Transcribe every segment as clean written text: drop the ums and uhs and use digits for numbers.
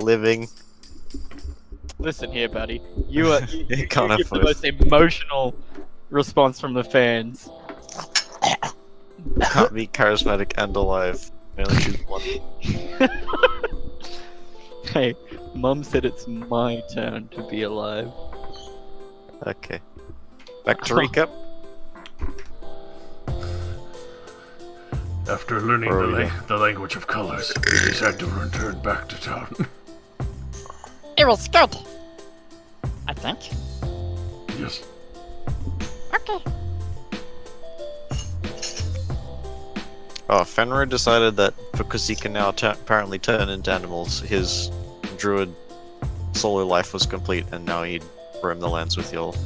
living. Listen here, buddy. You are you can't give have the both. most emotional response from the fans. Can't be charismatic and alive. You only choose one. Hey, Mum said it's my turn to be alive. Okay. Back to recap. After learning Where are we the language of colors, we decided to return back to town. It was good. I think. Yes. Okay. Oh, Fenrir decided that because he can now apparently turn into animals, his druid solo life was complete, and now he'd roam the lands with y'all.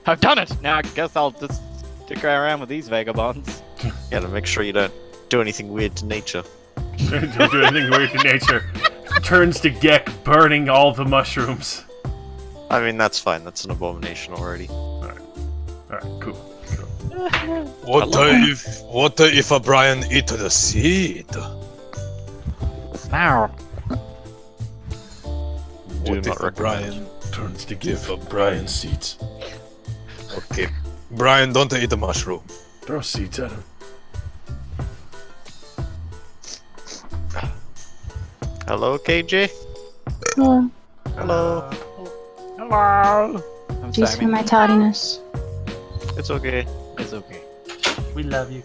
I've done it! Now I guess I'll just stick around with these vagabonds. Yeah, to make sure you don't do anything weird to nature. Don't do anything weird to nature. Turns to Gek, burning all the mushrooms. I mean, that's fine. That's an abomination already. Alright, cool. What if O'Brien eat the seed? Now. Do What not if recommend. O'Brien... Turns to give Brian seeds. Okay. Brian, don't eat the mushroom. Throw seeds at him. Hello, KJ? Hello. Hello. Hello! I'm Excuse sorry. my tardiness. It's okay. It's okay. We love you.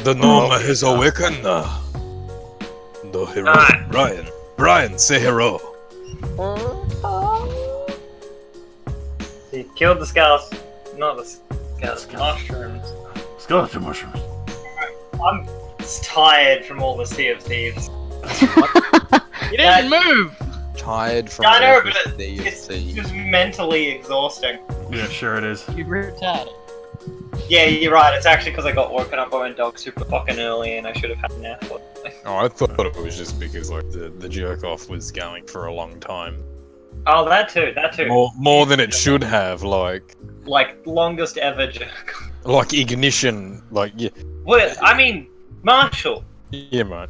The gnome has awakened. The hero, Brian. Brian, say hero. He killed the skulls. Not the skulls. Mushrooms. Skeleton mushrooms. I'm tired from all the Sea of Thieves. You didn't move! Tired from Yeah, I know, every but day of it's sea. just mentally exhausting. Yeah, sure it is. You retarded. Yeah, you're right. It's actually because I got woken up by my dog super fucking early and I should have had a nap. Oh, I thought it was just because like the jerk off was going for a long time. Oh, that too. That too. More than it should have, like Longest ever jerk. ignition, like yeah, Well, I mean, Marshall. yeah, mate.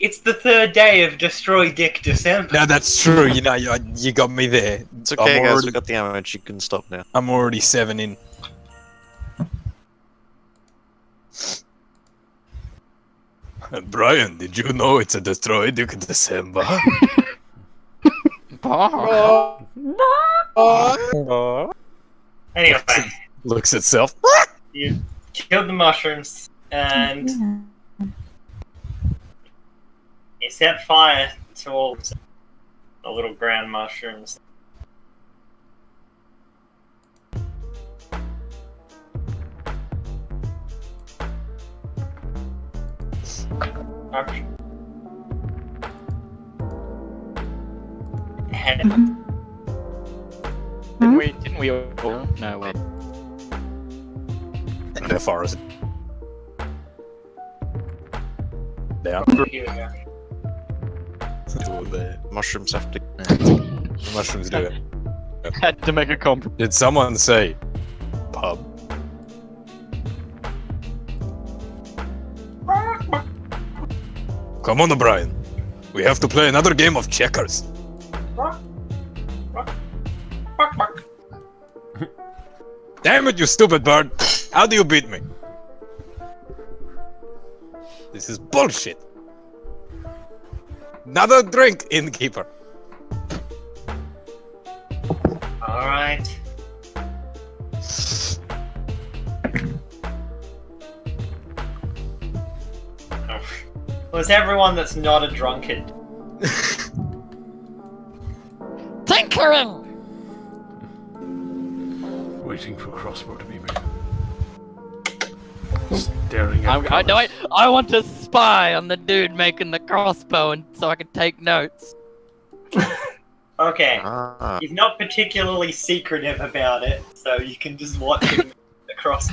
It's the third day of Destroy Dick December. No, that's true. You know, you got me there. It's okay, I'm guys. already- We got the damage. You can stop now. I'm already 7 in. Brian, did you know it's a Destroy Duke December? Anyway, Looks itself. you killed the mushrooms and you set fire to all the little ground mushrooms. Didn't we all? No, wait. The forest. Down. Here we go. The Mushrooms have to. mushrooms do it. Had to make a compromise. Did someone say pub? Come on, O'Brien. We have to play another game of checkers. Damn it, you stupid bird! How do you beat me? This is bullshit. Another drink, innkeeper. Alright. Was everyone that's not a drunkard? Tinkering! Waiting for crossbow to be made. Staring at I want to spy on the dude making the crossbow and so I can take notes. Okay. Ah. He's not particularly secretive about it, so you can just watch him across.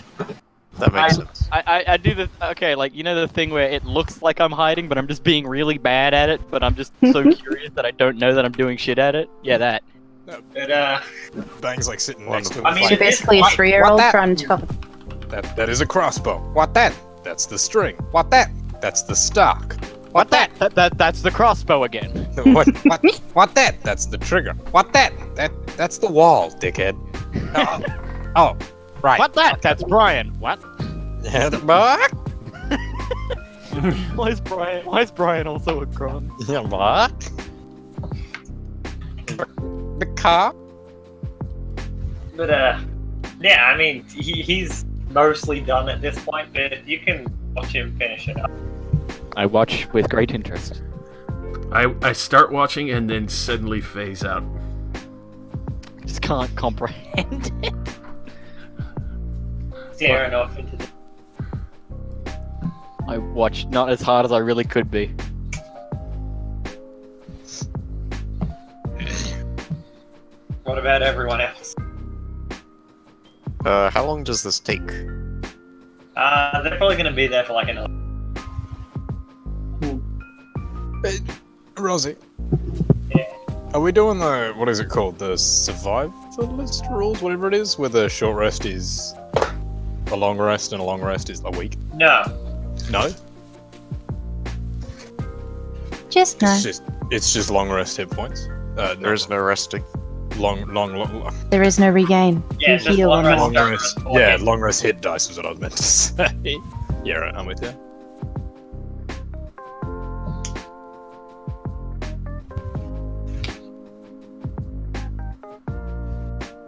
That makes sense. I do the okay, like you know the thing where it looks like I'm hiding, but I'm just being really bad at it. But I'm just so curious that I don't know that I'm doing shit at it. Yeah, that. But Bang's like sitting next to him. I mean, So you're basically a What 3-year-old that? from Tacoma. That is a crossbow. What then? That's the string. What that? That's the stock. What that? That's the crossbow again. What that? That's the trigger. What that? That's the wall, dickhead. Oh, right. What that? That's Brian. What? Yeah, the what? Why is Brian also a Kron? Yeah, what? The car? But yeah, I mean, he's mostly done at this point, but you can watch him finish it up. I watch with great interest. I start watching and then suddenly phase out. Just can't comprehend it. Staring off into the... I watched not as hard as I really could be. What about everyone else? How long does this take? They're probably gonna be there for like another... Rosie, Yeah. are we doing the, what is it called? The survivalist rules, whatever it is, where the short rest is a long rest and a long rest is a week? No. No? Just no. It's just long rest hit points. There is no resting. Long There is no regain. Yeah, You just heal long on rest. that. long rest. Yeah, long rest hit dice was what I was meant to say. Yeah, right, I'm with you.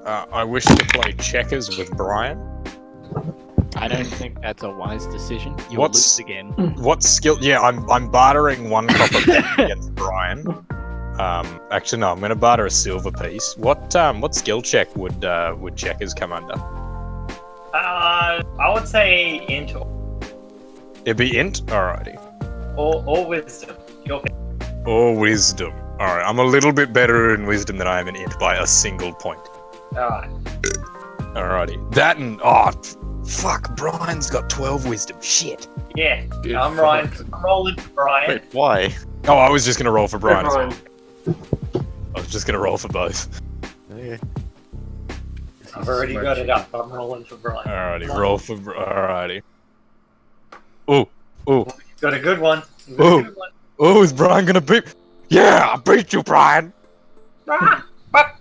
I wish to play checkers with Brian. I don't think that's a wise decision. You'll What's- lose again. What skill? Yeah, I'm bartering one copper piece against Brian. Actually, no, I'm gonna barter a silver piece. What skill check would checkers come under? I would say into It'd be int. Alrighty. or wisdom. Your pick. Or wisdom. Alright, I'm a little bit better in wisdom than I am in int by a single point. Alright. Alrighty. That and fuck, Brian's got 12 wisdom. Shit. Yeah. Dude, I'm fuck. Ryan. I'm rolling for Brian. Wait, why? Oh, I was just gonna roll for Brian. Hey, as well. Brian. I was just gonna roll for both. Okay. I've already got it up. I'm rolling for Brian. Alrighty, roll for alrighty. Ooh, ooh, Got a good one. You got Ooh. a good one. ooh! Is Brian gonna beat? Yeah, I beat you, Brian. Ah, ah.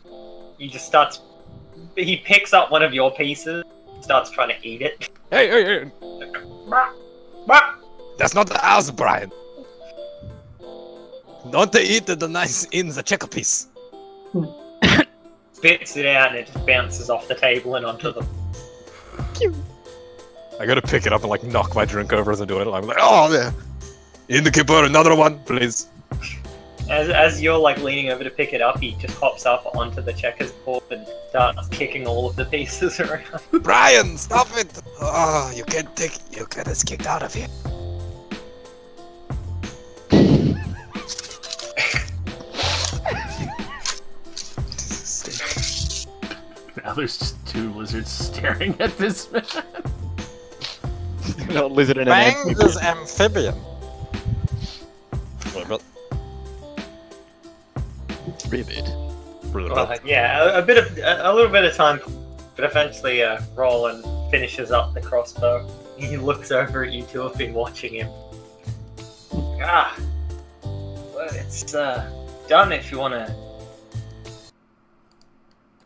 He just starts. He picks up one of your pieces, starts trying to eat it. Hey! Ah, ah. That's not the house, Brian. Don't they eat the nice in the checker piece? Spits it out and it just bounces off the table and onto the. I gotta pick it up and like knock my drink over as I'm doing it. I'm like, oh yeah. In the kipper, another one, please. As you're like leaning over to pick it up, he just hops up onto the checkers board and starts kicking all of the pieces around. Brian, stop it! Oh, you get us kicked out of here. Now there's just two lizards staring at this man. Not lizard and an Bang amphibian. is amphibian. Ribbit. Well, yeah, a little bit of time, but eventually Roland finishes up the crossbow. He looks over at you two. Have been watching him. Ah, well, it's done. If you wanna.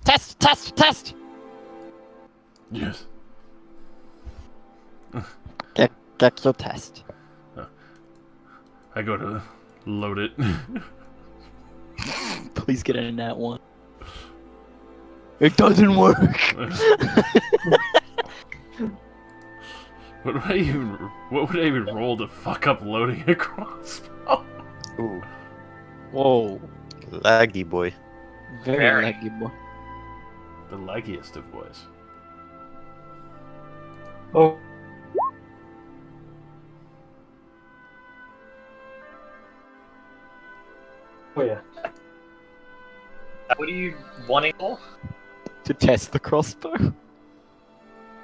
Test! Yes. Get your test. I go to load it. Please get in that one. It doesn't work. What would I even roll to fuck up loading a crossbow? Ooh, Whoa. laggy boy. Very Very. laggy boy. The laggiest of boys. Oh. Oh yeah. What are you wanting for? To test the crossbow.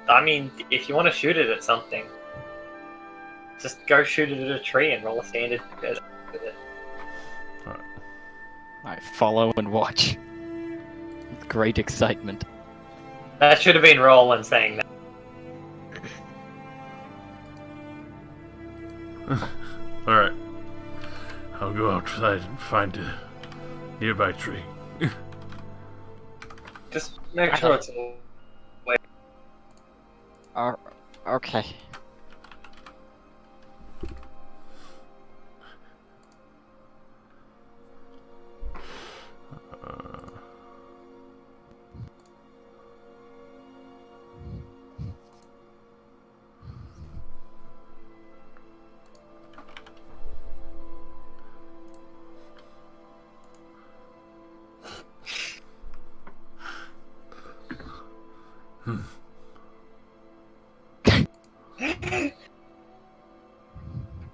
I mean, if you want to shoot it at something, just go shoot it at a tree and roll a standard with it. I follow and watch. With great excitement. That should have been Roland saying that. Alright. outside and find a nearby tree. Just make sure it's Okay.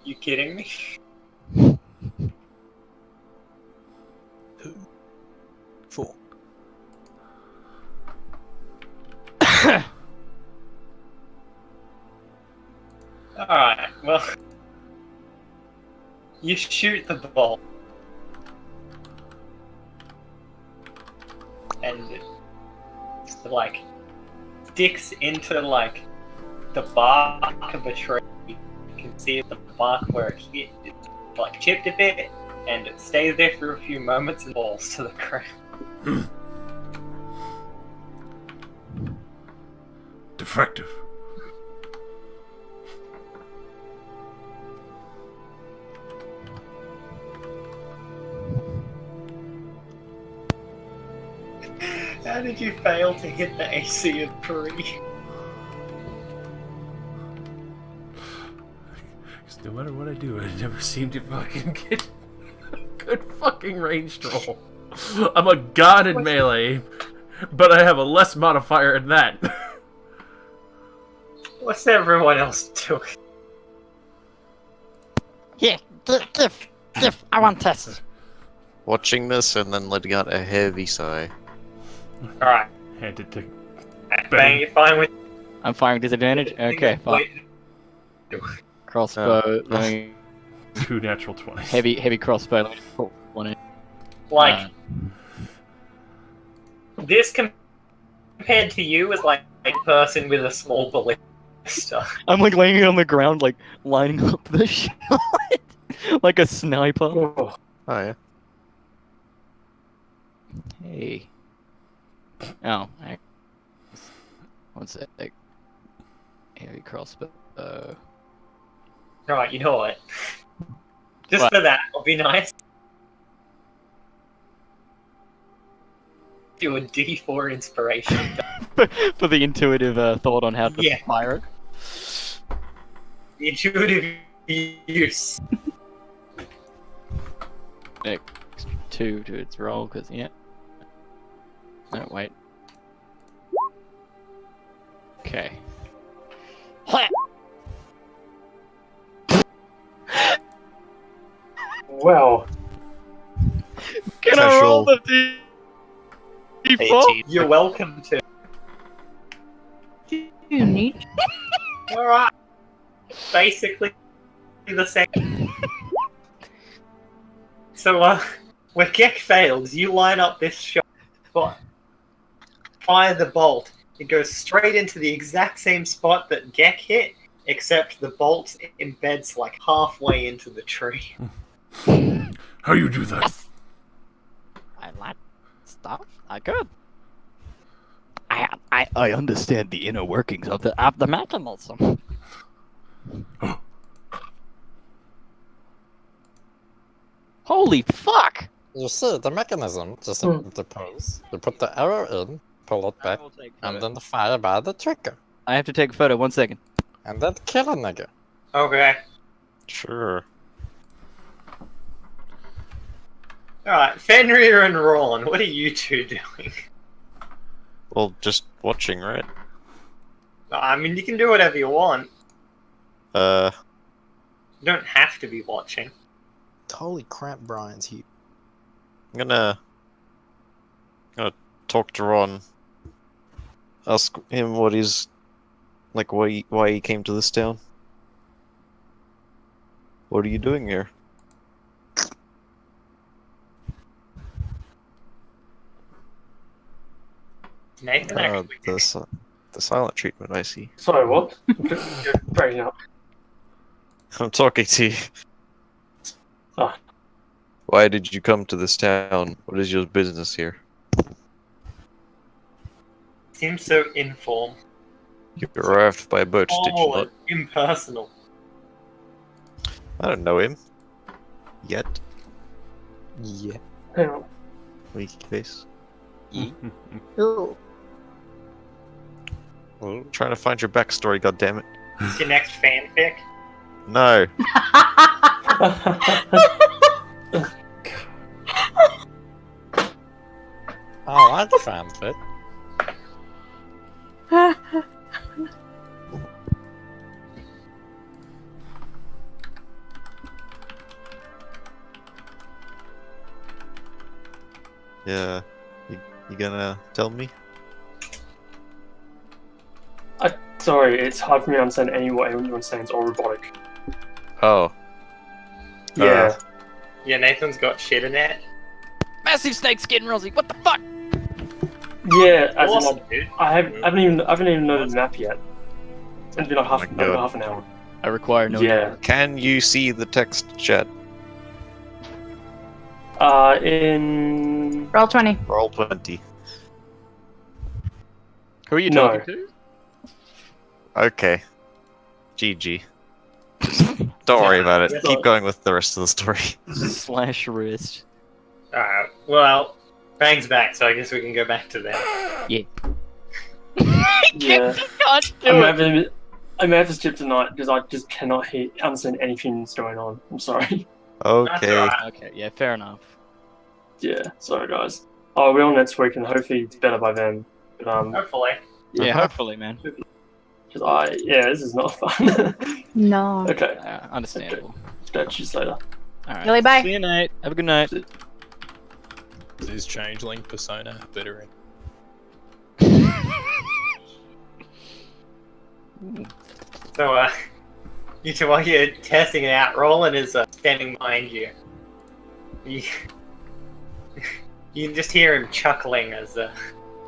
You kidding me? Four. Alright, well. You shoot the ball. And it, like, sticks into, like, the bark of a tree. You can see the bark where it hit, it, like, chipped a bit, and it stays there for a few moments and falls to the ground. Defective. How did you fail to hit the AC of 3? No matter what I do, I never seem to fucking get a good fucking ranged roll. I'm a god in melee, but I have a less modifier than that. What's everyone else doing? Here, give. I want test. Watching this and then letting out a heavy sigh. Alright, Hand it to Bang, you fine with I'm fine with disadvantage? Okay, fine. Crossbow, let me... 2 natural 20s. Heavy crossbow, let me just put one in. Like, this compared to you is like a person with a small ballista. I'm like laying on the ground, like lining up the shot like a sniper. Oh yeah. Hey. Oh, one sec. Heavy crossbow. Alright, you know what? Just What? for that, it'll be nice. Do a D4 inspiration. For the intuitive thought on how to Yeah. fire it. Intuitive use. Next 2 to its roll, because, yeah. No, wait. Okay. Well, Can I roll the D4? 18. You're welcome to. You need. Alright. Basically the same. So, where Gek fails, you line up this shot, fire the bolt. It goes straight into the exact same spot that Gek hit, except the bolt embeds like halfway into the tree. How you do that? Yes. I like stuff. I good. I understand the inner workings of the mechanism. Holy fuck! You see, the mechanism just depends. You put the arrow in, pull it back, and then fire by the trigger. I have to take a photo, 1 second. And then kill a nigga. Okay. Sure. Alright, Fenrir and Ron, what are you two doing? Well, just watching, right? I mean, you can do whatever you want. Uh, You don't have to be watching. Holy crap, Brian's here. I'm gonna talk to Ron. Ask him what he's like, why he came to this town. What are you doing here? Nathan actually. The silent treatment, I see. sorry, what? You're breaking up. I'm talking to you. Oh. Why did you come to this town? What is your business here? Seems so informal. You arrived by boat, did you Formal not? and impersonal. I don't know him. Yet. Yeah. Hang on. Weak face. Ooh. Well, trying to find your backstory, goddammit. Is your next fanfic? No. Oh, I found it. Yeah. You gonna tell me? Sorry, it's hard for me to understand any what anyone's saying. It's all robotic. Oh. Yeah. Yeah, Nathan's got shit in it. Massive snake skin, Rosie. What the fuck? Yeah, as in, Awesome, like, dude. I haven't even noted the map yet. It's been like Oh my God. half an hour. I require no. Yeah. Can you see the text chat? In Roll 20. Roll 20. Who are you No. talking to? Okay. GG. Don't worry about it. Yeah. Keep going with the rest of the story. Slash wrist. Alright, well, Bang's back, so I guess we can go back to them. yeah. Can't I may have to skip tonight because I just cannot understand anything that's going on. I'm sorry. Okay. alright. Okay, yeah, fair enough. Yeah, sorry guys. Oh, we're on next week and hopefully it's better by then. But Hopefully. Yeah, Uh-huh. hopefully, man. this is not fun. No. Okay, Understandable. catch you later. Alright. Really, bye. See you, Nate. Have a good night. Is changeling persona better? So, you two, while you're testing it out, Roland is standing behind you. You can just hear him chuckling as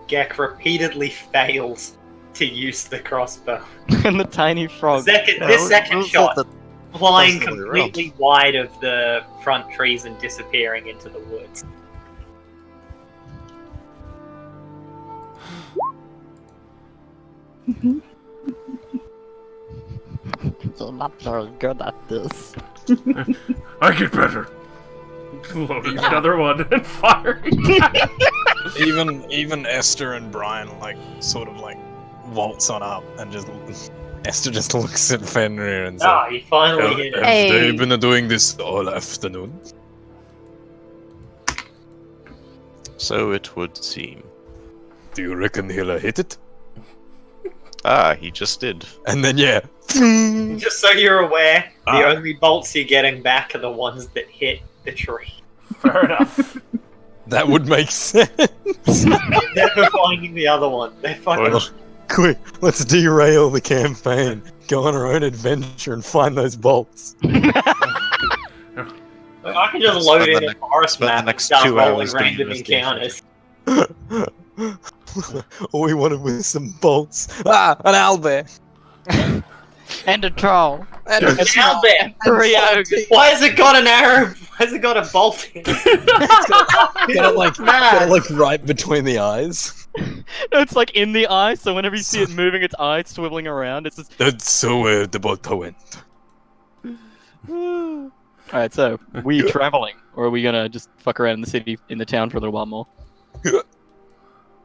Gek repeatedly fails to use the crossbow. And the tiny frog. This second shot, flying That's the way completely wide of the front trees and disappearing into the woods. You're not very good at this. I get better. Loading another one and firing. Even Esther and Brian like sort of like waltz on up and just Esther just looks at Fenrir and says, Ah, you finally hit it. "Have Hey. they been doing this all afternoon?" So it would seem. Do you reckon he'll hit it? Ah, he just did. And then yeah, Just so you're aware, the Ah. only bolts you're getting back are the ones that hit the tree. Fair enough. that would make sense. You're never finding the other one. They're fucking. Well, quick, let's derail the campaign. Go on our own adventure and find those bolts. I can just load in a forest spend the map and next start 2 rolling hours doing random investigation. encounters. All we wanted was some bolts. Ah, an owlbear. And a troll. Owlbear! Three ogres. Why has it got an arrow? Why has it got a bolt in it? Got it like, Mad. got it like right between the eyes. No, it's like in the eye, so whenever you see it moving its eye swiveling around, it's just. That's so where the boat went. Alright, so, we traveling? Or are we gonna just fuck around in the city, in the town for a little while more?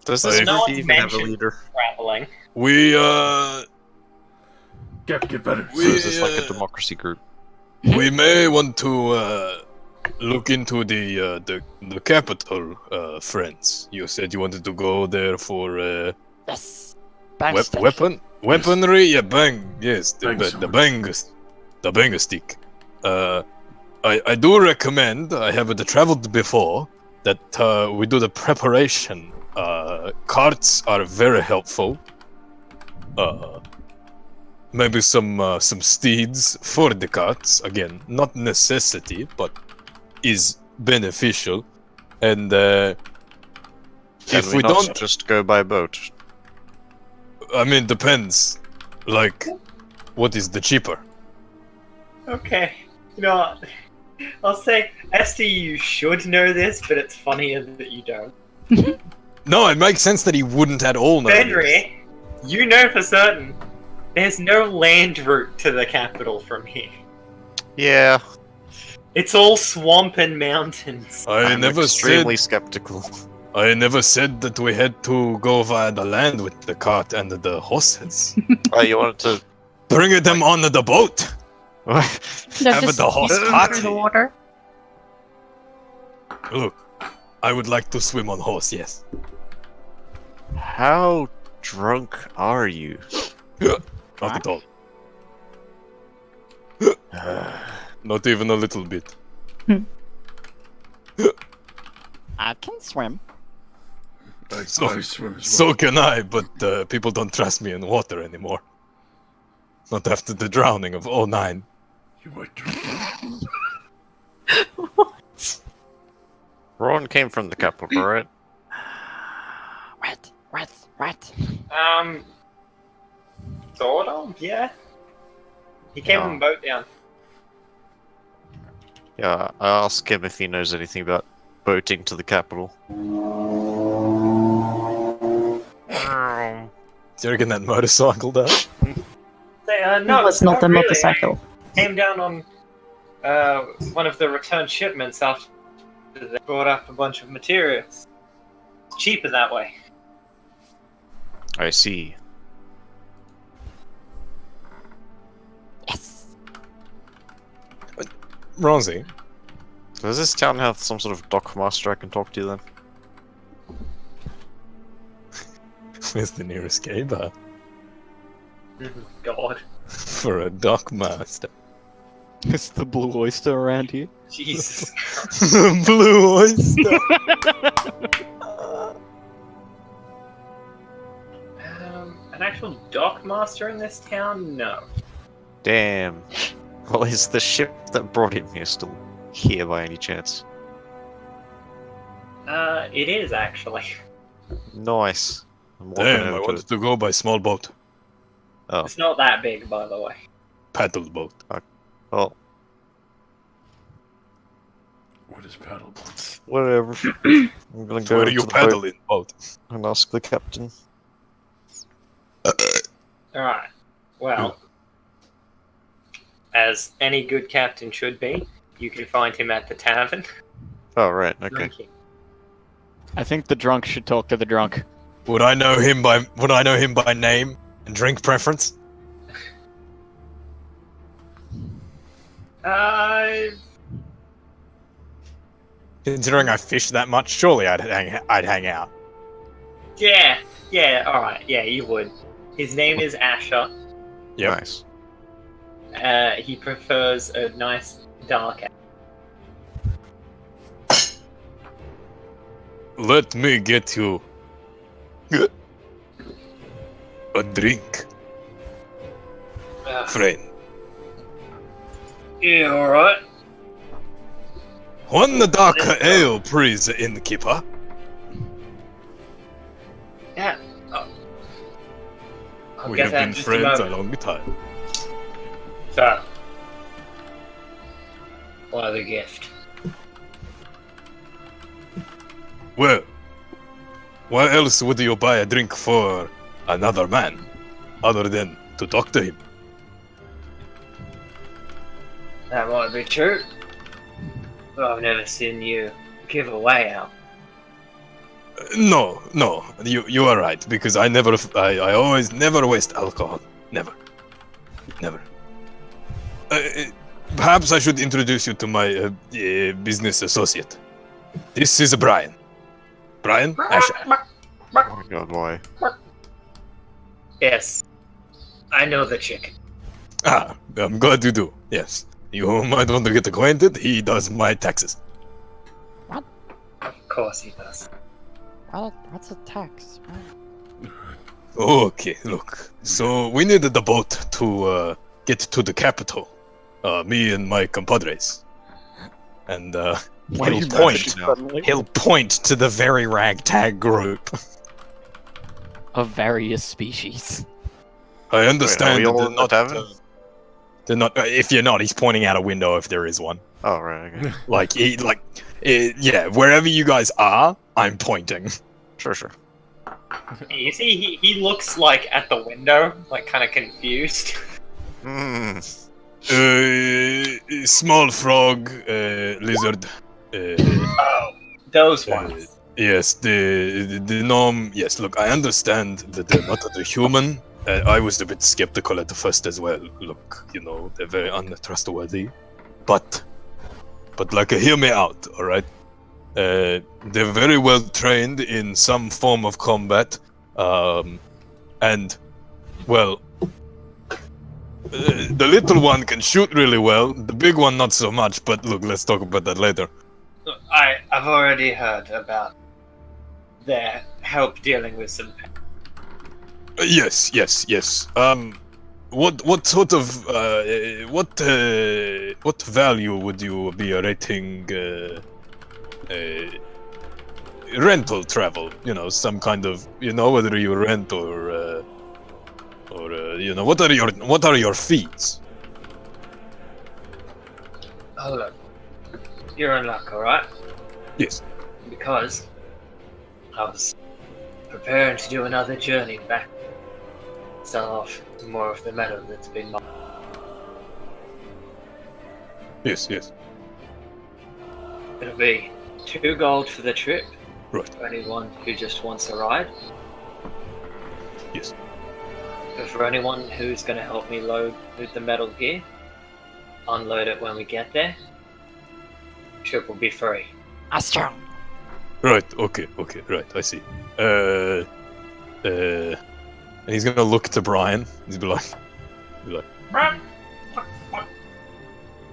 Does this No group one's even have a mentioned leader? traveling. We Get better. Or is this like a uh, democracy group? we may want to look into the capital, friends. You said you wanted to go there for Yes. Bang stick. weaponry. Yeah, bang. Yes, Bang the sword. the bang stick. I do recommend. I haven't traveled before. That we do the preparation. Carts are very helpful. Maybe some steeds for the carts. Again, not necessity, but is beneficial. And Can if we we not don't, just go by boat? I mean, depends. Like, what is the cheaper? Okay. You know what? I'll say, Esther, you should know this, but it's funnier that you don't. No, it makes sense that he wouldn't at all know. this. Henry, you know for certain, there's no land route to the capital from here. Yeah, It's all swamp and mountains. I'm extremely skeptical. I never said that we had to go via the land with the cart and the horses. Oh, you wanted to? Bring them on the boat. They're Have just the horse through party. the water. Look, I would like to swim on horse. Yes. How drunk are you? Not at all. Not even a little bit. I can swim. So, I swim as so can I, but people don't trust me in water anymore. Not after the drowning of 09. You might drink. Ron came from the capital, right? What? Sort of, yeah. He came on a boat down. Yeah, I asked him if he knows anything about boating to the capital. Do you reckon that motorcycle does? No, it was not a a motorcycle. Came down on one of the return shipments after they brought up a bunch of materials. It's cheaper that way. I see. Yes. Ronzi, Does this town have some sort of dockmaster I can talk to then? where's the nearest gay bar God. for a dockmaster? It's the blue oyster around here. Jesus. Blue oyster. An actual dockmaster in this town? No. Damn. Well, is the ship that brought him here still here by any chance? It is actually. Nice. I'm walking Damn, I over to wanted it. to go by small boat. Oh, It's not that big, by the way. Paddle boat. well, What is paddle boats? whatever. I'm gonna go Where to do you the paddle boat in boat? and ask the captain. Alright. Well, as any good captain should be, you can find him at the tavern. Oh, right, okay. Drinking. I think the drunk should talk to the drunk. Would I know him by name and drink preference? Considering I fish that much, surely I'd hang out. Yeah, alright, yeah, you would. His name is Asher. Yep. Nice. He prefers a nice dark. Let me get you a drink, friend. Yeah, alright. One darker ale, please, innkeeper. Yeah. Oh. I'll We get have that been in just friends a a moment. long time. So, why the gift? Well, why else would you buy a drink for another man, other than to talk to him? That might be true. But I've never seen you give away out. No, you are right, because I always never waste alcohol. Never. Perhaps I should introduce you to my business associate. This is Brian. Brian? Asher. Oh my god, why? Yes. I know the chick. Ah, I'm glad you do. Yes. You might want to get acquainted. He does my taxes. Of course he does. What's a tax? Okay, look. So we needed the boat to get to the capital. Me and my compadres. And he'll point to the very ragtag group. Of various species. I understand we that all they're in the not. tavern? They're not. If you're not, he's pointing out a window if there is one. Oh, right, okay. Yeah, wherever you guys are, I'm pointing. Sure. You see, he looks like at the window, like kind of confused. Hmm. Small frog, lizard. Oh, those ones. Yes, the gnome. Yes, look, I understand that they're not the human. I was a bit skeptical at the first as well. Look, they're very untrustworthy. But like, hear me out, all right? They're very well trained in some form of combat, and well, the little one can shoot really well. The big one not so much. But look, let's talk about that later. I've already heard about their help dealing with some. Yes. What sort of what value would you be rating rental travel? Some kind of whether you rent or what are your fees? Oh look, you're in luck, all right? Yes. Because I was preparing to do another journey back, sell off some more of the metal that's been mined. Yes. It'll be 2 gold for the trip. Right. For anyone who just wants a ride. Yes. But for anyone who's going to help me load the metal here, unload it when we get there, trip will be free. Astro. Right. Okay. Right. I see. And he's gonna look to Brian. He's be like,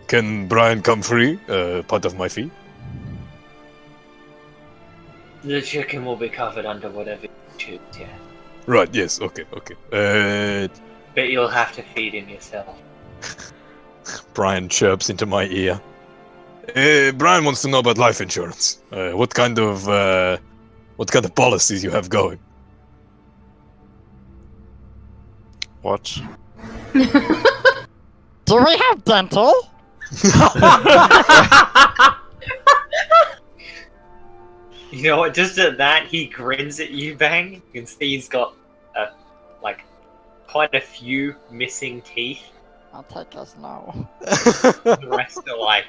"Can Brian come free? Part of my fee." The chicken will be covered under whatever you choose, yeah. Right. Yes. Okay. But you'll have to feed him yourself. Brian chirps into my ear. Brian wants to know about life insurance. What kind of policies you have going? What? Do we have dental? You know what? Just at that, he grins at you, Bang. You can see he's got, quite a few missing teeth. I'll take us now. The rest are,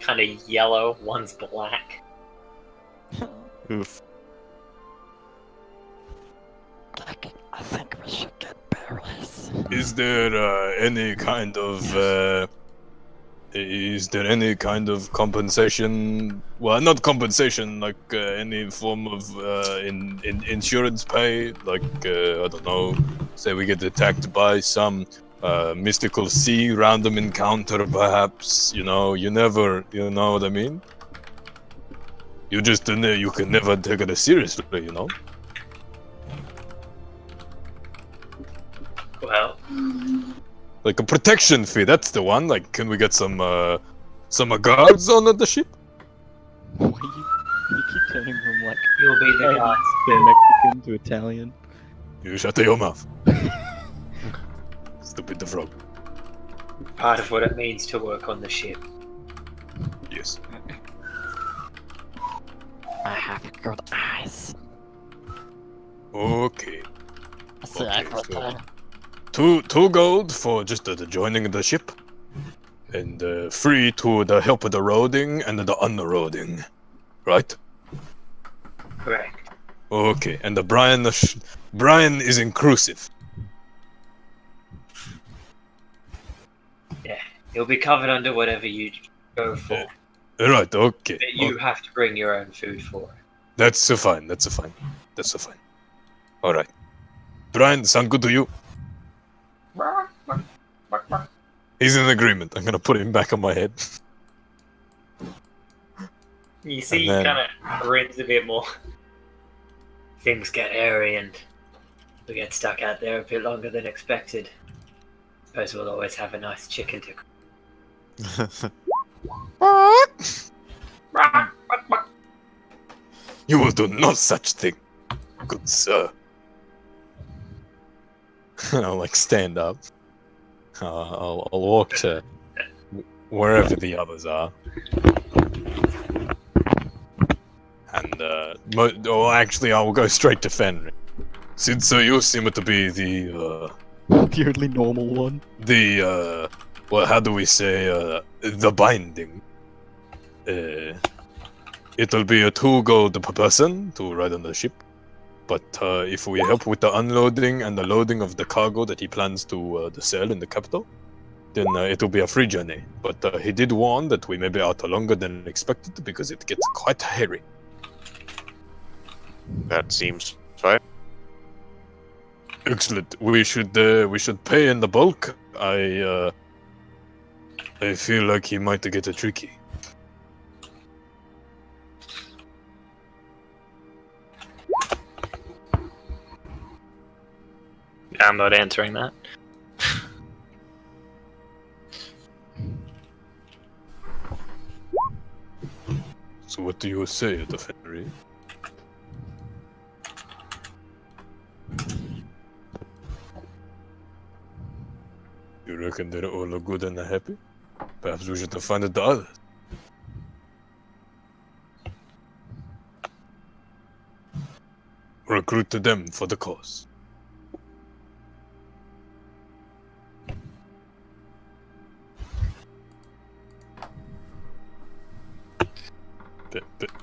kind of yellow. One's black. Oof. I think we should get berries. Is there any kind of compensation? Well, not compensation, like any form of insurance pay. Like I don't know. Say we get attacked by some mystical sea random encounter, perhaps. You never. You know what I mean? You just you can never take it seriously. Well, Like a protection fee, that's the one. Like, can we get some guards on the ship? Why you keep turning from like you'll be the guy. Mexican to Italian. You shut your mouth. Stupid the frog. Part of what it means to work on the ship. Yes. I have good eyes. Okay. See, I got that. Two gold for just the joining the ship, and free to the help with the roading and the unroading, right? Correct. Okay, and the Brian is inclusive. Yeah, he'll be covered under whatever you go for. Right. Okay. But you have to bring your own food for it. That's fine. All right. Brian, sound good to you? He's in agreement. I'm gonna put him back on my head. You see, And then- he kind of grins a bit more. Things get hairy and we get stuck out there a bit longer than expected. Suppose we'll always have a nice chicken to. You will do no such thing, good sir. I'll stand up. I'll walk to wherever the others are. And, actually, I will go straight to Fenrir. Since you seem to be the The only normal one. well, how do we say, the binding? It'll be a 2 gold per person to ride on the ship. But if we help with the unloading and the loading of the cargo that he plans to sell in the capital, then it will be a free journey. But he did warn that we may be out longer than expected because it gets quite hairy. That seems fine. Excellent. We should pay in the bulk. I feel like he might get a tricky. I'm not answering that. So what do you say, the Fenrir? You reckon they're all good and happy? Perhaps we should find the others. Recruit them for the cause.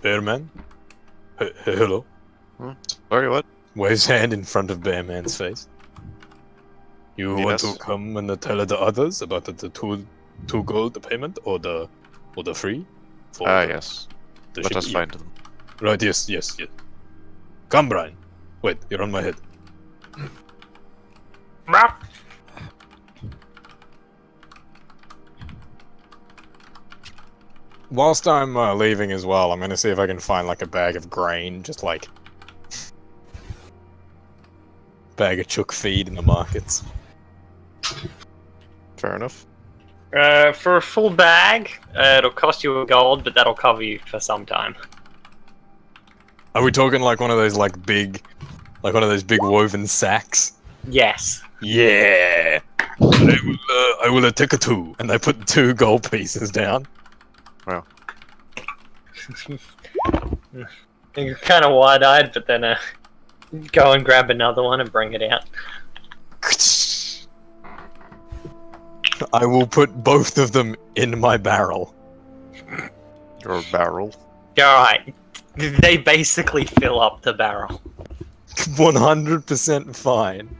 Bearman? Hello? Sorry, what? Waves hand in front of Bearman's face. You want to come and tell the others about the two gold payment or the free? Yes. The Let ship? us find them. Right, yes. Come, Brian. Wait, you're on my head. Whilst I'm leaving as well, I'm gonna see if I can find like a bag of grain, just like bag of chook feed in the markets. Fair enough. For a full bag, it'll cost you a gold, but that'll cover you for some time. Are we talking like one of those big woven sacks? Yes. Yeah. I will take a 2, and I put 2 gold pieces down. Well. You're kind of wide-eyed, but then go and grab another one and bring it out. I will put both of them in my barrel. Your barrel? Alright. They basically fill up the barrel. 100% fine.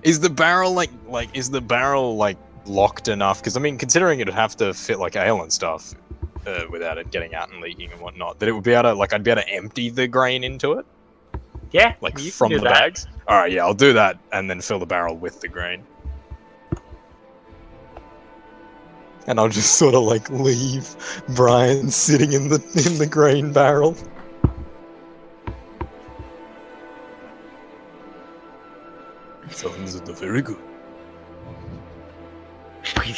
Is the barrel locked enough? Because I mean, considering it'd have to fit like ale and stuff without it getting out and leaking and whatnot, that it would be able to I'd be able to empty the grain into it. Yeah, like you from can the do that. bags. All right, yeah, I'll do that and then fill the barrel with the grain. And I'll just sort of leave Brian sitting in the grain barrel. Sounds very good.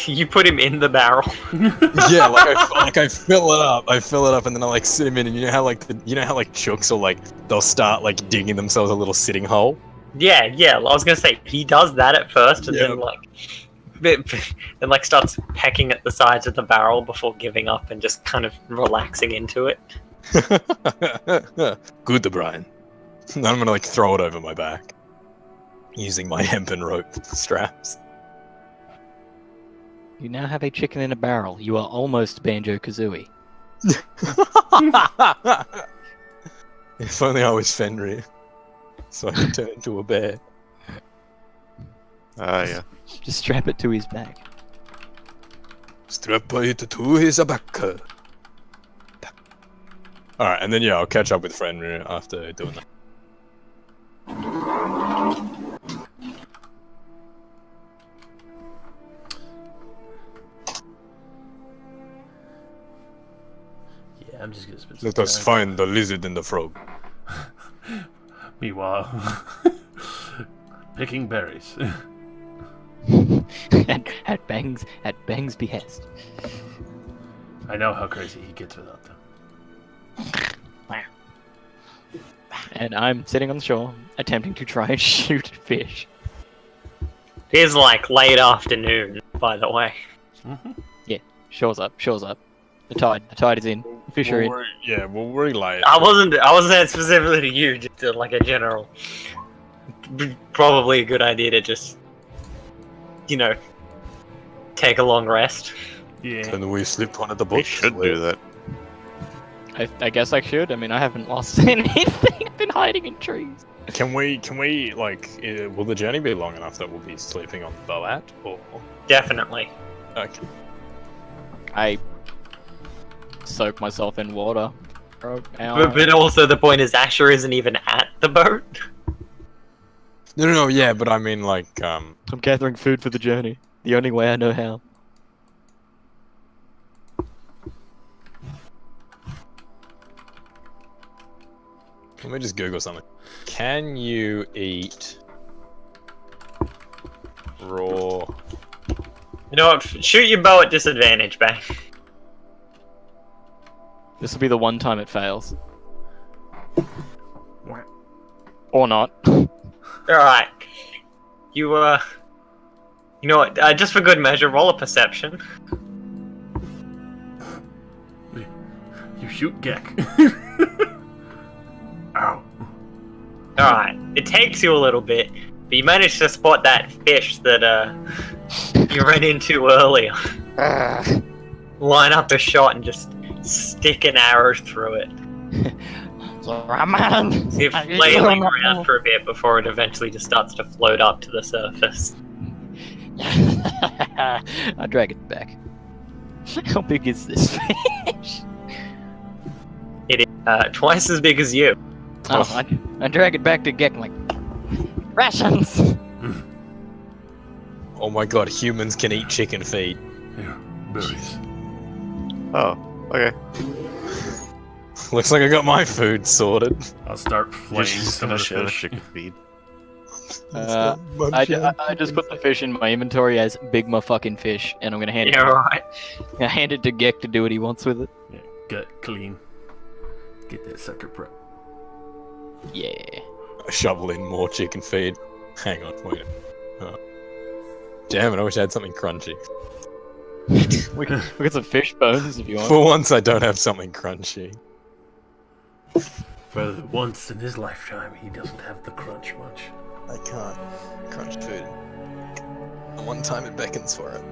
You put him in the barrel. Yeah, I fill it up, and then I sit him in, and you know how chooks will they'll start digging themselves a little sitting hole. Yeah. I was gonna say he does that at first, and then starts pecking at the sides of the barrel before giving up and just kind of relaxing into it. Good, Brian. I'm gonna throw it over my back, using my hempen rope straps. You now have a chicken in a barrel. You are almost Banjo-Kazooie. If only I was Fenrir, so I could turn into a bear. Yeah. Just strap it to his back. Strap it to his back. Alright, and then I'll catch up with Fenrir after doing that. Yeah, I'm just gonna spend Let us find the lizard and the frog. Meanwhile, picking berries. at Bang's behest. I know how crazy he gets without them. And I'm sitting on the shore, attempting to try and shoot fish. It is late afternoon, by the way. Mm-hmm. Yeah, Shore's up. The tide is in. Fish are in. We'll relay it. I wasn't saying specifically to you, just to, like a general. Probably a good idea to just, take a long rest. Yeah. Can we slip one of the boats? We should do that. I guess I should. I mean, I haven't lost anything. I've been hiding in trees. Can we, will the journey be long enough that we'll be sleeping on the lat, or? Definitely. Okay. I soak myself in water. But also the point is Asher isn't even at the boat. No, yeah, but I mean, I'm gathering food for the journey. The only way I know how. let me just Google something. Can you eat raw? You know what? Shoot your bow at disadvantage, Bang. This will be the one time it fails. What? Or not. Alright. You know what? Just for good measure, roll a perception. You shoot Gek. Ow. Alright. It takes you a little bit, but you managed to spot that fish that, you ran into earlier. Line up a shot and just stick an arrow through it. So you're flailing around for a bit before it eventually just starts to float up to the surface. I drag it back. How big is this fish? It is twice as big as you. Oh, I drag it back to Gek like rations. Oh my god, humans can eat chicken feet. Yeah, berries. Oh, okay. Looks like I got my food sorted. I'll start flaying some of the Share the fish. chicken feed. I just put the fish in my inventory as big fucking fish, and I'm gonna hand hand it to Gek to do what he wants with it. Yeah, gut clean. Get that sucker prep. Yeah. I shovel in more chicken feed. Hang on, wait. Damn it, I wish I had something crunchy. We got some fish bones if you want. For once, I don't have something crunchy. For once in his lifetime, he doesn't have the crunch much. I can't crunch food. The one time it beckons for it.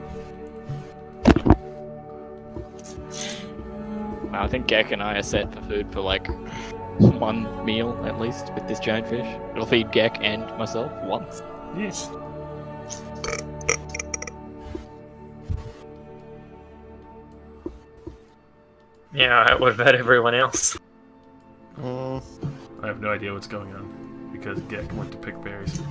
Wow, I think Gek and I are set for food for like one meal at least with this giant fish. It'll feed Gek and myself once. Yes. Yeah, what about everyone else? I have no idea what's going on because Gek went to pick berries.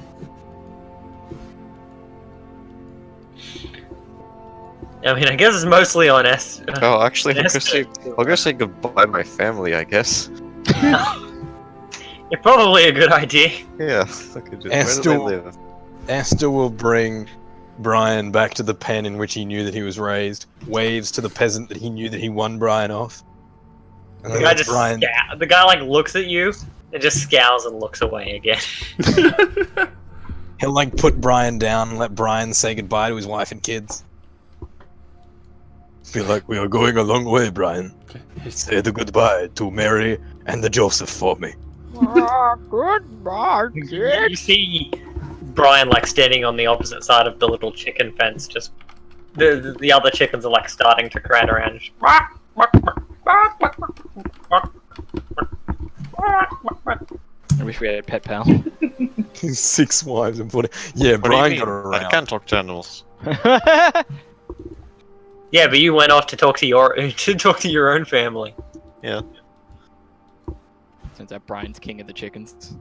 I mean, I guess it's mostly on S. Oh, actually, Esther. I'll go say goodbye to my family, I guess. It's probably a good idea. Yeah, I could just. Where do Esther- they live? Esther will bring Brian back to the pen in which he knew that he was raised, waves to the peasant that he knew that he won Brian off. And The then guy lets just Brian... the guy like looks at you and just scowls and looks away again. He'll like put Brian down and let Brian say goodbye to his wife and kids. Feel like we are going a long way, Brian. Say the goodbye to Mary and the Joseph for me. Goodbye, You see Brian like standing on the opposite side of the little chicken fence. Just the other chickens are like starting to crowd around. Just, I wish we had a pet pal. 6 wives and 40. Yeah, What do you Brian mean? got around. I can't talk to animals. yeah, but you went off to talk to your own family. Yeah. Turns out Brian's king of the chickens.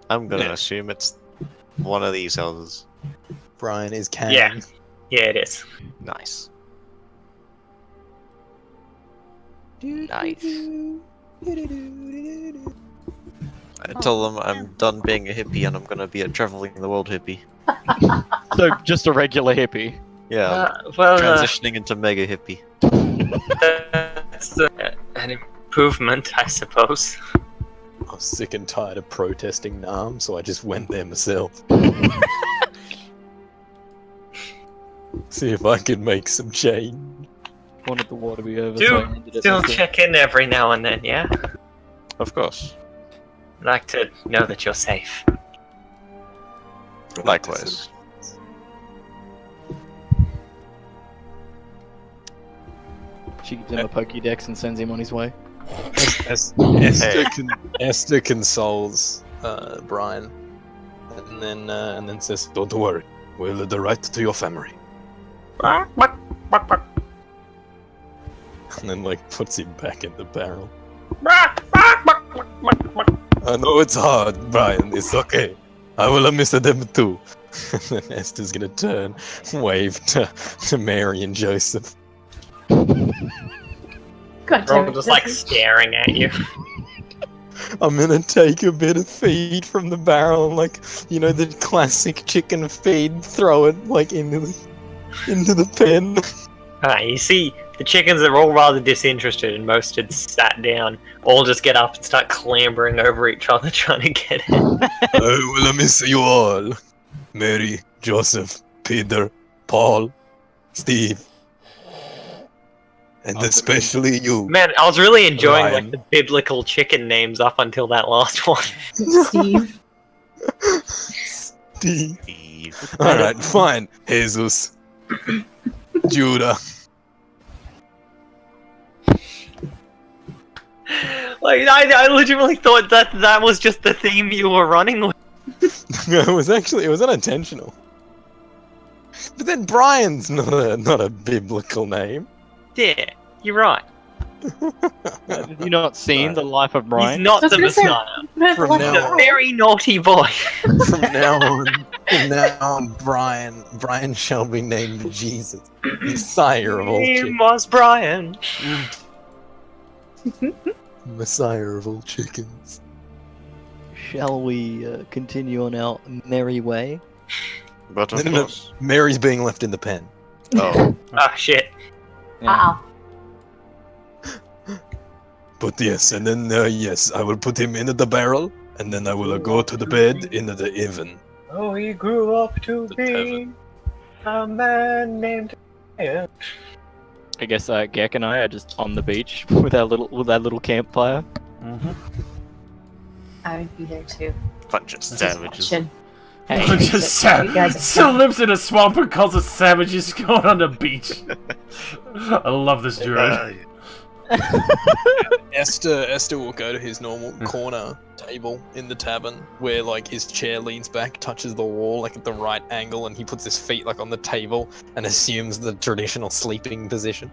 I'm gonna Yeah. assume it's one of these houses. Brian is Kang. Yeah. Yeah, it is. Nice. Nice. I tell them I'm done being a hippie and I'm gonna be a traveling the world hippie. So just a regular hippie. Yeah, Well, transitioning into mega hippie. that's an improvement, I suppose. I was sick and tired of protesting Nam, so I just went there myself. See if I can make some change. Wanted the war to be over, so I ended it. Still instead. check in every now and then, yeah? Of course. I'd like to know that you're safe. Likewise. She gives him a Pokédex and sends him on his way. Esther consoles Brian, and then says, "Don't worry, we'll lead the right to your family." And then puts him back in the barrel. I know it's hard, Brian. It's okay. I will miss them too. And then Esther's gonna turn, wave to Mary and Joseph. God They're damn all it. just like staring at you. I'm gonna take a bit of feed from the barrel and the classic chicken feed, throw it into the pen. Alright, you see the chickens are all rather disinterested and most had sat down. All just get up and start clambering over each other trying to get in. I will miss you all. Mary, Joseph, Peter, Paul, Steve. And especially you. Man, I was really enjoying Ryan. the biblical chicken names up until that last one. Steve. Steve. Alright, fine. Jesus. Judah. I legitimately thought that was just the theme you were running with. It was unintentional. But then Brian's not a biblical name. Yeah, you're right. Have you not seen The Life of He's Brian? not I was the gonna say- Messiah. From He's now a very naughty boy. From now on, Brian shall be named Jesus, Messiah of all He chickens. was Brian. Messiah of all chickens. Shall we continue on our merry way? But of No. course. Mary's being left in the pen. Oh. Oh shit. Uh-oh. But yes, and then yes, I will put him into the barrel, and then I will go to the bed into the oven. Oh, he grew up to The be tavern. a man named. Yeah. I guess Gek and I are just on the beach with our little campfire. Mm-hmm. I would be there too. Bunch of savages. Should. Hey, Just You guys are still lives in a swamp and calls us savages going on the beach. I love this druid. Esther will go to his normal corner table in the tavern, where his chair leans back, touches the wall at the right angle, and he puts his feet on the table and assumes the traditional sleeping position.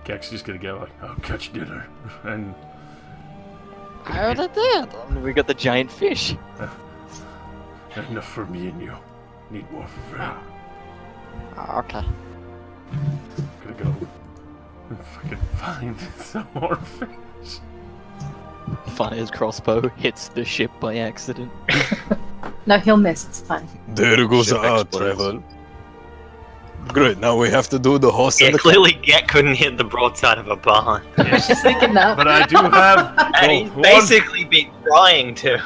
Gek's just gonna go I'll catch dinner. And I already did. We got the giant fish. enough for me and you. Need more for Fred. Okay. Gonna go fucking find some more fish. Fire's crossbow hits the ship by accident. No, he'll miss. It's fine. There goes Ship our explodes. travel. Great, now we have to do the horse Yeah, and the clearly Get couldn't hit the broadside of a barn. I was just thinking that. But I do have And he's one- basically been trying to.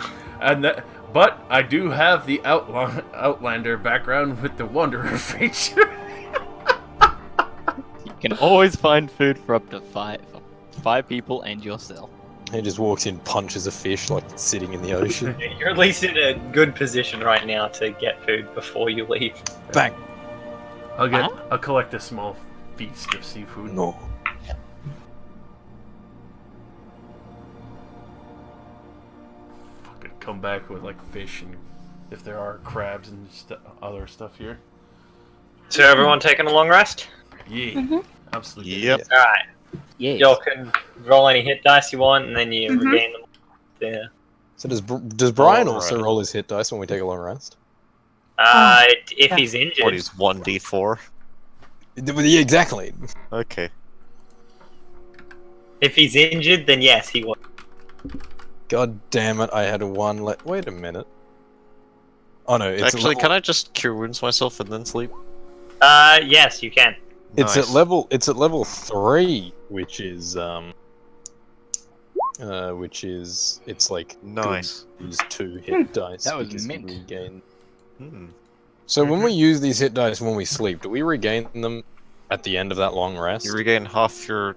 but I do have the Outlander background with the Wanderer feature. You can always find food for up to five people and yourself. He just walks in, punches a fish it's sitting in the ocean. You're at least in a good position right now to get food before you leave. Bang! I'll collect a small feast of seafood. No. Fucking come back with fish and if there are crabs and other stuff here. So everyone taking a long rest? Yeah, absolutely. Yep. Alright. Yes. Y'all can roll any hit dice you want and then you regain them there. So does Brian Alright. also roll his hit dice when we take a long rest? If yeah. he's injured. What is 1d4? Yeah, exactly. Okay. If he's injured, then yes, he will. God damn it! I had one. Wait a minute. Oh no! It's Actually, can I just cure wounds myself and then sleep? Yes, you can. It's Nice. at level. It's at level 3, which is it's Nice. use 2 hit dice. That was because you mint. regain. Hmm. So when we use these hit dice when we sleep, do we regain them at the end of that long rest? You regain half your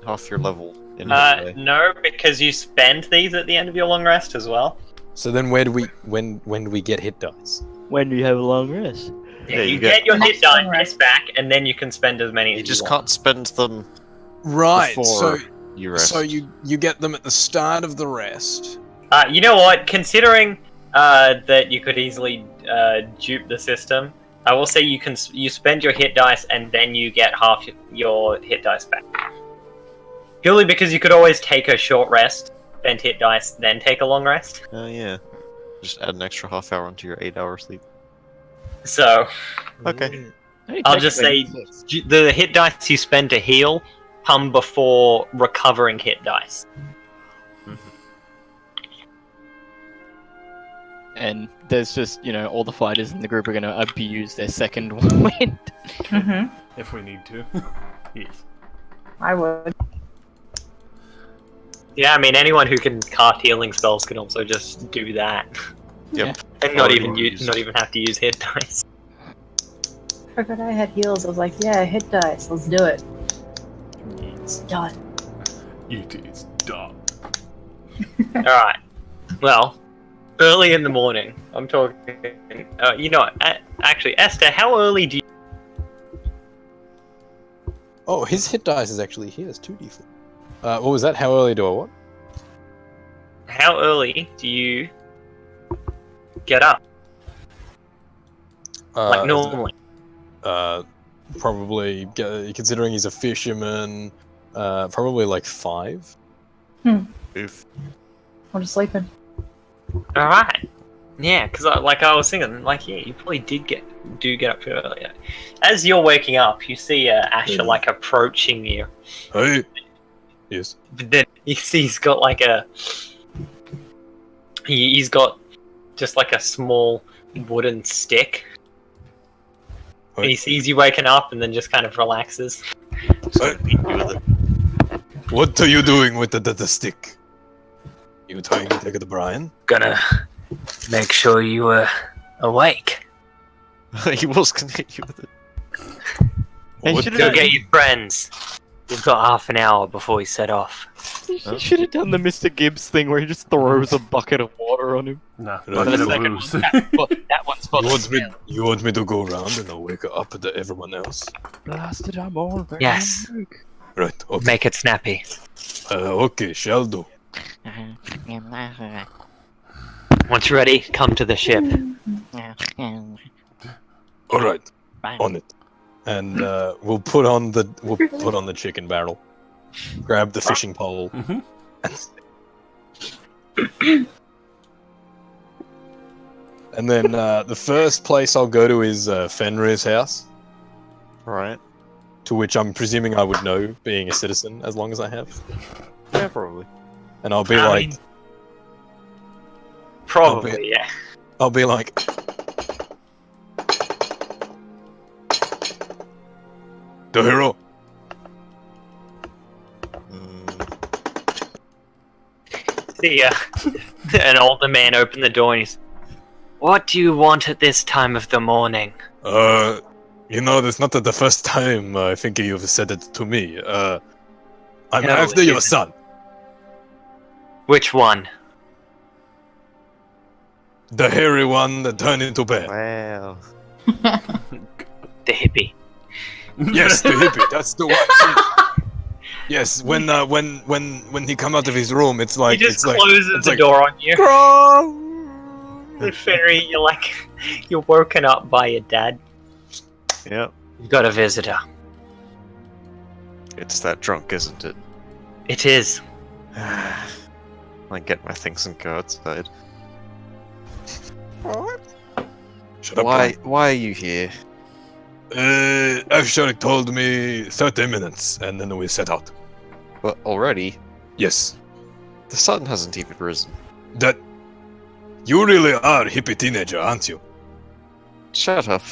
level in hit die. No, because you spend these at the end of your long rest as well. So then where do we when do we get hit dice? When do you have a long rest? Yeah, you get your hit dice back, and then you can spend as many You as just you can't spend them Right. before So you rest. so you get them at the start of the rest. want. You know what? Considering that you could easily dupe the system, I will say you spend your hit dice and then you get half your hit dice back. Purely because you could always take a short rest, spend hit dice, then take a long rest. Oh yeah. Just add an extra half hour onto your 8-hour sleep. So Okay. I'll just say the hit dice you spend to heal come before recovering hit dice. And there's just, all the fighters in the group are going to abuse their second wind. Mm-hmm. If we need to. Yes. I would. Yeah, I mean anyone who can cast healing spells can also just do that. Yep. And not Or even use- not even have to use hit dice. Forgot I had heals. I was like, yeah, hit dice. Let's do it. It's done. It is done. Alright. Well, early in the morning, I'm talking... actually, Esther, how early do you... Oh, his hit dice is actually here. It's 2d4. What was that? How early do I what? How early do you get up? Like normally? Probably, considering he's a fisherman, probably like 5. Oof. I'm just sleeping. Alright. Yeah, because I was thinking, you probably do get up too early. As you're waking up, you see Asher approaching you. Hey. Yes. But then you see he's got he's got just a small wooden stick. And he sees you waking up and then just kind of relaxes. Just beat you with it. What are you doing with the stick? You trying to take it to Brian? Gonna make sure you were awake. He was gonna hit you with it. What Go get your friends. You've got half an hour before we set off. You should have done the Mr. Gibbs thing where he just throws a bucket of water on him. Nah, Right. bucket of second booze. That one's for You want me to go around and I'll wake up everyone else? Blasted, I'm all very Yes. weak. Right, okay. Make it snappy. Okay, shall do. Once you're ready, come to the ship. Alright, on it. And we'll put on the chicken barrel. Grab the fishing pole. Mhm. And then the first place I'll go to is Fenrir's house, Right. to which I'm presuming I would know, being a citizen, as long as I have. Yeah, probably. And I'll be I like, mean, probably, yeah. I'll be like, the hero. See, an older man opened the door and he's, "What do you want at this time of the morning?" That's not the first time I think you've said it to me. I'm No, after it your isn't. son. Which one? The hairy one that turned into bear. Wow. The hippie. Yes, the hippie. That's the one. Yes, when he come out of his room, it's like He just it's like closes it's the like, door on you. "Crawl." Fairy, you're woken up by your dad. Yep. You've got a visitor. It's that drunk, isn't it? It is. I get my things and go outside. Shut up. Why are you here? Afshar told me 30 minutes, and then we set out. But already, Yes, the sun hasn't even risen. that you really are a hippie teenager, aren't you? Shut up.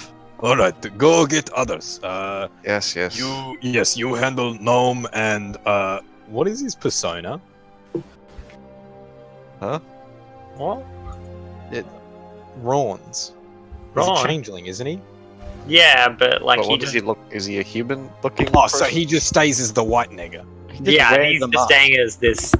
All right, go get others. Yes. You handle Gnome and what is his persona? Huh? What? Rawns. He's a Ron. changeling, isn't he? Yeah, but like But he what does just he look? Is he a human looking? Oh, so person? he just stays as the white nigger. He just yeah, wears he's the just mask. staying as this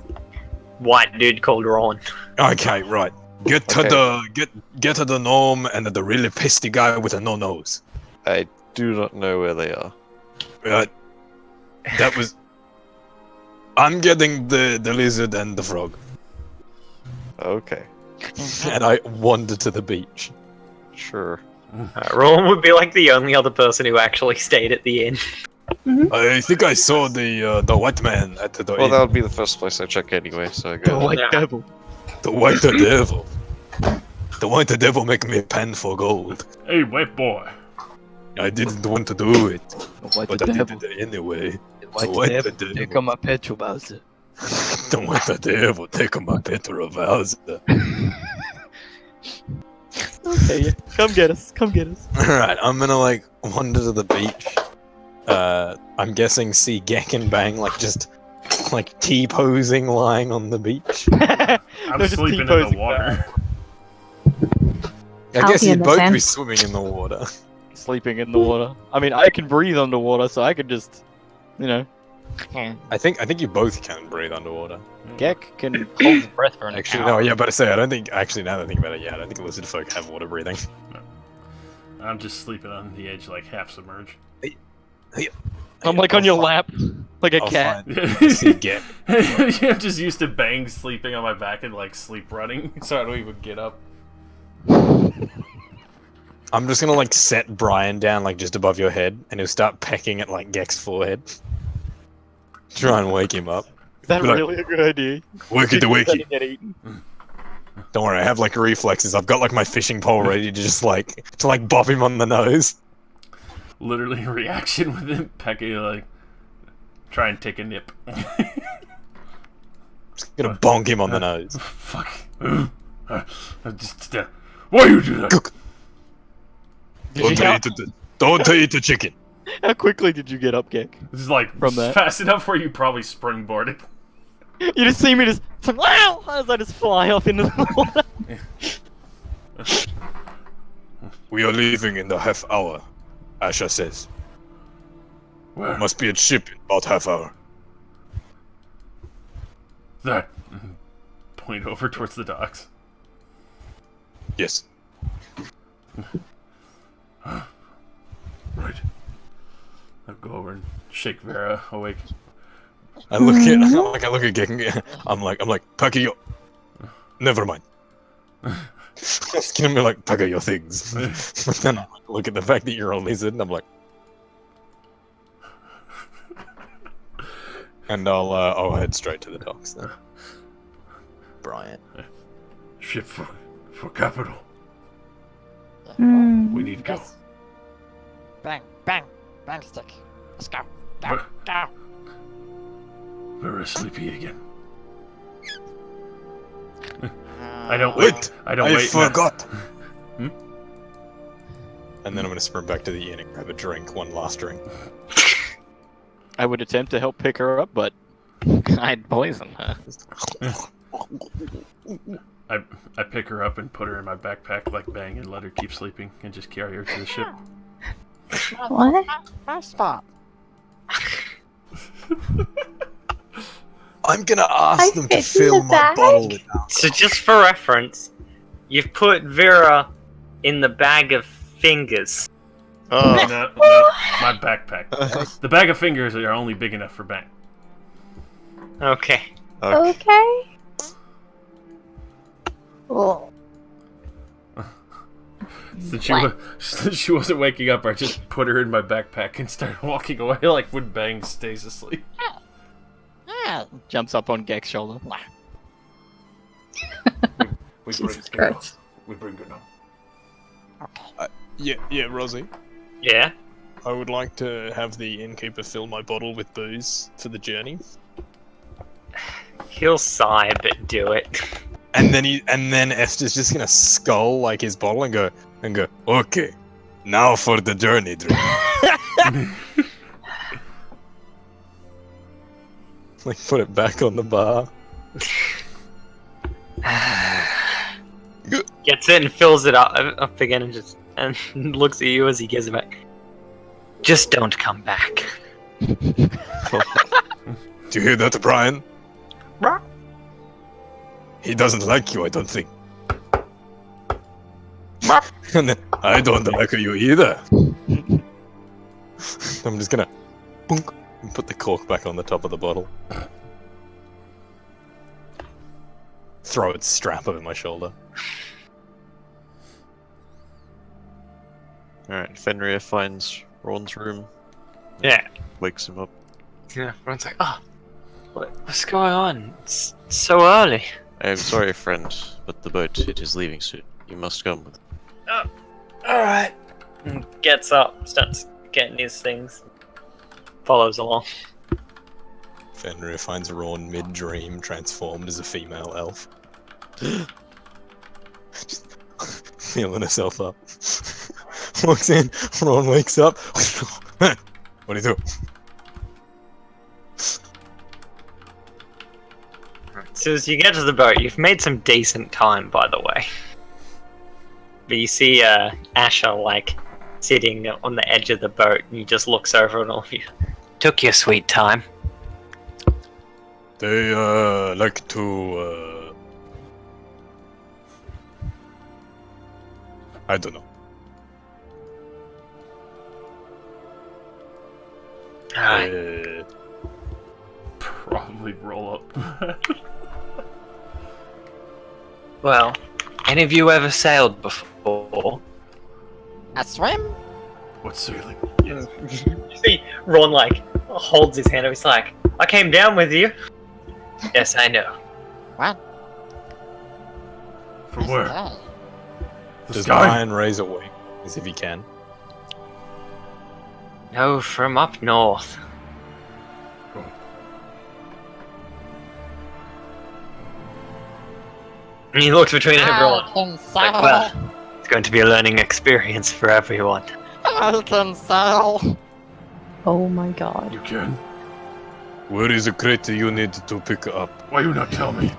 white dude called Ron. Okay, right. Get to Okay. the get to the gnome and the really pissy guy with a no nose. I do not know where they are. That was. I'm getting the lizard and the frog, Okay, and I wander to the beach. sure. Ron would be like the only other person who actually stayed at the inn. I think I saw the white man at the Well, that would be the first place I check anyway. So I The go. white Yeah. devil. the white devil. The white devil make me pen for gold. Hey, white boy. I didn't want to do it, The white but I devil. did it anyway. The White white devil. devil. Take on my petrol Bowser. The white devil take my Petro Bowser. Okay, yeah. Come get us. Come get us. Alright, I'm gonna like wander to the beach. I'm guessing see Gek and Bang just like T-posing lying on the beach. I'm They're just sleeping in T-posing the water. I I'll guess be in you'd the both sand. be swimming in the water. Sleeping in the water. I mean, I can breathe underwater, so I could just, you know. I think you both can breathe underwater. Gek can hold his breath for an Actually, hour. no, yeah, but I say I don't think. Actually, now that I think about it, yeah, I don't think lizard folk have water breathing. I'm just sleeping on the edge, like half submerged. I'm like on your lap, like a I'll cat. find- see Gek. I'm just used to Bang sleeping on my back and like sleep running, so I don't even get up. I'm just gonna like set Brian down like just above your head, and he'll start pecking at like Gek's forehead. Try and wake him up. Is that Like- really a good idea? Wakey to You're gonna wakey. get eaten. Don't worry, I have like reflexes. I've got like my fishing pole ready to just like bop him on the nose. Literally a reaction with him pecking, like try and take a nip. Just gonna bonk him on the nose. Fuck. Why you do that? Don't eat the chicken. How quickly did you get up, Gek? This is like From that. fast enough where you probably springboarded. You just see me just wow as I just fly off into the water. We are leaving in the half hour, Asha says. Where? Must be at ship in about half hour. There. Point over towards the docks. Yes. Right. I'll go over and shake Vera awake. I look at Gek. I'm like, pack your. Never mind. It's gonna be like, pack your things. But then I look at the fact that you're a lizard, and I'm like, and I'll head straight to the docks then. Brian. Ship for capital. Mm. We need to go. Yes. Bang, bang, bang stick. Let's go. Go, go. Vera sleepy again. Uh, I don't Wait, wait. I don't I wait. forgot. Hmm? And then I'm gonna sprint back to the inn and grab a drink, one last drink. I would attempt to help pick her up, but I'd poison her. I pick her up and put her in my backpack like Bang and let her keep sleeping and just carry her to the ship. What? My spot. I'm gonna ask I them to fit in fill the my bag. bottle with So just for reference, you've put Vera in the bag of fingers. Oh, No, my backpack. The bag of fingers are only big enough for Bang. Okay. okay. Okay. Oh. Since she wasn't waking up, I just put her in my backpack and started walking away like when Bang stays asleep. Yeah. Jumps up on Gek's shoulder. We Jesus bring Christ. We bring her now. Yeah, Rosie. Yeah. I would like to have the innkeeper fill my bottle with booze for the journey. He'll sigh, but do it. And then Esther's just gonna skull like his bottle and go, okay, now for the journey drink. Like put it back on the bar. Gets it and fills it up again and just and looks at you as he gives it back. Just don't come back. Do you hear that, Brian? He doesn't like you, I don't think. And I don't like you either. I'm just gonna boonk, and put the cork back on the top of the bottle. Throw its strap over my shoulder. Alright, Fenrir finds Ron's room. Yeah. Wakes him up. Yeah, Ron's like, oh, what's going on? It's so early. I am sorry, friend, but the boat, it is leaving soon. You must come with it. Alright. Gets up, starts getting his things, follows along. Fenrir finds Ron mid-dream, transformed as a female elf. Just feeling herself up. Walks in, Ron wakes up. What do you do? So as you get to the boat, you've made some decent time, by the way. But you see Asher, like, sitting on the edge of the boat, and he just looks over at all of you. Took your sweet time. They, like to, I don't know. Alright. Probably roll up. Well, any of you ever sailed before? A swim? What's sailing? You see Ron, like, holds his hand up. He's like, I came down with you. Yes, I know. What? From where? That? The Does sky? Brian raise a wing, as if he can? No, from up north. And he looks between everyone. I can Like, sail. well, it's going to be a learning experience for everyone. I can sail. Oh my god. You can? Where is the crate you need to pick up? Why you not tell me?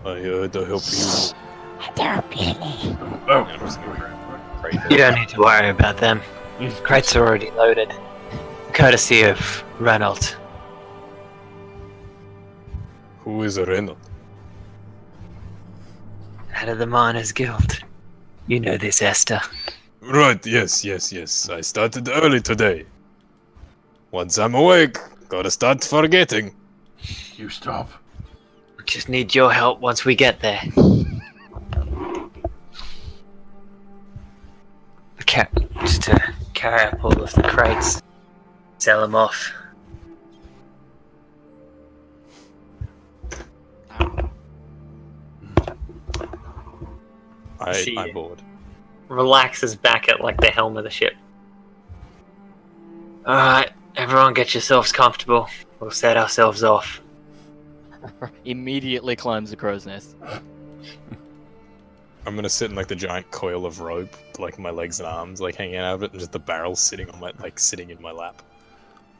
I heard to help you. Don't really. Oh. You don't need to worry about them. Crates are already loaded. Courtesy of Reynolds. Who is Reynolds? Head of the Miners Guild. You know this, Esther. Right, yes. I started early today. Once I'm awake, gotta start forgetting. You stop. We just need your help once we get there. Just to carry up all of the crates. Sell them off. See. I'm bored. Relaxes back at like the helm of the ship. Alright, everyone get yourselves comfortable. We'll set ourselves off. Immediately climbs the crow's nest. I'm gonna sit in like the giant coil of rope, like my legs and arms like hanging out of it, and just the barrel sitting on my sitting in my lap.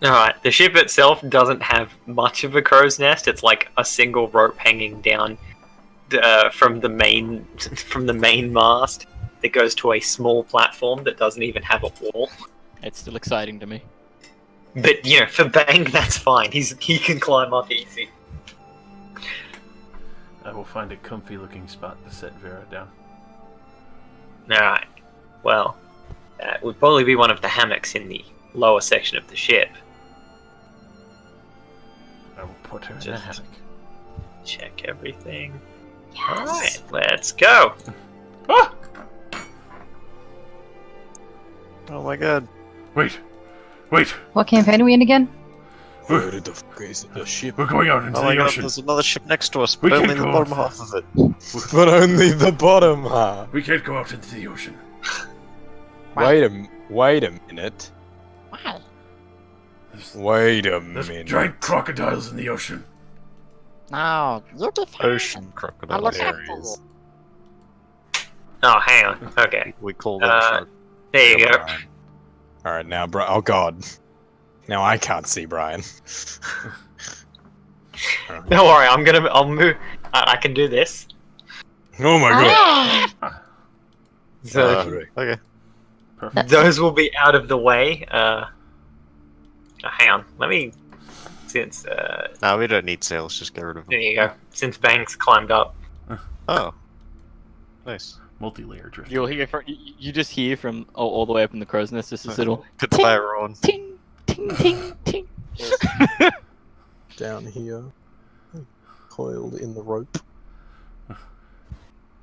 Alright, the ship itself doesn't have much of a crow's nest. It's like a single rope hanging down from the main mast that goes to a small platform that doesn't even have a wall. It's still exciting to me. But you know, for Bang, that's fine. He can climb up easy. I will find a comfy looking spot to set Vera down. Alright. Well, that would probably be one of the hammocks in the lower section of the ship. I will put her in a Just- hammock. Check everything. Alright, let's go. Ah! Oh my god. Wait! What campaign are we in again? Where the fuck is the ship? We're going out into Oh my the god, ocean. there's another ship next to us, We but can only the go bottom off. half of it. But only the bottom half. We can't go out into the ocean. Wait a minute. Why? Wait a There's minute. giant crocodiles in the ocean. No, you'll be fine. Ocean I'll crocodile look after areas. you. Oh, hang on. Okay. We call them shark. There you go. Alright, now, oh god. Now I can't see Brian. Don't worry, I'll move. I can do this. Oh my god. So Okay. those will be out of the way. Hang on, let me. Since No, we don't need sails. Just get rid of there them. you go. Since Banks climbed up, Oh, nice. Multi-layer drift. You'll hear from you just hear from all the way up in the crow's nest. This is little Goodbye, everyone. ting ting ting ting. Down here, coiled in the rope.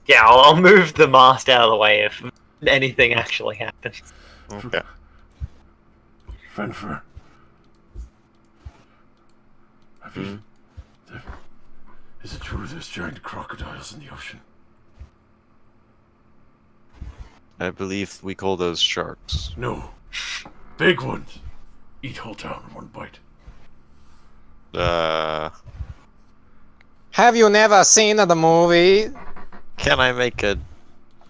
yeah, I'll move the mast out of the way if anything actually happens. Okay. Fenfer. Is it true there's giant crocodiles in the ocean? I believe we call those sharks. No. Big ones. Eat whole town in one bite. Have you never seen the movie? Can I make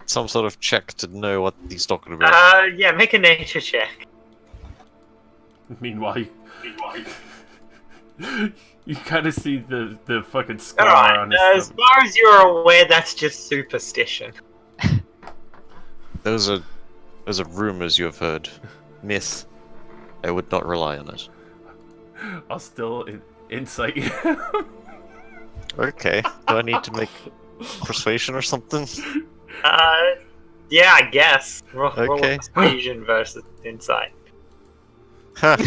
some sort of check to know what he's talking about? Yeah, make a nature check. Meanwhile, you kind of see the fucking scar Alright, on his as far as you're aware, that's just superstition. Those are rumors you have heard. Myth. I would not rely on it. I'll still insight you. Okay. Do I need to make persuasion or something? Yeah, I guess. Roll Okay. persuasion versus insight. Ha!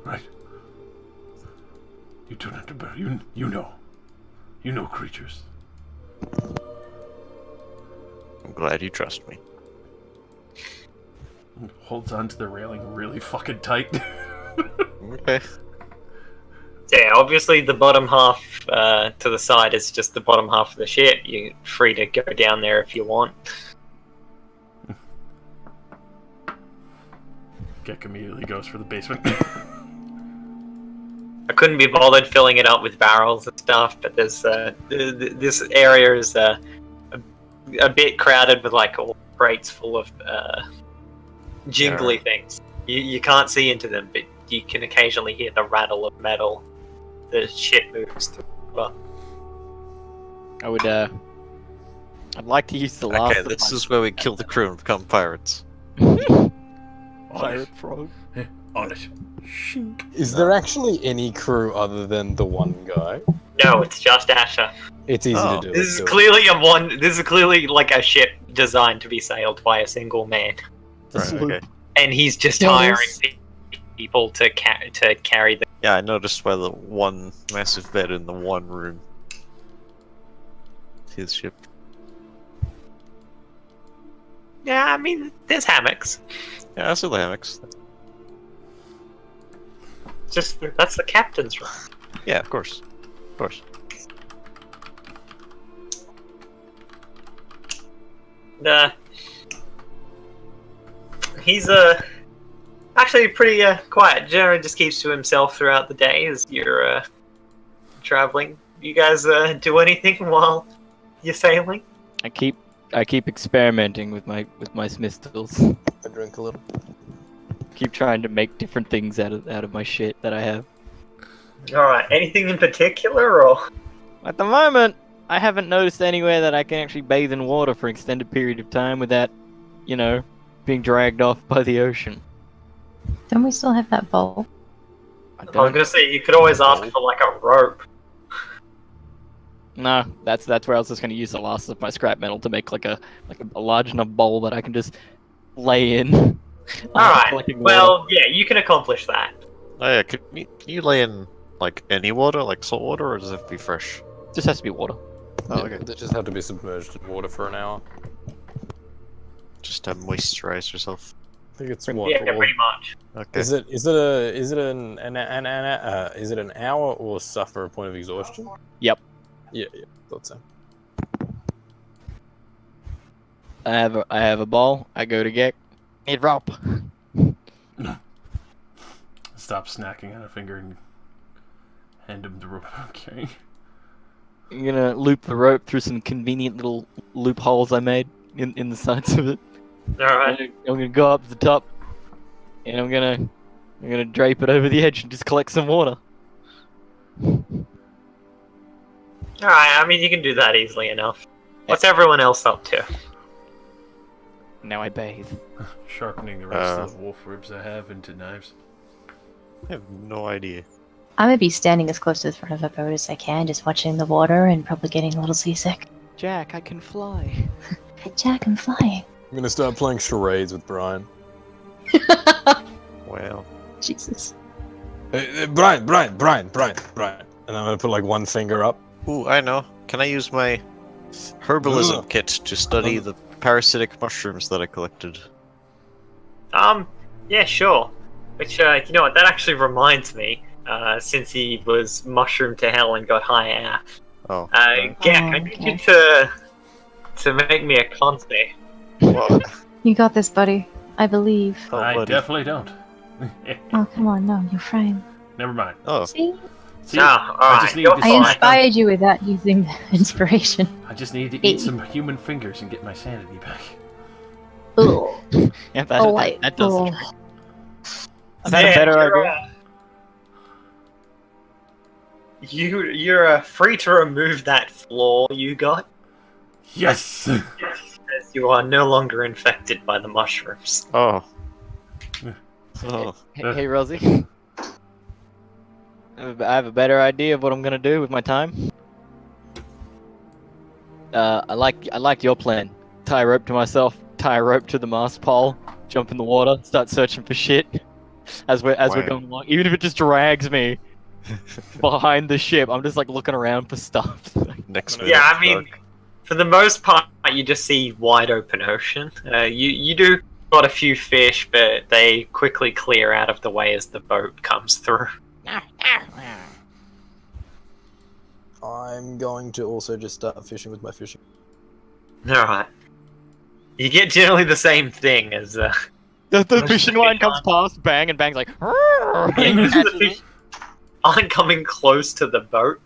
Right. You turn into bear. You know. You know creatures. I'm glad you trust me. Holds onto the railing really fucking tight. Okay. Yeah, obviously the bottom half to the side is just the bottom half of the ship. You're free to go down there if you want. Gek immediately goes for the basement. I couldn't be bothered filling it up with barrels and stuff, but there's this area is a bit crowded with like all crates full of jingly things. You can't see into them, but you can occasionally hear the rattle of metal. The ship moves through. I would I'd like to use the last. Okay, this is where we kill the crew and become pirates. Pirate frog. On it. Is there actually any crew other than the one guy? No, it's just Asher. It's easy Oh. to do. This is let's do it. clearly This is clearly like a ship designed to be sailed by a single man, Right, okay. and he's just Yes. hiring people to carry the. Yeah, I noticed by the one massive bed in the one room. His ship. Yeah, I mean, there's hammocks. Yeah, I saw the hammocks. Just that's the captain's room. Yeah, of course. Of course. He's actually pretty quiet. Generally, just keeps to himself throughout the day as you're traveling. You guys do anything while you're sailing? I keep experimenting with my smith tools. I drink a little. Keep trying to make different things out of my shit that I have. All right. Anything in particular, or? At the moment, I haven't noticed anywhere that I can actually bathe in water for an extended period of time without, being dragged off by the ocean. Don't we still have that bowl? I I was don't. gonna say you could always ask for like a rope. No, that's where I was just gonna use the last of my scrap metal to make like a large enough bowl that I can just lay in. All right. collecting Well, water. yeah, you can accomplish that. Oh yeah, can you lay in like any water, like salt water, or does it have to be fresh? Just has to be water. Oh, Yeah, okay. They just have to be submerged in water for an hour. Just to moisturize yourself. I think it's Yeah, what? pretty much. Okay. Is it an hour or suffer a point of exhaustion? Yep. Yeah, thought so. I have a ball. I go to get a rope. Stop snacking on a finger and hand him the rope I'm carrying. I'm gonna loop the rope through some convenient little loopholes I made in the sides of it. All right. I'm gonna go up to the top, and I'm gonna drape it over the edge and just collect some water. All right. I mean, you can do that easily enough. What's everyone else up to? Now I bathe. Sharpening the rest of the wolf ribs I have into knives. I have no idea. I'm gonna be standing as close to the front of the boat as I can, just watching the water and probably getting a little seasick. Jack, I can fly. Jack, I'm flying. I'm gonna start playing charades with Brian. Well, Jesus. Brian. And I'm gonna put like one finger up. ooh, I know. Can I use my herbalism kit to study the parasitic mushrooms that I collected? Yeah, sure. Which, you know what, that actually reminds me, since he was mushroomed to hell and got high AF. Oh. Gek, I need you to make me a con save. Well, You got this, buddy. I believe. oh, I buddy. definitely don't. Oh, come on, no, you're fine. Never mind. Oh, See? See, Ah, I alright. just need You're to I fine. inspired you without using the inspiration. I just need to eat some human fingers and get my sanity back. Ugh. Yeah, that, Oh, that, like, that does the oh. trick. I've had a Yeah, better idea. You're free to remove that flaw you got, Yes! as you are no longer infected by the mushrooms. oh. Oh. Hey, Rosie. I have a better idea of what I'm gonna do with my time. I like your plan. Tie a rope to myself, tie a rope to the mast pole, jump in the water, start searching for shit as we're going along. Even if it just drags me behind the ship, I'm just like looking around for stuff. Next Yeah, I mean, for the most part, you just see wide open ocean. You do spot a few fish, but they quickly clear out of the way as the boat comes through. I'm going to also just start fishing with my fishing. Alright. You get generally the same thing as The fishing line comes past, bang, and bang's like. the fish aren't coming close to the boat,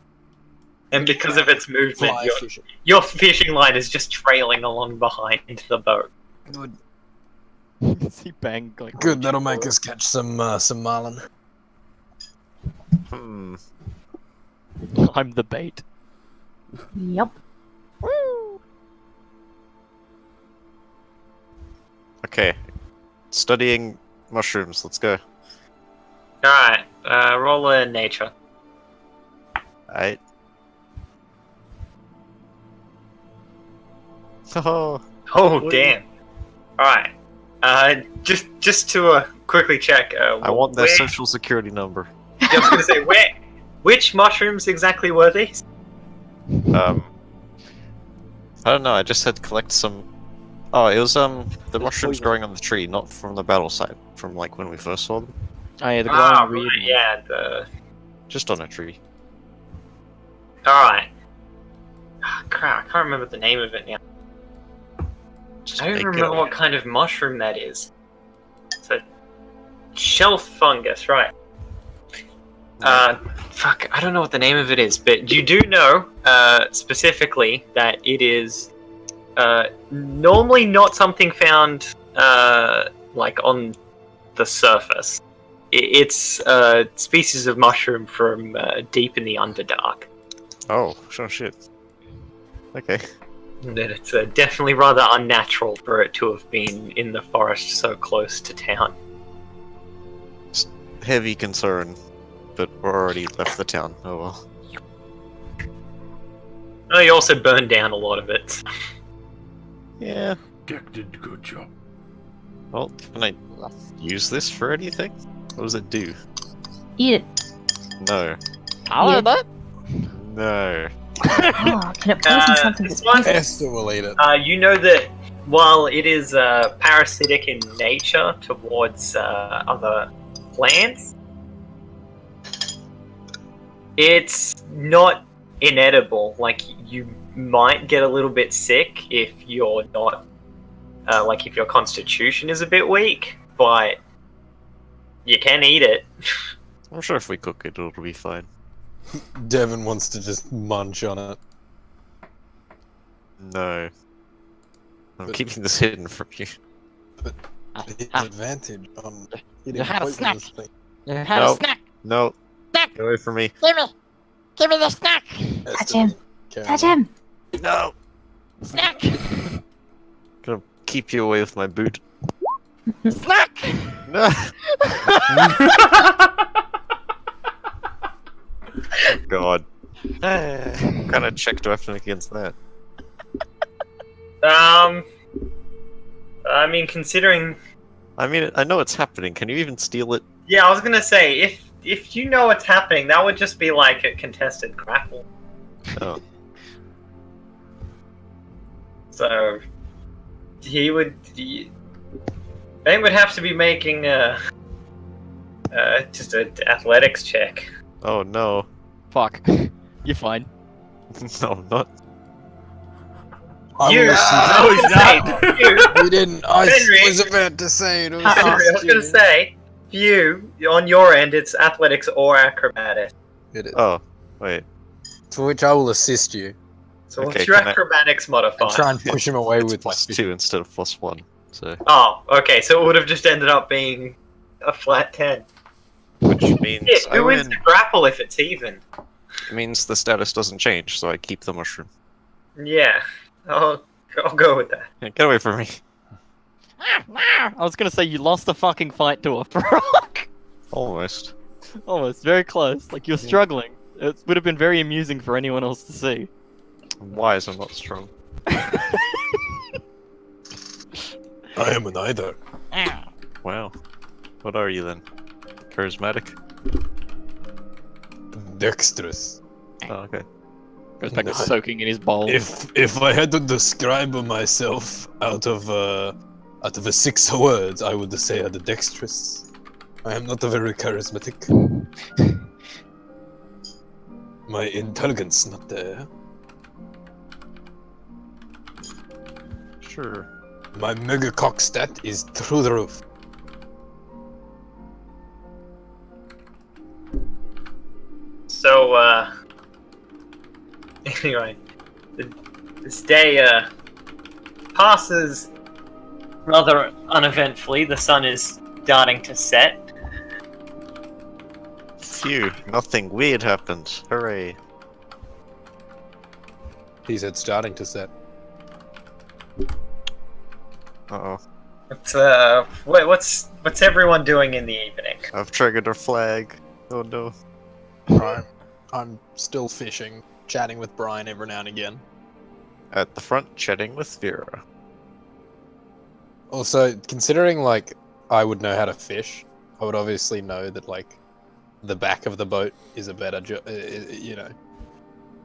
and because of its movement, Fly fishing. your fishing line is just trailing along behind the boat. Good. See bang like. Good. That'll make us catch some marlin. Hmm. I'm the bait. Yep. Okay. Studying mushrooms. Let's go. Alright, roll a nature. Alright. Oh. Oh, damn. Alright. Just to quickly check. I want their where- social security number. I was gonna say, which mushrooms exactly were these? I don't know. I just said collect some. Oh, it was the mushrooms poison. growing on the tree, not from the battle site. From like when we first saw them, Oh yeah, the glowing Ah, weird. right, yeah, just on a tree. Alright. Crap, I can't remember the name of it now. Just I don't make remember it- what kind of mushroom that is. It's a shelf fungus, right. Fuck, I don't know what the name of it is, but you do know, specifically, that it is, normally not something found, like, on the surface. It's a species of mushroom from, deep in the Underdark. Oh, shit. Okay. And that it's definitely rather unnatural for it to have been in the forest so close to town. Heavy concern, but we're already left the town. Oh well. Oh, you also burned down a lot of it. Yeah. Dick did a good job. Well, can I use this for anything? What does it do? Eat it. No. I'll that. No. Oh, can it poison something this that's one- poison? Esther will eat it. You know that while it is parasitic in nature towards other plants, it's not inedible. Like, you might get a little bit sick if you're not, like, if your constitution is a bit weak, but you can eat it. I'm sure if we cook it, it'll be fine. Devin wants to just munch on it. No. I'm But- keeping this hidden from you. His advantage on eating had a poisonous thing. You had No. a snack. No. Snack. Get away from me. Give me the snack. Esther Touch him. doesn't care Touch about- him. No. Snack! Gonna keep you away with my boot. Snack! No. God. What kind of check do I have to make against that? I mean, considering... I mean, I know it's happening. Can you even steal it? Yeah, I was gonna say, if you know what's happening, that would just be like a contested grapple. Oh. So... They would have to be making just an athletics check. Oh no. Fuck. You're fine. No, I'm not. You, No, he's not. You didn't. I Henry. was about to say it. Henry, I was gonna say, you, on your end, it's athletics or acrobatics. It is. Oh, wait. To which I will assist you So Okay, what's your can I- acrobatics modifier? and try and push him away It's with my +2 instead of +1. So, Oh, okay, so it would have just ended up being a flat 10. which means Yeah, I who wins win. the grapple if it's even? It means the status doesn't change, so I keep the mushroom. Yeah, I'll go with that. Yeah, get away from me. I was gonna say you lost the fucking fight to a frog. Almost. Almost, very close. Like you're struggling. It would have been very amusing for anyone else to see. I'm wise, I'm not strong. I am neither. Wow. What are you then? Charismatic? Dexterous. Oh, okay. Goes back to Nice. soaking in his bowl. If I had to describe myself out of the 6 words, I would say the dexterous. I am not a very charismatic. My intelligence not there. Sure. My mega cock stat is through the roof. So, anyway, this day, passes rather uneventfully. The sun is starting to set. Phew, nothing weird happened. Hooray. He said starting to set. Uh-oh. What's everyone doing in the evening? I've triggered a flag. Oh no. Right. I'm still fishing, chatting with Brian every now and again. At the front, chatting with Vera. Also, considering like I would know how to fish, I would obviously know that like the back of the boat is a better, you know,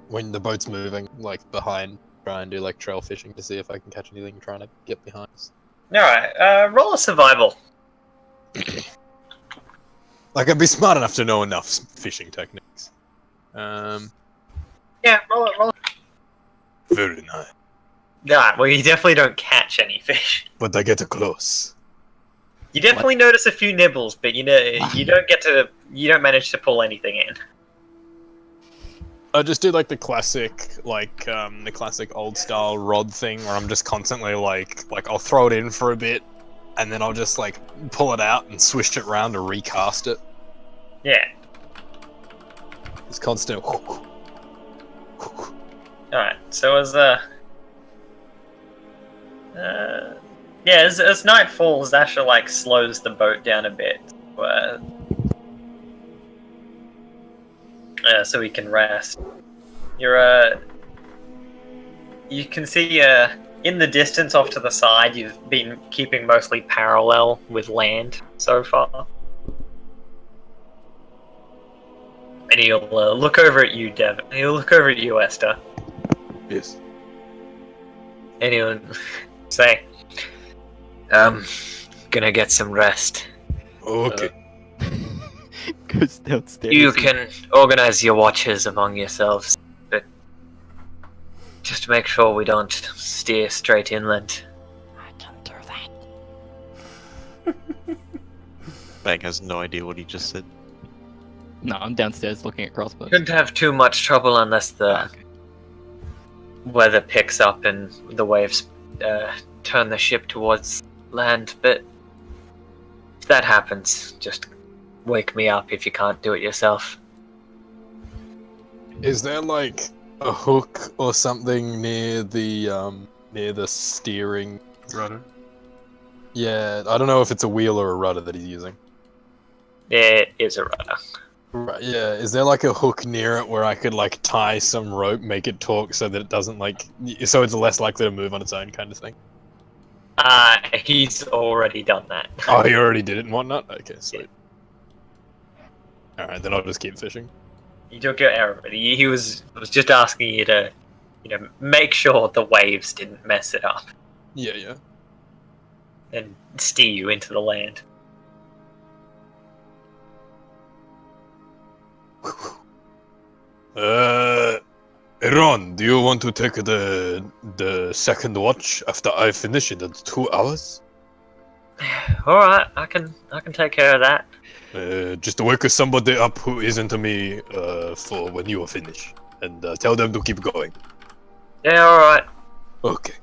when the boat's moving, like behind, try and do like trail fishing to see if I can catch anything trying to get behind us. Alright, roll a survival. Like I'd be smart enough to know enough fishing techniques. Yeah, roll it. Very nice. Alright, well you definitely don't catch any fish. But I get close. You definitely notice a few nibbles, but you don't manage to pull anything in. I just do like the classic old style rod thing where I'm just constantly like I'll throw it in for a bit, and then I'll just like pull it out and swish it around to recast it. Yeah. It's constant. Alright, so as as night falls, Asher like slows the boat down a bit, so he can rest. You can see in the distance off to the side, you've been keeping mostly parallel with land so far. And he'll look over at you, Devin. He'll look over at you, Esther. Yes. And he'll say, gonna get some rest. Okay. Goes downstairs. You can organize your watches among yourselves, but just to make sure we don't steer straight inland. I can do that. Bang has no idea what he just said. No, I'm downstairs looking at crossbows. Couldn't have too much trouble unless the weather picks up and the waves turn the ship towards land, but if that happens, just wake me up if you can't do it yourself. Is there like a hook or something near the steering Rudder. Yeah, I don't know if it's a wheel or a rudder that he's using. There is a rudder. Right, yeah. Is there like a hook near it where I could like tie some rope, make it talk so that it doesn't so it's less likely to move on its own kind of thing? He's already done that. Oh, he already did it and whatnot? Okay, sweet. Alright, then I'll just keep fishing. You took your error. He was just asking you to, make sure the waves didn't mess it up Yeah. and steer you into the land. Ron, do you want to take the second watch after I finish it at 2 hours? All right, I can take care of that. Just wake somebody up who isn't me for when you are finished, and tell them to keep going. Yeah, all right. Okay.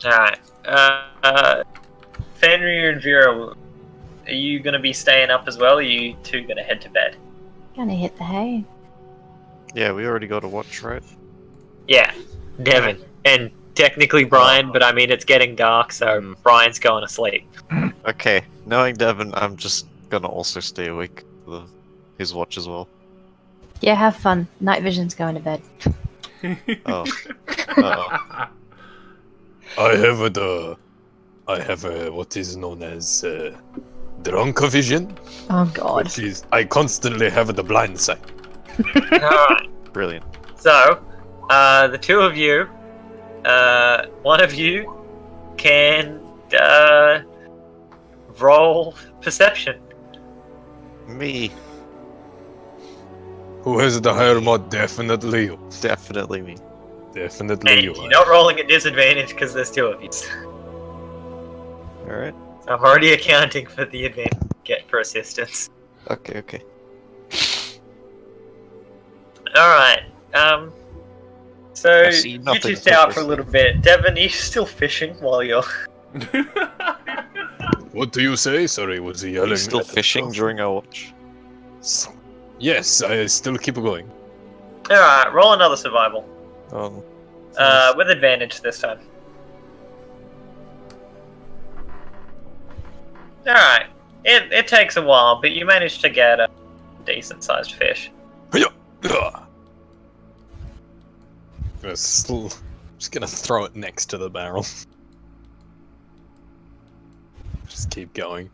All right. Fenrir and Vera, are you gonna be staying up as well? Or are you two gonna head to bed? Gonna hit the hay. Yeah, we already got a watch, right? Yeah, Devin and technically Brian, but I mean it's getting dark, so Brian's going to sleep. Okay, knowing Devin, I'm just gonna also stay awake for his watch as well. Yeah, have fun. Night vision's going to bed. Oh. Uh-oh. I have what is known as drunk vision, Oh god. which is I constantly have the blind sight. Alright, Brilliant. so, the two of you, one of you can, roll perception. Me. Who has the higher mod? Definitely you. Definitely me. Definitely And you. you're not rolling at disadvantage because there's two of you. Alright. I'm already accounting for the advantage you get for assistance. Okay. Alright, so I see you nothing two stay out for a purpose. little bit. Devin, are you still fishing while you're... What do you say? Sorry, was he Are yelling? you still at the fishing top? during our watch? Yes, I still keep going. Alright, roll another survival. With With advantage this time. Alright, it takes a while, but you managed to get a decent-sized fish. Just gonna throw it next to the barrel. Just keep going.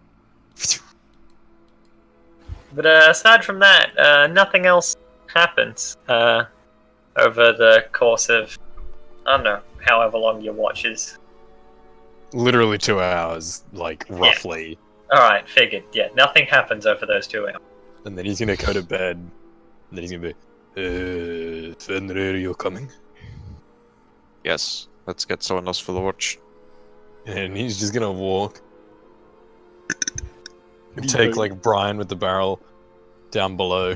But aside from that, nothing else happens over the course of, I don't know, however long your watch is. Literally 2 hours, like roughly. Alright, figured. Yeah, nothing happens over those 2 hours. And then he's gonna go to bed. And then he's gonna be, Fenrir, you coming? Yes. Let's get someone else for the watch. and he's just gonna walk. And take like Brian with the barrel down below.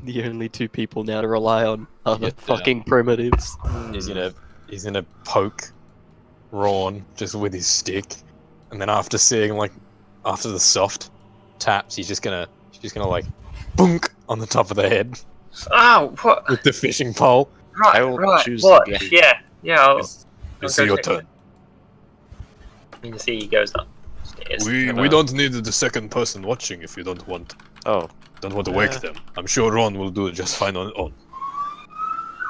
The only two people now to rely on are the Yeah. fucking primitives. He's gonna poke Ron just with his stick, and then after the soft taps, he's just gonna like boonk on the top of the head Oh, what? with the fishing pole. Right, I will right. choose What? the game. Yeah. It's go your check turn. You can see he goes upstairs. We don't need the second person watching if you don't want Oh, to wake them. I'm sure Ron will do it just fine on own.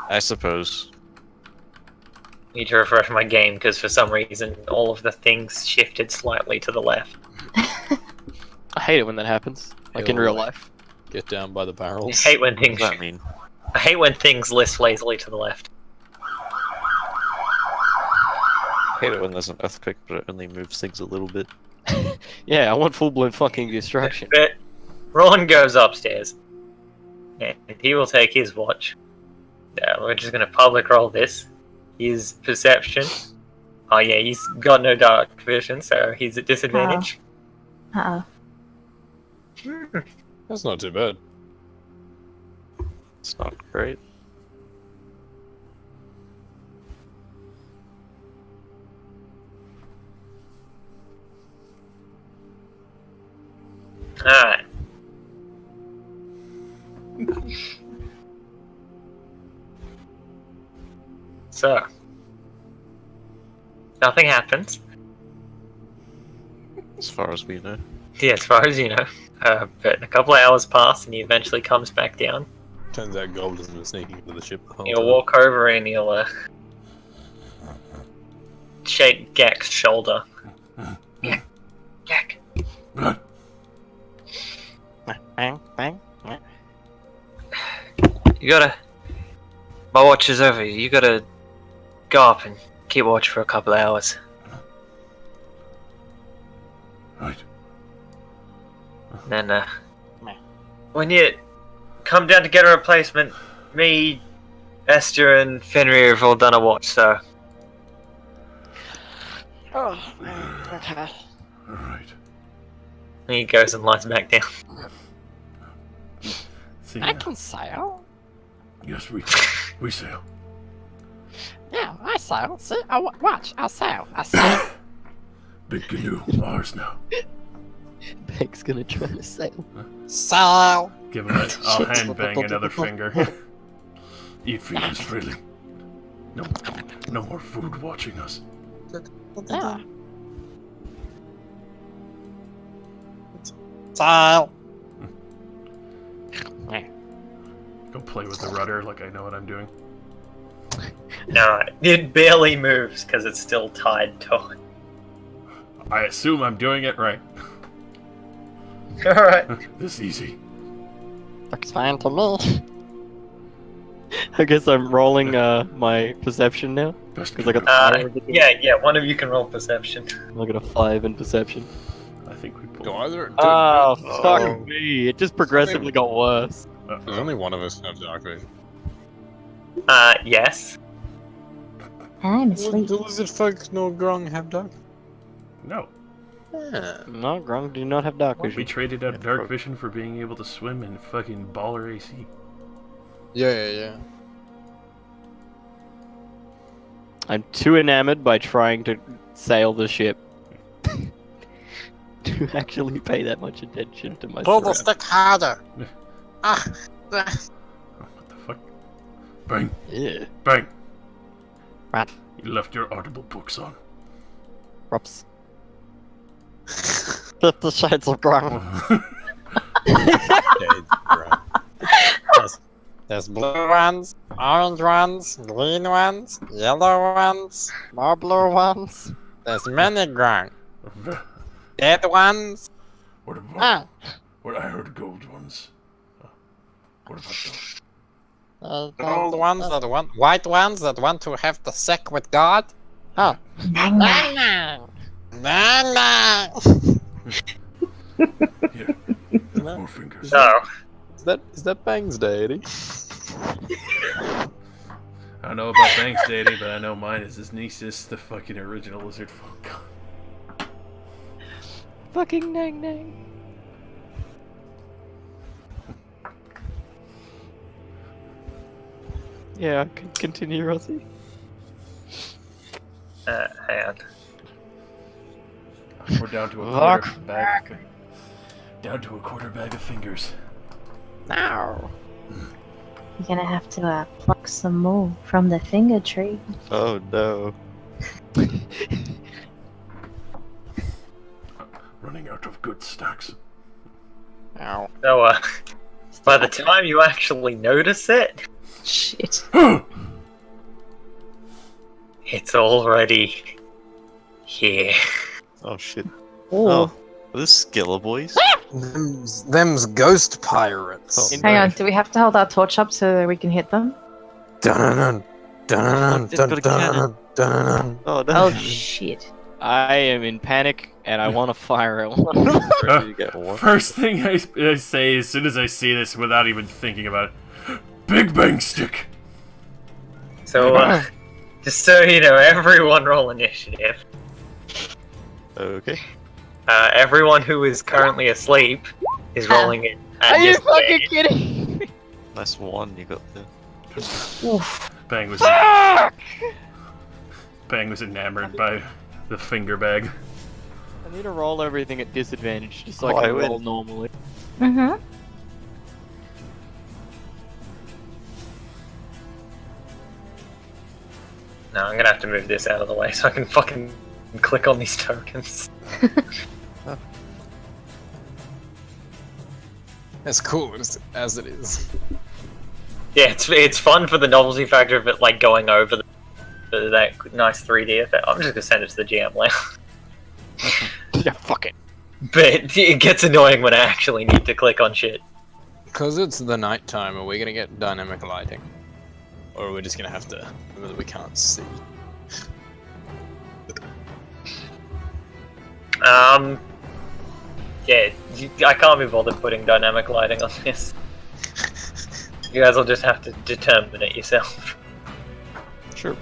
I suppose. Need to refresh my game because for some reason all of the things shifted slightly to the left. I hate it when that happens, like in real life. Get down by the I barrels. hate when What things. does that mean? I hate when things list lazily to the left. I hate it when there's an earthquake, but it only moves things a little bit. Yeah, I want full-blown fucking destruction. But Ron goes upstairs, and he will take his watch. We're just gonna public roll this. His perception. Oh yeah, he's got no dark vision, so he's at disadvantage. Uh-oh. That's not too bad. It's not great. Alright. So, nothing happens. As far as we know. Yeah, as far as you know. But a couple of hours pass, and he eventually comes back down. Turns out Gold has been sneaking into the ship the whole He'll time. walk over and he'll shake Gek's shoulder. Gek. You gotta. My watch is over. You gotta go up and keep watch for a couple of hours. Right. Then, when you come down to get a replacement, me, Esther, and Fenrir have all done a watch, so. Oh, okay. Alright. And he goes and lies back down. See, I can sail. yes, we sail. Yeah, I sail. See, watch, I'll sail. I sail. Big canoe, ours now. Peg's gonna try to sail. Sail. Give him a I'll hand bang another finger. Eat fingers freely. No more food watching us. Yeah. Sail. Go play with the rudder like I know what I'm doing. No, it barely moves because it's still tied to it. I assume I'm doing it right. Alright. This easy. Looks fine to me. I guess I'm rolling my perception now. Best Because I got canoe. Yeah, one of you can roll perception. I got a 5 in perception. I think we pulled. Do either? Oh, Oh. fuck me. It just progressively got worse. There's only one of us who have dark vision. Yes. I'm asleep. Do lizard folk nor Grong have dark? No. Yeah. No, Grung do not have dark We vision. traded out dark vision for being able to swim in fucking baller AC. Yeah. I'm too enamored by trying to sail the ship to actually pay that much attention to my Pull the surroundings. stick harder. Ah. What the fuck? Bang! Yeah. Bang! What? You left your audible books on. Props. 50 Shades of Grung. There's blue ones, orange ones, green ones, yellow ones, More blue ones. there's many Grong. Dead ones. What about? Ah. What I heard gold ones. What about those? Gold ones that want, white ones that want to have the sex with God. Oh. Nang, nang. Nah. Here. More fingers. So, Is that Bang's deity? I don't know about Banks' deity, but I know mine is his nieces, the fucking original lizard folk. Fucking nang nang. Yeah, continue, Rossi. hang on. We're down to a Fuck. quarter bag. Down to a quarter bag of fingers. No. You're gonna have to pluck some more from the finger tree. Oh no. Running out of good stacks. Ow. So, by the time you actually notice it, Shit. it's already here. Oh shit. Oh. Are this Skiller boys? Them's ghost pirates. Oh. Hang on, do we have to hold our torch up so that we can hit them? Dun-dun-dun, dun-dun-dun, It's got a dun-dun-dun, dun-dun-dun. Oh no. Oh shit. I am in panic and I want to fire at one. Ready to get one. First thing I say as soon as I see this without even thinking about it, Big Bang Stick! So, just so you know, everyone roll initiative. Okay. Everyone who is currently asleep is rolling it. Are you fucking kidding me? Nice one you got there. Oof. Bang was enamored by the finger bag. I need to roll everything at disadvantage just so I Oh, I can roll win. normally. Mm-hmm. I'm gonna have to move this out of the way so I can fucking click on these tokens. As cool as it is. Yeah, it's fun for the novelty factor of it, like, going over that nice 3D effect. I'm just gonna send it to the GM now. Yeah, fuck it. But it gets annoying when I actually need to click on shit. Because it's the night time, are we gonna get dynamic lighting? Or are we just gonna have to remember that we can't see? Yeah, I can't be bothered putting dynamic lighting on this. You guys will just have to determine it yourself. Sure.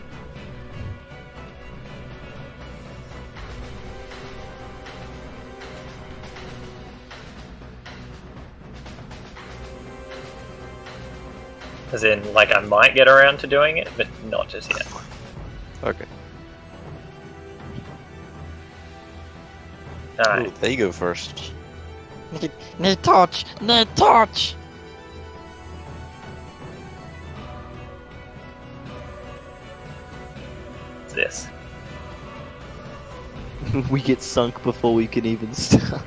As in, like, I might get around to doing it, but not just yet. Okay. Alright. Ooh, there you go first. Need torch! Need torch! What's this? We get sunk before we can even start.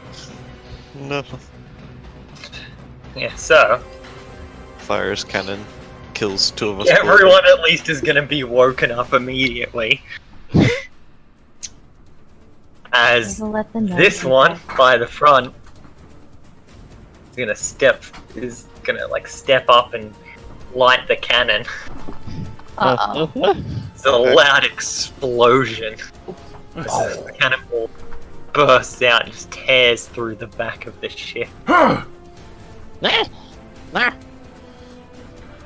No. Yeah, so, Fires cannon kills 2 of us. everyone at least is gonna be woken up immediately. As Let them know. this one, by the front, is gonna like step up and light the cannon. Uh-oh. It's a loud explosion. The cannonball bursts out and just tears through the back of the ship. Nah.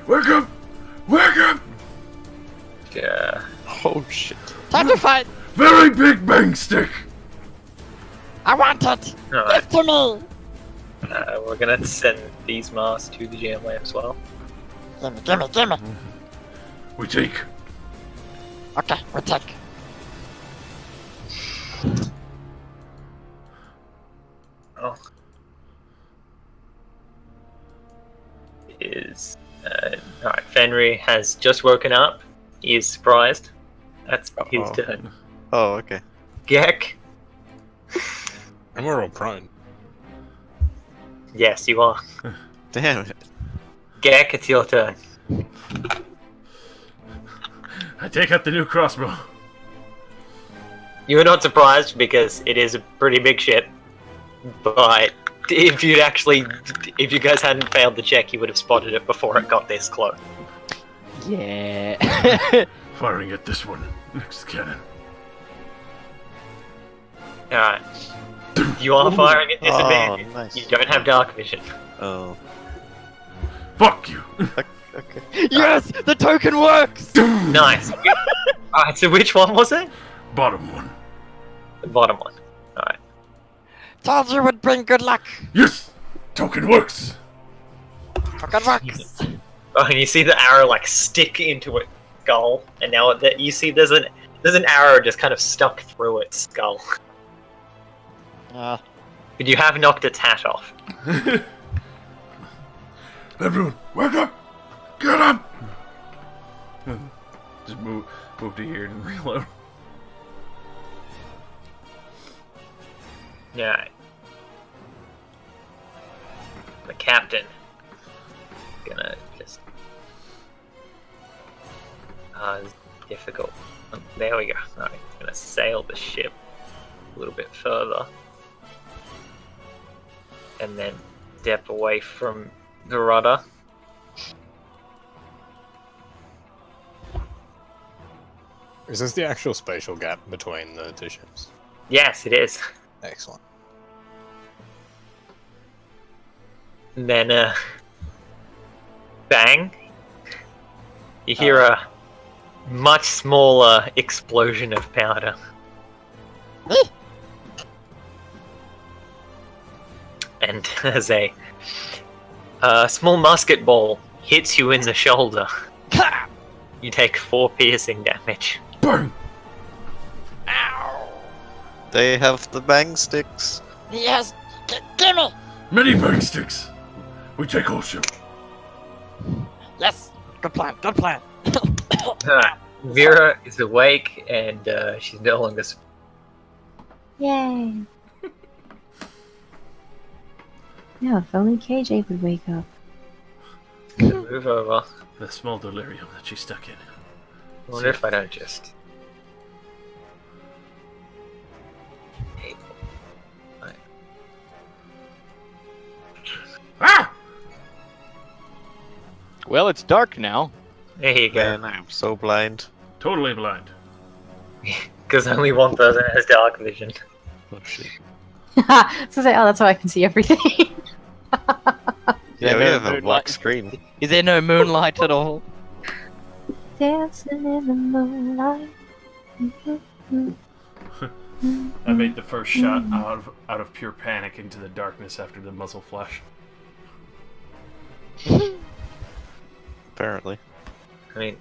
Wake up! Wake up! Yeah. Oh shit. Time to fight! Very big bang stick! I want it! Alright, Give to me! we're gonna send these masks to the GM lab as well. Gimme. We take. Okay, we take. Oh. Alright, Fenry has just woken up. He is surprised. That's his Uh-oh. turn. Oh, okay. Gek? And we're all prone. Yes, you are. Damn it. Gek, it's your turn. I take out the new crossbow. You were not surprised because it is a pretty big ship. But if you guys hadn't failed the check, you would have spotted it before it got this close. Yeah. Firing at this one. Next cannon. Alright. You are firing at disadvantage. Oh, nice. You don't have dark vision. Oh. Fuck you! Okay. Yes! The token works! Nice. Alright, so which one was it? Bottom one. The bottom one. Alright. Told you would bring good luck! Yes! Token works! Token works! Oh, and you see the arrow like stick into its skull, and now that you see there's an arrow just kind of stuck through its skull. But you have knocked its hat off. Everyone, wake up! Get up! Just move to here and reload. Yeah. The captain gonna just it's difficult. There we go. Alright, gonna sail the ship a little bit further. And then step away from the rudder. Is this the actual spatial gap between the two ships? Yes, it is. Excellent. And then, bang. You hear a much smaller explosion of powder. And as a small musket ball hits you in the shoulder, you take 4 piercing damage. Bang! They have the bang sticks. Yes! Gimme! Many bang sticks! We take all ship. Yes! Good plan, good plan. Alright, Vera is awake and she's no longer. Yay! Yeah, if only KJ would wake up. Move over. The small delirium that she's stuck in. I wonder if I don't just. Ah! Well, it's dark now. There you go. Man, I'm so blind. Totally blind. Because only one person has dark vision. Oh shit. So say, oh, that's how I can see everything. Yeah, we no have a black moonlight? screen. Is there no moonlight at all? Dancing in the moonlight. I made the first shot out of pure panic into the darkness after the muzzle flash. Apparently. I mean,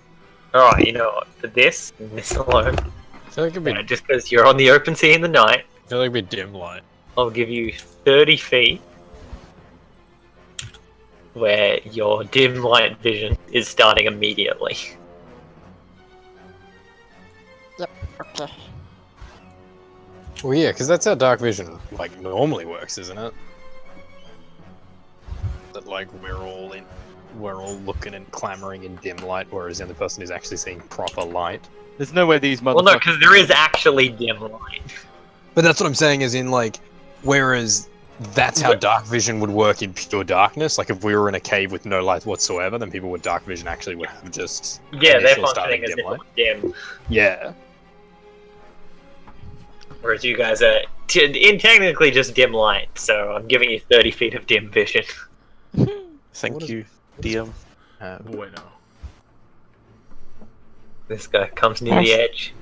alright, you know what? For this, and this alone, I feel like it'd be, just because you're on the open sea in the night, I feel like it'd be dim light. I'll give you 30 feet where your dim light vision is starting immediately. Well, yeah, because that's how dark vision like normally works, isn't it? That like we're all looking and clamoring in dim light, whereas the other person is actually seeing proper light. There's no way these motherfuckers... Well, no, because there is actually dim light. But that's what I'm saying, is in like, whereas that's how dark vision would work in pure darkness. Like if we were in a cave with no light whatsoever, then people with dark vision actually would have just Yeah, they're initially started functioning as dim if light. it's dim. Yeah. Whereas you guys are in technically just dim light, so I'm giving you 30 feet of dim vision. Thank you, DM. Bueno. This guy comes near the edge.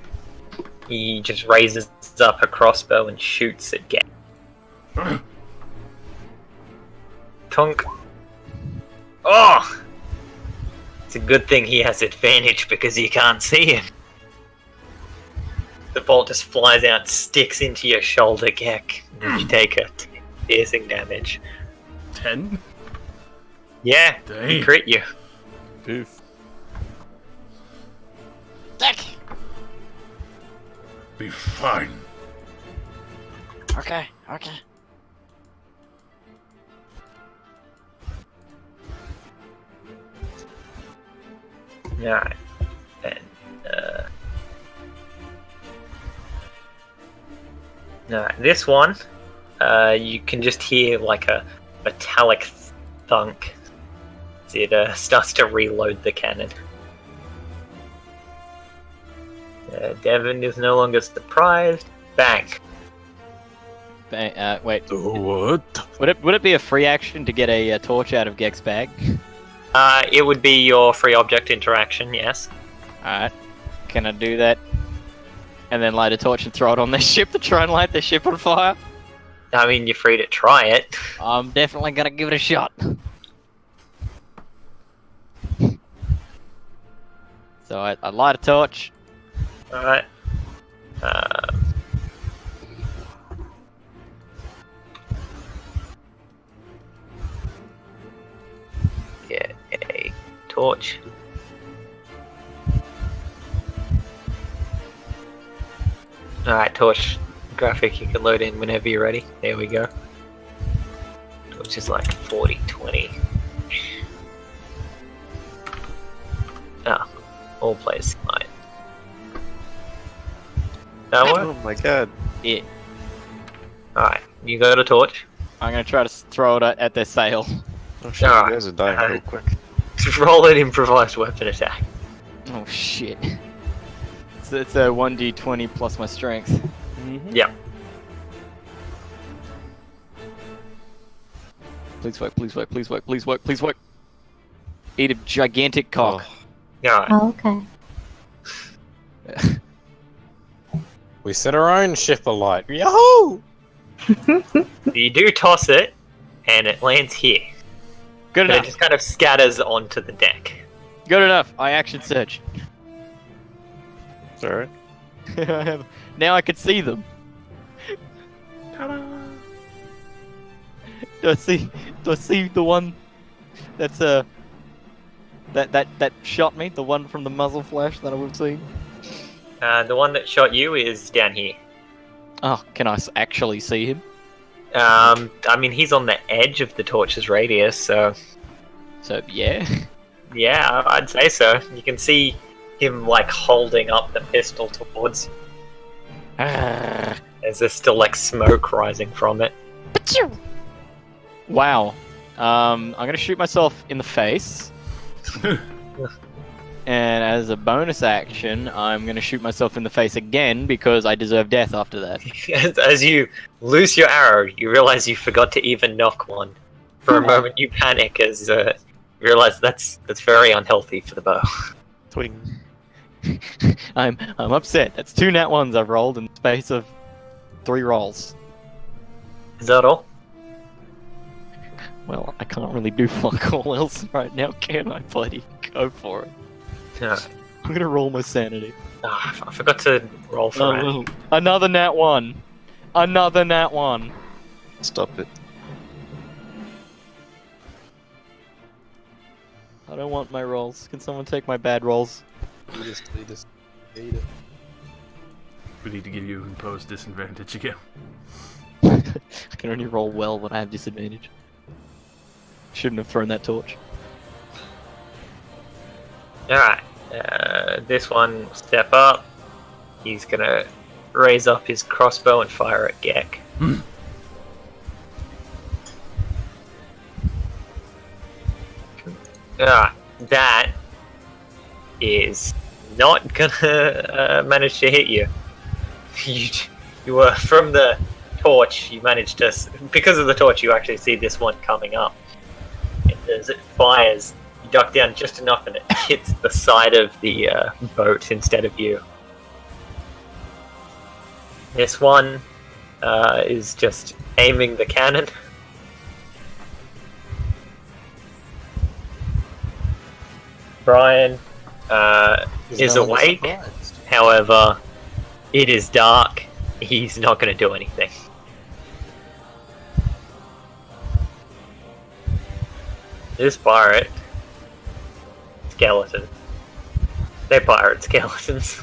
He just raises up a crossbow and shoots at Gek. Tonk. Oh! It's a good thing he has advantage because you can't see him. The bolt just flies out, sticks into your shoulder, Gek, and you take a piercing damage. 10? Yeah, Dang. he crit you. Oof. Be fine. Okay. Alright. And, Alright, this one, you can just hear like a metallic thunk as it starts to reload the cannon. Devin is no longer surprised. Bang. Wait. What? Would it be a free action to get a torch out of Gek's bag? It would be your free object interaction, yes. Alright. Can I do that? And then light a torch and throw it on their ship to try and light their ship on fire? I mean, you're free to try it. I'm definitely gonna give it a shot. So I light a torch. Alright. Get a torch. Alright, torch graphic you can load in whenever you're ready. There we go. Torch is like 40, 20. Ah, all plays light. That work? Oh my god. Yeah. Alright, you got a torch. I'm gonna try to throw it at their sail. Oh shit, Alright. you guys are dying real quick. Just roll an improvised weapon attack. Oh shit. So it's a 1d20 plus my strength. Yep. Please work, please work, please work, please work, please work. Eat a gigantic cock. Alright. Oh, okay. We set our own ship alight. Yahoo! You do toss it, and it lands here. Good And it enough. just kind of scatters onto the deck. Good enough. I action search. It's alright. Now I can see them. Do I see the one that's That shot me, the one from the muzzle flash that I would have seen. The one that shot you is down here. Oh, can I actually see him? I mean, he's on the edge of the torch's radius, so So yeah. yeah, I'd say so. You can see him like holding up the pistol towards you. Ah. As there's still like smoke rising from it. Wow. I'm gonna shoot myself in the face. And as a bonus action, I'm gonna shoot myself in the face again because I deserve death after that. As you loose your arrow, you realize you forgot to even knock one. For a moment, you panic as you realize that's very unhealthy for the bow. Twing. I'm upset. That's 2 nat 1s I've rolled in the space of 3 rolls. Is that all? Well, I can't really do fuck all else right now, can I, buddy? Go for it. Yeah. I'm gonna roll my sanity. I forgot to roll for it. Oh, another nat 1. Another nat 1. Stop it. I don't want my rolls. Can someone take my bad rolls? Eat it. We need to give you imposed disadvantage again. I can only roll well when I have disadvantage. Shouldn't have thrown that torch. Alright, this one will step up. He's gonna raise up his crossbow and fire at Gek. That is not gonna manage to hit you. You were from the torch, you managed to, because of the torch, you actually see this one coming up. And as it fires, you duck down just enough and it hits the side of the boat instead of you. This one is just aiming the cannon. Brian is awake, however, it is dark. He's not going to do anything. This pirate skeleton. They're pirate skeletons.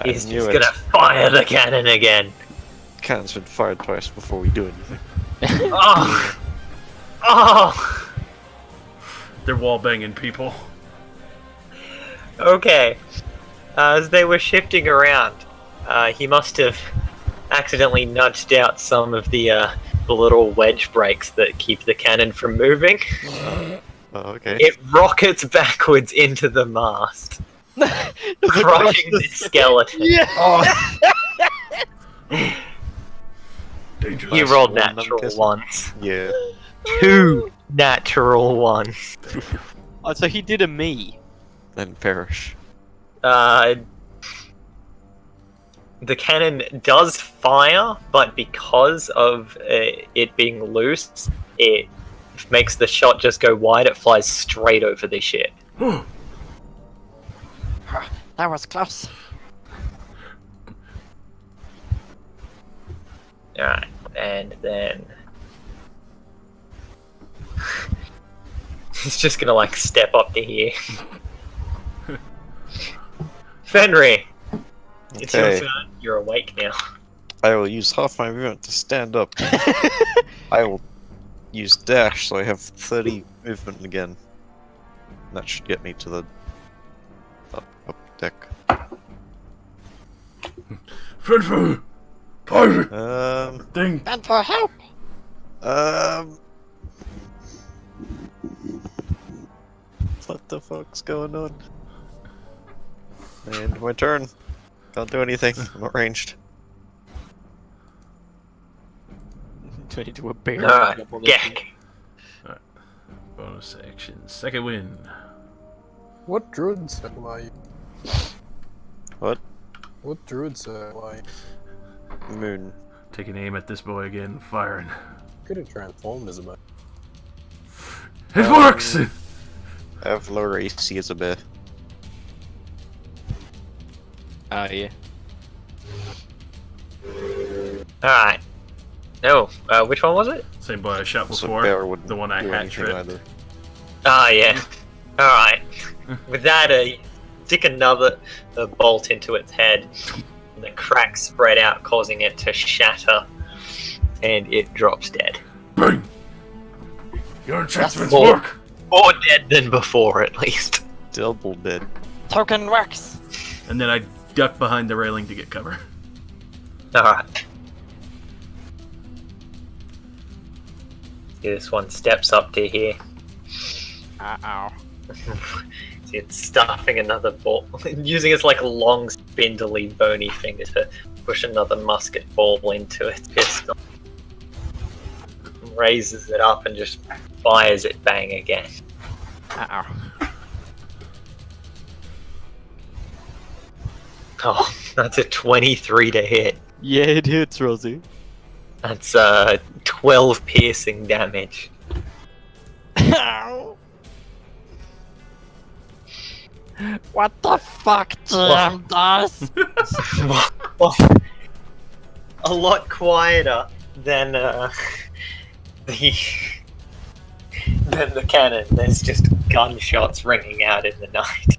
He's just going to fire the cannon again. Cannon's been fired twice before we do anything. Oh! Oh! They're wall banging people. Okay. As they were shifting around, he must have accidentally nudged out some of the little wedge brakes that keep the cannon from moving. Oh, okay. It rockets backwards into the mast, crushing the skeleton. Yeah. Oh, Dangerous. He rolled One natural kiss. ones. Yeah. 2 natural ones. Oh, so he did a me. Then perish. The cannon does fire, but because of it being loose, it makes the shot just go wide. It flies straight over the ship. That was close. Alright, and then... He's just gonna, like, step up to here. Fenrir! It's your Okay. turn. You're awake now. I will use half my movement to stand up. I will use dash, so I have 30 movement again. That should get me to the up deck. Fred, pirate thing. And for help. What the fuck's going on? And my turn. Can't do anything. I'm not ranged. Turn into a bear. Alright, Gek. Bonus action. Second win. what druid circle are you? What? What druid circle are you? Moon. Taking aim at this boy again. Firing. Could have transformed as a boat. It works! I have lower AC as a bear. Oh yeah. Alright. No, which one was it? Same boy I shot So before. bear wouldn't The one I do hat anything tripped. either. Ah, yeah. Alright. With that, stick another bolt into its head. And the cracks spread out, causing it to shatter. And it drops dead. Bang! Your enchantments more- work! More dead than before, at least. Double dead. Token works. And then I duck behind the railing to get cover. Alright. This one steps up to here. Ow. See, it's stuffing another ball, using its like long, spindly, bony finger to push another musket ball into its pistol. Raises it up and just fires it bang again. Ow. Oh, that's a 23 to hit. Yeah, it hits, Rosie. That's 12 piercing damage. Ow. What the fuck, Jim does? Well, a lot quieter than the cannon. There's just gunshots ringing out in the night.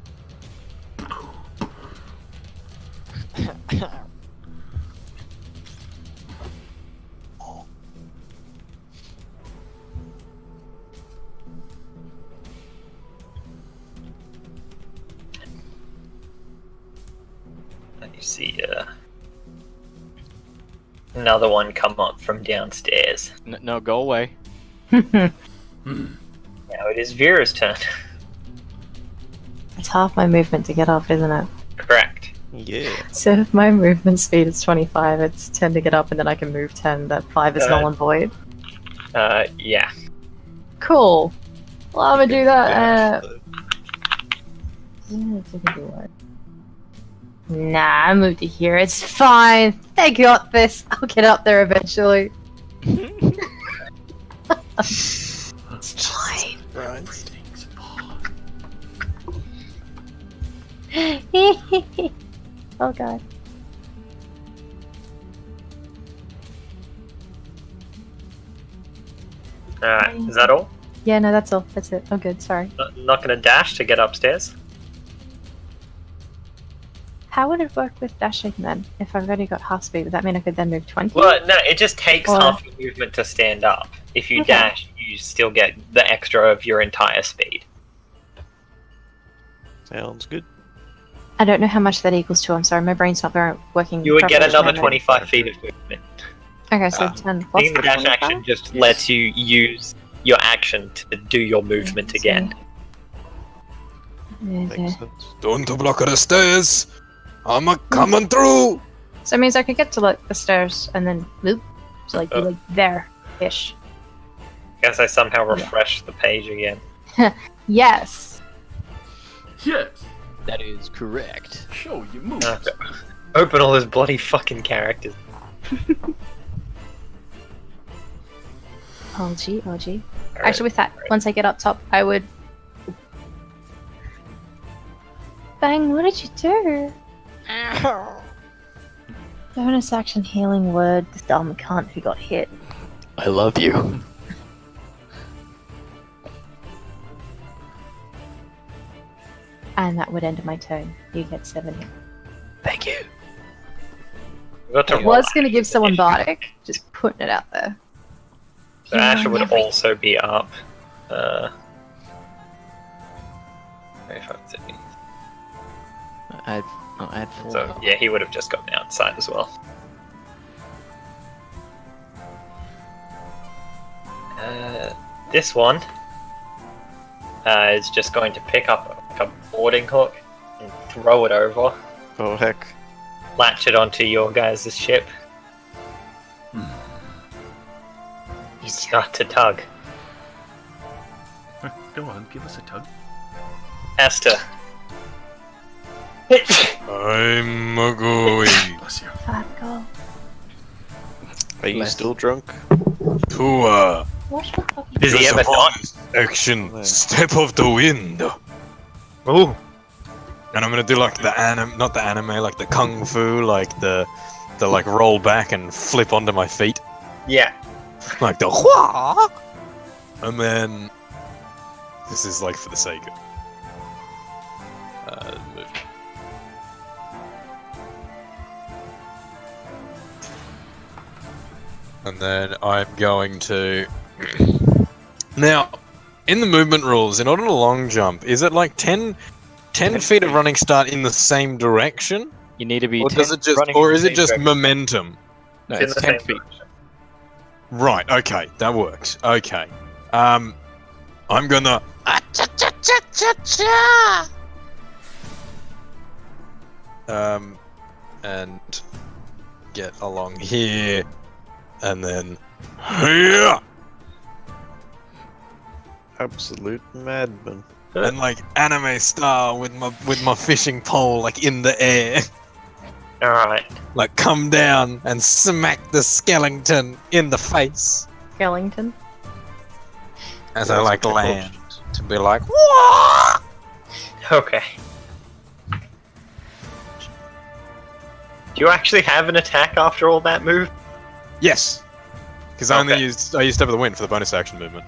You see another one come up from downstairs. No, go away. Now it is Vera's turn. It's half my movement to get up, isn't it? Correct. Yeah. So if my movement speed is 25, it's 10 to get up, and then I can move 10. That 5 is null and void. Yeah. Cool. Well, I'm gonna do that. Yeah, it's a good one. Nah, I moved to here. It's fine. They got this. I'll get up there eventually. It's fine. Oh god. Alright, is that all? Yeah, no, that's all. That's it. I'm good. Sorry. Not gonna dash to get upstairs? How would it work with dashing then? If I've already got half speed, would that mean I could then move 20? Well, no, it just takes Or- half your movement to stand up. If you Okay. dash, you still get the extra of your entire speed. Sounds good. I don't know how much that equals to. I'm sorry, my brain's not very working. You would get properly at the another moment. 25 feet of movement. Okay, so 10 plus Taking the dash 25? action just lets you use your action to do your movement again. Okay. Makes sense. Don't block the stairs. I'm a coming through. So it means I could get to like the stairs and then loop. So like be like there-ish. Guess I somehow refreshed the page again. Yes. Yes! That is correct. Show your moves. Open all those bloody fucking characters. OG. Alright. Actually, with that, once I get up top, I would. Bang! What did you do? Bonus action healing word. This dumb cunt who got hit. I love you. And that would end my turn. You get 70. Thank you. We got to I roll was going to Asher. give someone bardic. Just putting it out there. So Asher would also be up. 25, 70. Add 4. So yeah, he would have just gotten outside as well. This one is just going to pick up a boarding hook and throw it over, Oh heck. latch it onto your guys' ship. You start to tug. Go on, give us a tug. Esther. I'm a going Bless you. Fuck off. Are you Bless. still drunk? to What the fuck? Does he use ever upon not? this action step of the wind. Ooh. And I'm gonna do like the not the anime, like the kung fu, like the like roll back and flip onto my feet, Yeah. like the hua. And then This is like for the sake of movement. And then I'm going to... Now, in the movement rules, in order to long jump, is it like 10 feet of running start in the same direction? You need to be. Or 10 does it just, running or in is the it same just direction. momentum? No, It's in it's the 10 same feet. direction. Right, okay, that works. Okay. I'm gonna... And get along here, and then here, Absolute madman. and like anime style with my fishing pole like in the air, Alright. like come down and smack the skeleton in the face Skellington. as Yeah, I that's like what they're land to be like, "Wah!" Okay. Do you actually have an attack after all that move? Yes, because I only Okay. used Step of the Wind for the bonus action movement,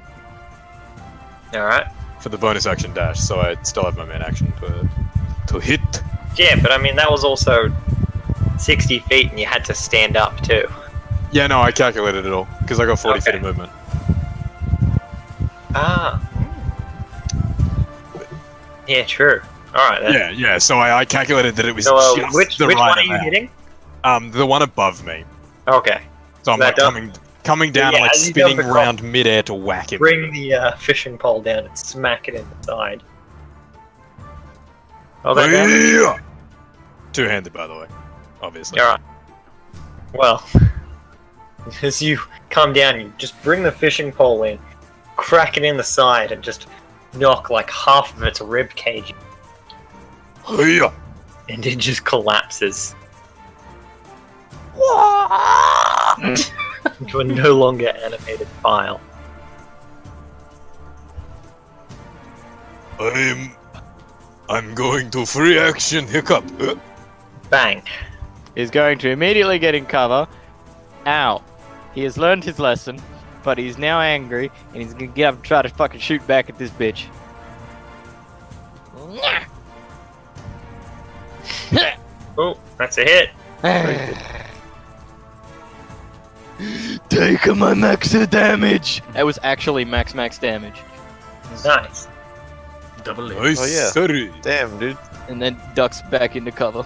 Alright. for the bonus action dash, so I still have my main action to hit. Yeah, but I mean, that was also 60 feet and you had to stand up too. Yeah, no, I calculated it all because I got 40 feet Okay. of movement. Ah. Yeah, true. Alright then. Yeah, yeah. So I calculated that it was So, just which the one right are you amount. hitting? The one above me. Okay. So I'm That like does- coming down Yeah, and like as you jump spinning across- around midair to whack him. Bring the fishing pole down and smack it in the side. Oh, that down? Yeah. Two-handed, by the way, obviously. Alright. Well, as you come down, you just bring the fishing pole in, crack it in the side, and just knock like half of its rib cage, Yeah. and it just collapses. Into a no longer animated file. I'm going to free action hiccup. Bang. He's going to immediately get in cover. Ow. He has learned his lesson, but he's now angry, and he's gonna get up and try to fucking shoot back at this bitch. Oh, that's a hit. Take my max damage! That was actually max damage. Nice. Double it. Nice. Oh, yeah. Sorry. Damn, dude. And then ducks back into cover.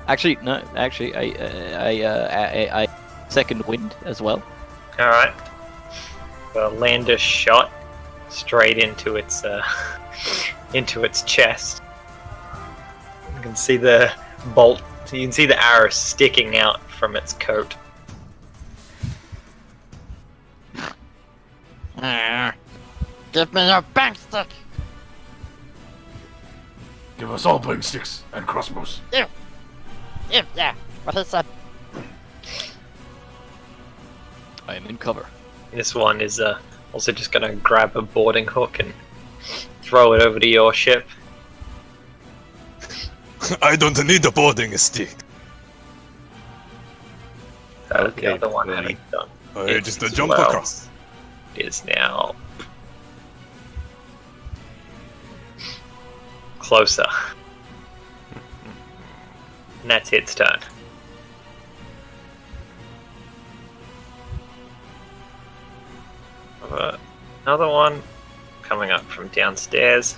Actually, no. Actually, I second wind as well. Alright. The lander shot straight into its into its chest. You can see the bolt. You can see the arrow sticking out from its coat. Give me your bang stick. Give us all bang sticks and crossbows. Yeah. What is that? I am in cover. This one is also just gonna grab a boarding hook and throw it over to your ship. I don't need a boarding stick. The Okay, other one buddy. having done. I just a It's jump well. across. Is now closer. And that's its turn. Another one coming up from downstairs.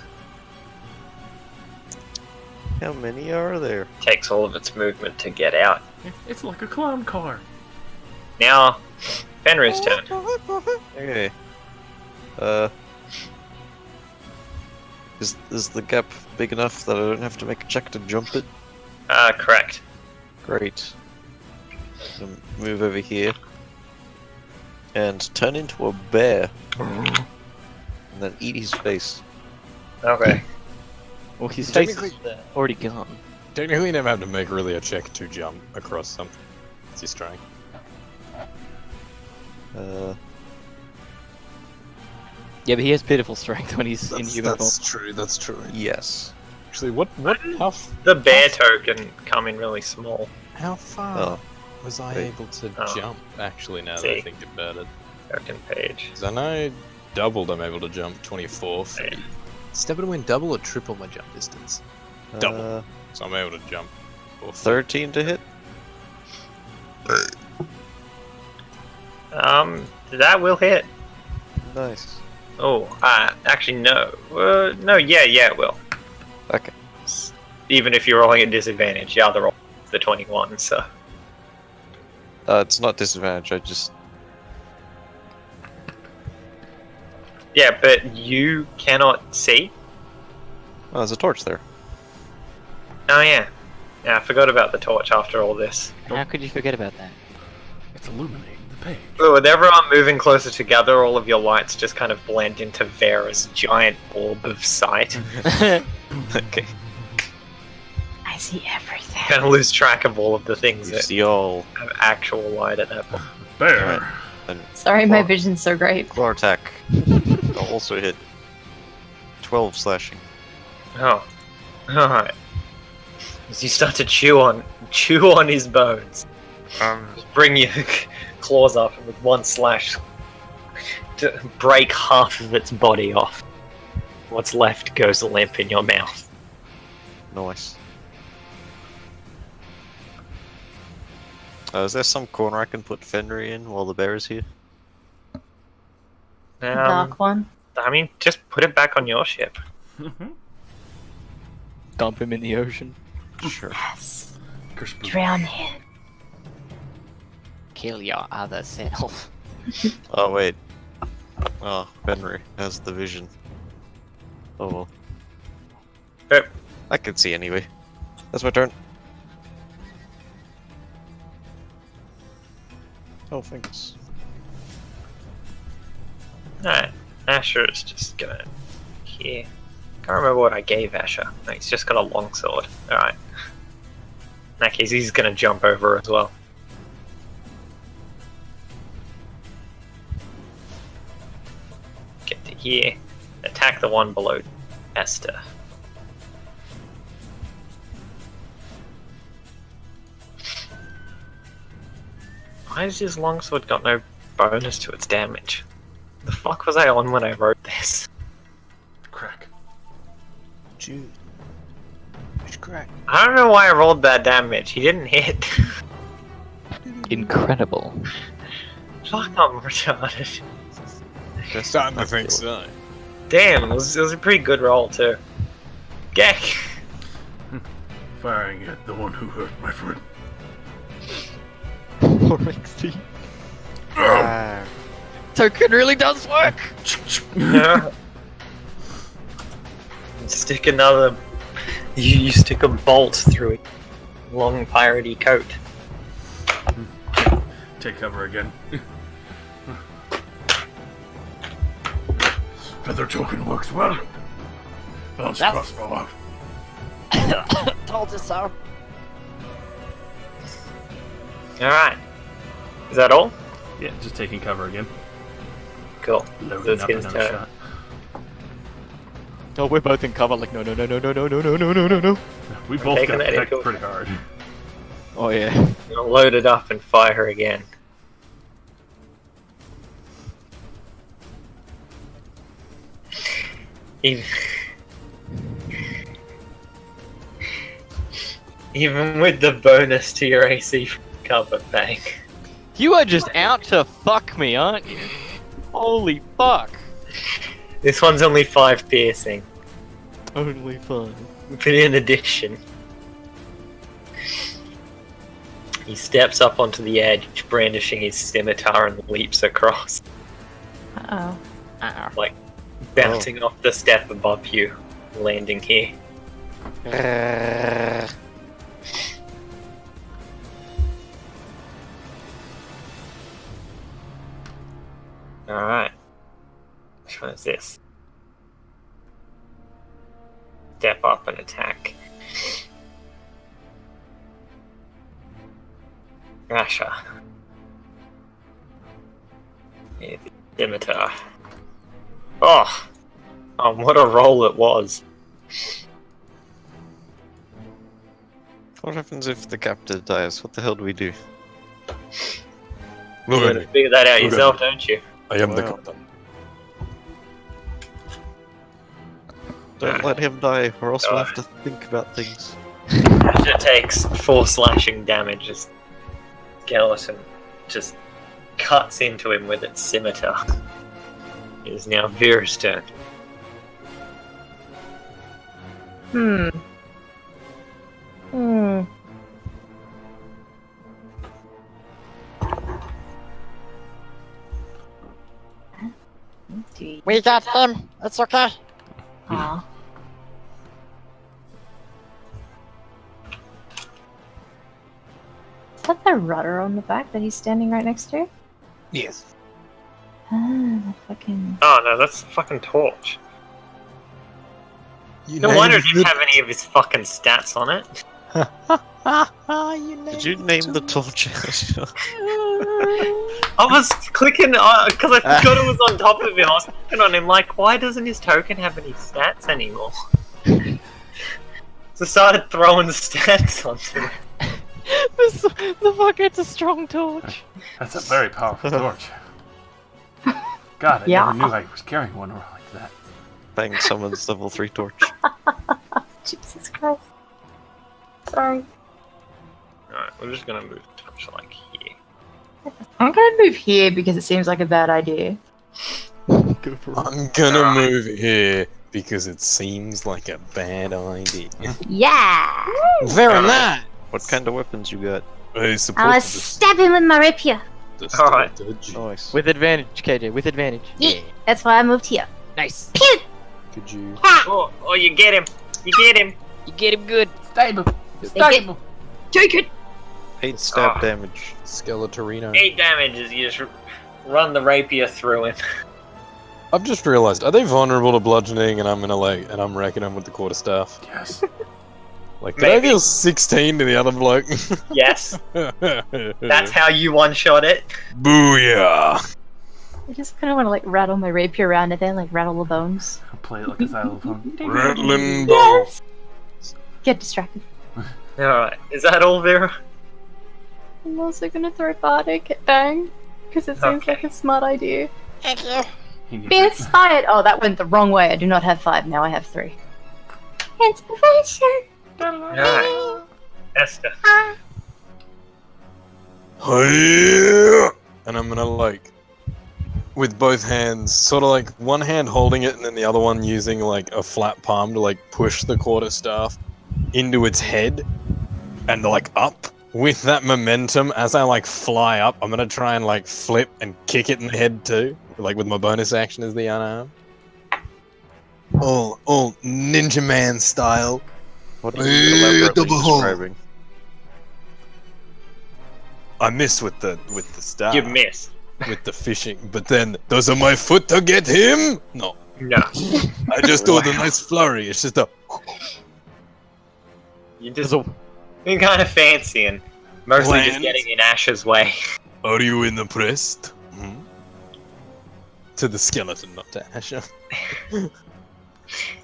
How many are there? Takes all of its movement to get out. It's like a clown car. Now, Fenrir's turn. Okay. Is the gap big enough that I don't have to make a check to jump it? Correct. Great. So move over here. And turn into a bear. And then eat his face. Okay. Well, his face is Technically- already gone. Technically, you never have to make really a check to jump across something. It's your strength. Yeah, but he has pitiful strength when he's in human form. true. That's true. Yes. Actually, what? How? The bear token come in really small. How far Oh. was I Okay. able to Oh. jump? Actually, now that See. I think about it, Token page. 'cause I know doubled, I'm able to jump 24 feet. Does that win double or triple my jump distance? Double. So I'm able to jump 4 feet. 13 to hit. That will hit. Nice. Oh, actually no. No, yeah, it will. Okay. Even if you're rolling at disadvantage, yeah, they're all the 21, so. It's not disadvantage, I just... Yeah, but you cannot see? Oh, there's a torch there. Oh, yeah. Yeah, I forgot about the torch after all this. How could you forget about that? It's illuminating the page. But with everyone moving closer together, all of your lights just kind of blend into Vera's giant orb of sight. Okay. I see everything. Kind of lose track of all of the things You that see all... have actual light at that point. Bear. Alright. And Sorry, my Claw- vision's so great. Claw attack. I'll also hit 12 slashing. Oh. Alright. As you start to chew on his bones. Just bring your claws up and with one slash to break half of its body off. What's left goes limp in your mouth. Nice. Is there some corner I can put Fenrir in while the bear is here? Dark one. I mean, just put it back on your ship. Dump him in the ocean. Sure. Yes. Curse boot. Drown him. Kill your other self. Oh, wait. Oh, Fenrir has the vision. Oh well. Yep. I can see anyway. That's my turn. Oh, thanks. Alright. Asher is just gonna... Here. Can't remember what I gave Asher. No, he's just got a longsword. Alright. In that case, he's gonna jump over as well. Get to here. Attack the one below Esther. Why has his longsword got no bonus to its damage? The fuck was I on when I wrote this? Crack. Jude. Which crack? I don't know why I rolled that damage. He didn't hit. Incredible. Fuck, I'm retarded. Starting to think so. Damn, it was a pretty good roll too. Gek! Firing at the one who hurt my friend. 4XP. Token really does work! Stick another. You stick a bolt through a long piratey coat. Take cover again. Feather token works well. Bounce crossbow out. Told you so. Alright. Is that all? Yeah, just taking cover again. Cool. Loading Let's up get his another turn. shot. Oh, we're both in cover. Like, no. We both taking got that pecked into pretty hard. Oh, yeah. I'll load it up and fire again. Even with the bonus to your AC cover, bang. You are just out to fuck me, aren't you? Holy fuck. This one's only 5 piercing, Only fun. but in addition, he steps up onto the edge, brandishing his scimitar and leaps across, Uh-oh. like bouncing off the step above you, landing here. Alright. Which one is this? Step up and attack. Rasha. Yeah, the scimitar. Oh! Oh, what a roll it was. What happens if the captain dies? What the hell do we do? You gotta figure that out yourself, don't you? I am the Wow. captain. Don't let him die, or else we'll have to think about things. It takes 4 slashing damage as skeleton just cuts into him with its scimitar. It is now Vera's turn. We got him. It's okay. Aw. Is that the rudder on the back that he's standing right next to? Yes. Ah, the fucking... Oh no, that's the fucking torch. You No named wonder it didn't it. have any of his fucking stats on it. Did you name the torch? I was clicking because I forgot it was on top of him. I was clicking on him like, why doesn't his token have any stats anymore? So I started throwing the stats onto it. The fuck, it's a strong torch. That's a very powerful torch. God, I Yeah. never knew I was carrying one like that. Bang summons level 3 torch. Jesus Christ. Sorry. Alright, we're just gonna move the torch like here. I'm gonna move here because it seems like a bad idea. Go for it. I'm gonna move here because it seems like a bad idea. Yeah! Very nice. What kind of weapons you got? I I'll suppose stab him with my rapier. Alright. Nice. With advantage, KJ. With advantage. Yeah, that's why I moved here. Nice. Pew! Could you? Oh, you get him! You get him! You get him good. Stable. Stable. Take it! 8 stab Oh. damage. Skeletorino. 8 damage as you just run the rapier through him. I've just realized, are they vulnerable to bludgeoning and I'm wrecking them with the quarterstaff? Yes. Like, did I Maybe. deal 16 to the other bloke? Yes, that's how you one-shot it. Booyah! I just kind of want to like rattle my rapier around and then like rattle the bones. I'll play it like a xylophone. Rattling bones. Get distracted. Alright, is that all, Vera? I'm also gonna throw Bardic at Bang because it seems Okay. like a smart idea. Thank you. He needs Be it. inspired! Oh, that went the wrong way. I do not have 5, now I have 3. Inspiration! Alright. Esther. Hiya! And I'm gonna like, with both hands, sort of like one hand holding it and then the other one using like a flat palm to like push the quarterstaff into its head and like up. With that momentum, as I like fly up, I'm gonna try and like flip and kick it in the head too, like with my bonus action as the unarmed. All Ninja Man style. What are you elaborately double hole. describing? I miss with the staff. You miss. With the fishing, but then those are my foot to get him. No, No. I just do the nice flurry. It's just a. You just been kind of fancy and mostly just Bland. getting in Ash's way. Are you impressed? Hmm? To the skeleton, not to Asher.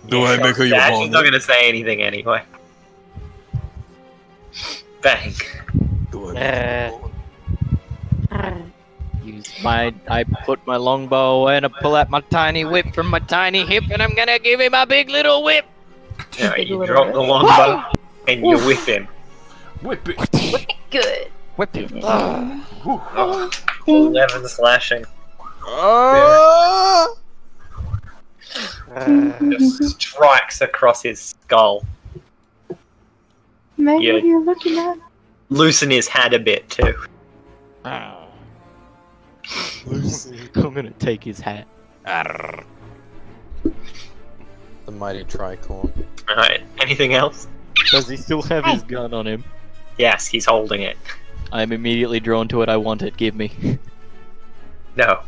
Do I make her your Ash is not partner? gonna say anything anyway. Bang. Do I make her your partner? I put my longbow away and I pull out my tiny whip from my tiny hip and I'm gonna give him a big little whip. Alright, you drop the longbow and you whip him. Whip it. Good. Whip him. Oh, 11 slashing. Ah! Just strikes across his skull. Maybe Yeah. what you're looking at. Loosen his hat a bit too. I'm gonna take his hat. Arr. The mighty tricorn. Alright, anything else? Does he still have his gun on him? Yes, he's holding it. I'm immediately drawn to it. I want it. Give me. No.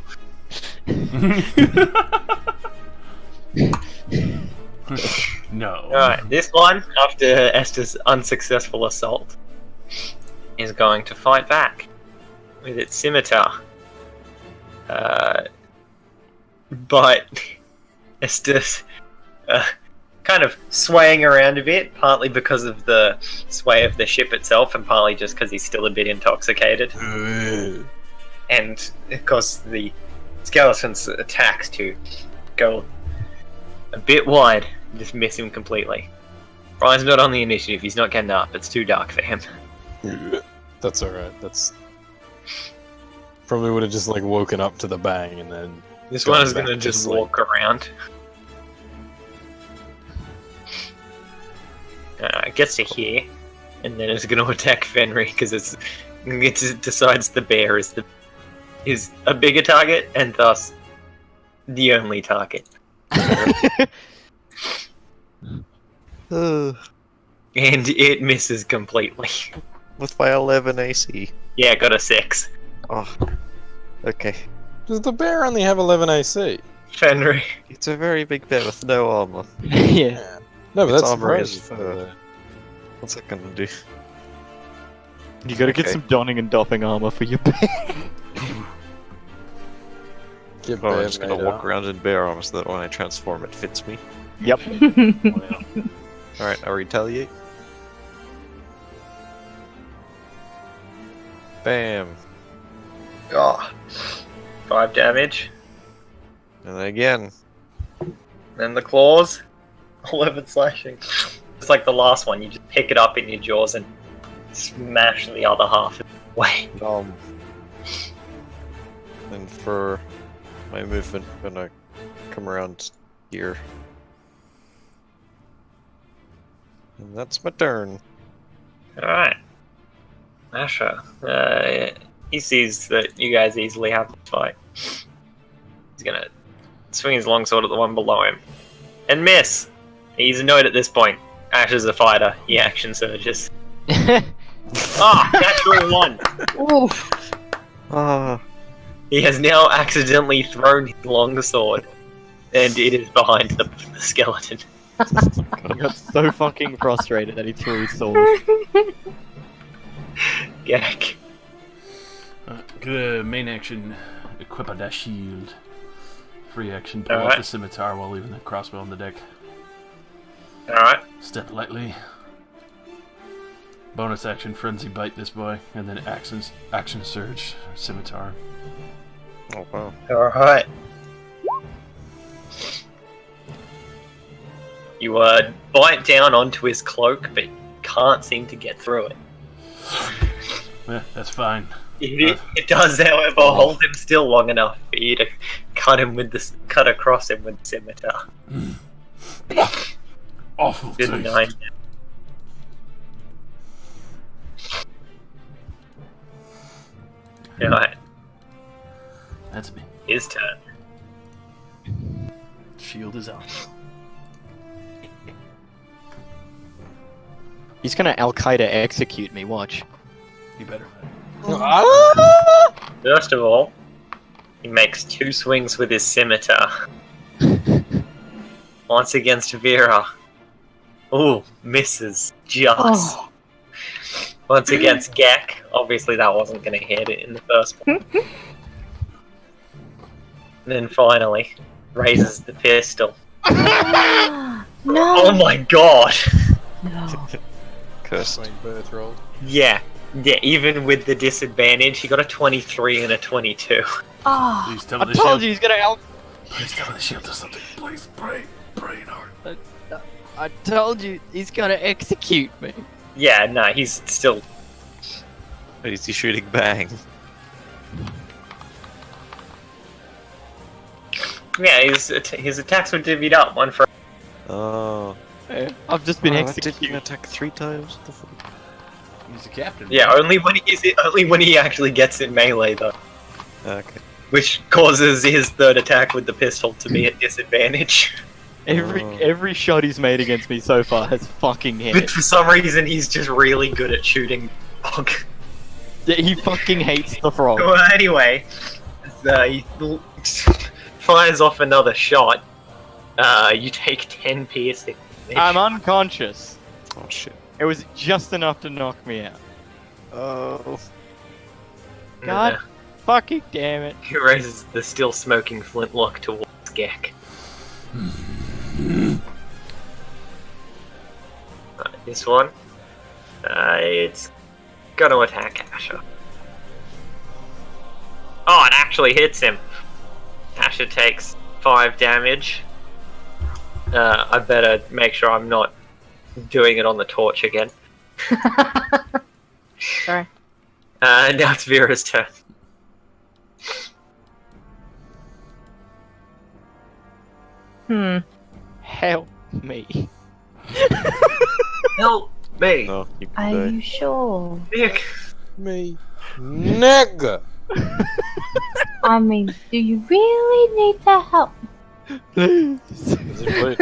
No. Alright, this one, after Esther's unsuccessful assault, is going to fight back with its scimitar. But Esther's kind of swaying around a bit, partly because of the sway of the ship itself, and partly just because he's still a bit intoxicated. And of course, the skeleton's attacks to go a bit wide, Just miss him completely. Ryan's not on the initiative, he's not getting up, it's too dark for him. That's alright. That's probably would have just like woken up to the bang and then. This gone one is back gonna to just sleep. walk around. Gets to here, and then it's gonna attack Fenry because it decides the bear is a bigger target and thus the only target. And it misses completely. With my 11 AC. Yeah, got a 6. Oh. Okay. Does the bear only have 11 AC? Fenry. It's a very big bear with no armor. Yeah. No, but Its that's armor is surprising. What's that gonna do? You gotta get Okay. some donning and doffing armor for your bear. Get Oh, I'm bear just gonna made walk up. around in bear armor so that when I transform it fits me. Yep. Alright, I'll retaliate. Bam. Oh. 5 damage. And then again. Then the claws. 11 slashing. It's like the last one, you just pick it up in your jaws and smash the other half away. And for my movement, I'm gonna come around here. And that's my turn. Alright. Asher. He sees that you guys easily have the fight. He's gonna swing his longsword at the one below him. And miss! He's annoyed at this point. Asher's a fighter. He action surges. Ah! Natural 1! Oof. Ah. He has now accidentally thrown his longsword. And it is behind the skeleton. He got so fucking frustrated that he threw his sword. Gak. Good main action, equip a shield. Free action, pull Alright. up the scimitar while leaving the crossbow on the deck. Alright. Step lightly. Bonus action, frenzy bite this boy, and then action surge, scimitar. Oh wow. Alright. You bite down onto his cloak, but can't seem to get through it. Yeah, that's fine. It does, however, hold him still long enough for you to cut across him with the scimitar. Awful Did taste. 9. Alright, That's me. his turn. Shield is out. He's gonna Al Qaeda execute me. Watch. You better. First of all, he makes 2 swings with his scimitar. Once against Vera. Ooh, misses. Just. Oh. Once against Gek. Obviously that wasn't going to hit it in the first one. And then finally, raises the pistol. No. Oh my god! No. Cursed. Swing birth roll. Yeah, even with the disadvantage, he got a 23 and a 22. Oh. Please tell I me the told shield. you he's gonna Al. Please tell me the shield does something. Please pray hard. I told you he's gonna execute me. Yeah, no, he's still. Is he shooting bang? Yeah, his attacks were divvied up, one for. Oh. I've just been Oh, that didn't executed. attack 3 times? What the fuck? He's the captain. Yeah, only when he actually gets in melee though, Okay. which causes his third attack with the pistol to be at disadvantage. Every shot he's made against me so far has fucking But hit. for some reason, he's just really good at shooting. Frog. Yeah, he fucking hates the frog. Well, anyway, he fires off another shot. You take 10 piercing. I'm unconscious. Oh shit. It was just enough to knock me out. Oh. God fucking damn it. He raises the still smoking flintlock towards Gek. This one, it's gonna attack Asher. Oh, it actually hits him. Asher takes 5 damage. I better make sure I'm not doing it on the torch again. Sorry. Now it's Vera's turn. Help me. Help me! No, you Are can you sure? Nick! Me. Nigga! I mean, do you really need the help? Please. Is it really-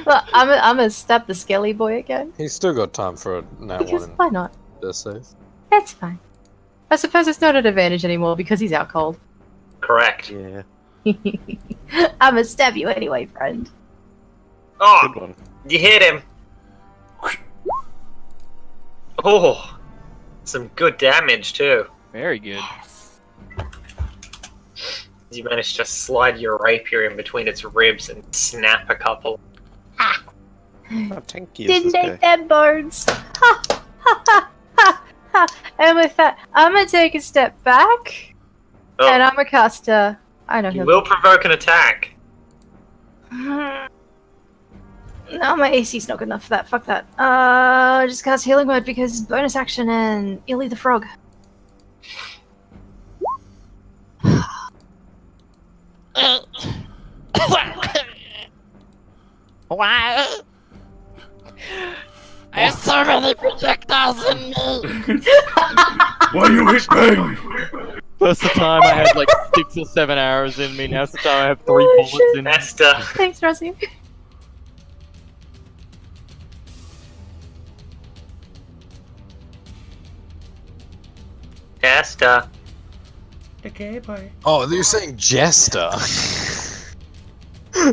Look, I'm gonna stab the skelly boy again. He's still got time for a nat Because one why not? and death save. That's fine. I suppose it's not an advantage anymore because he's out cold. Correct. Yeah, I'm gonna stab you anyway, friend. Oh! good one. You hit him! Oh! Some good damage, too. Very good. Yes. You managed to slide your rapier in between its ribs and snap a couple. How tanky is Didn't this take guy? them bones. Ha ha ha ha ha. And with that, I'm gonna take a step back, Oh, and I'm gonna cast I know you he'll. will provoke an attack. No, my AC's not good enough for that. Fuck that. I'll just cast Healing Word because bonus action and Illy the Frog. Why? I have so many projectiles in me. Why you hit me? First the time I had like 6 or 7 arrows in me, now it's the time I have 3 bullets in me. Esther. Thanks, Rosie. Esther. Okay, boy. Oh, you're saying Jester.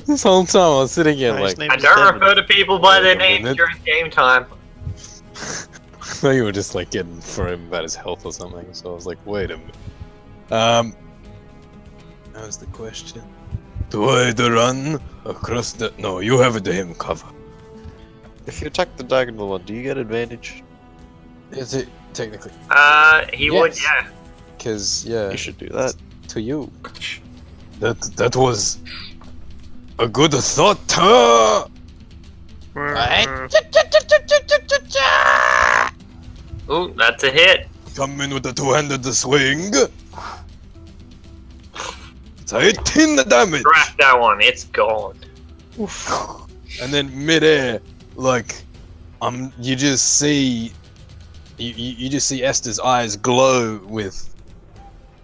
This whole time I was sitting here No, his like, name I is don't Devin. refer to people by their Wait a names minute. during game time. I thought you were just like getting for him about his health or something, so I was like, wait a minute. That was the question. Do I run across the... No, you have him cover. If you attack the diagonal one, do you get advantage? Is it technically? He would, Yes. yeah. Because, yeah, You should do that. to you. That was a good thought. Ooh, that's a hit. Come in with the two-handed swing. It's 18 damage. Scrap that one, it's gone. And then midair, like, you just see, you just see Esther's eyes glow with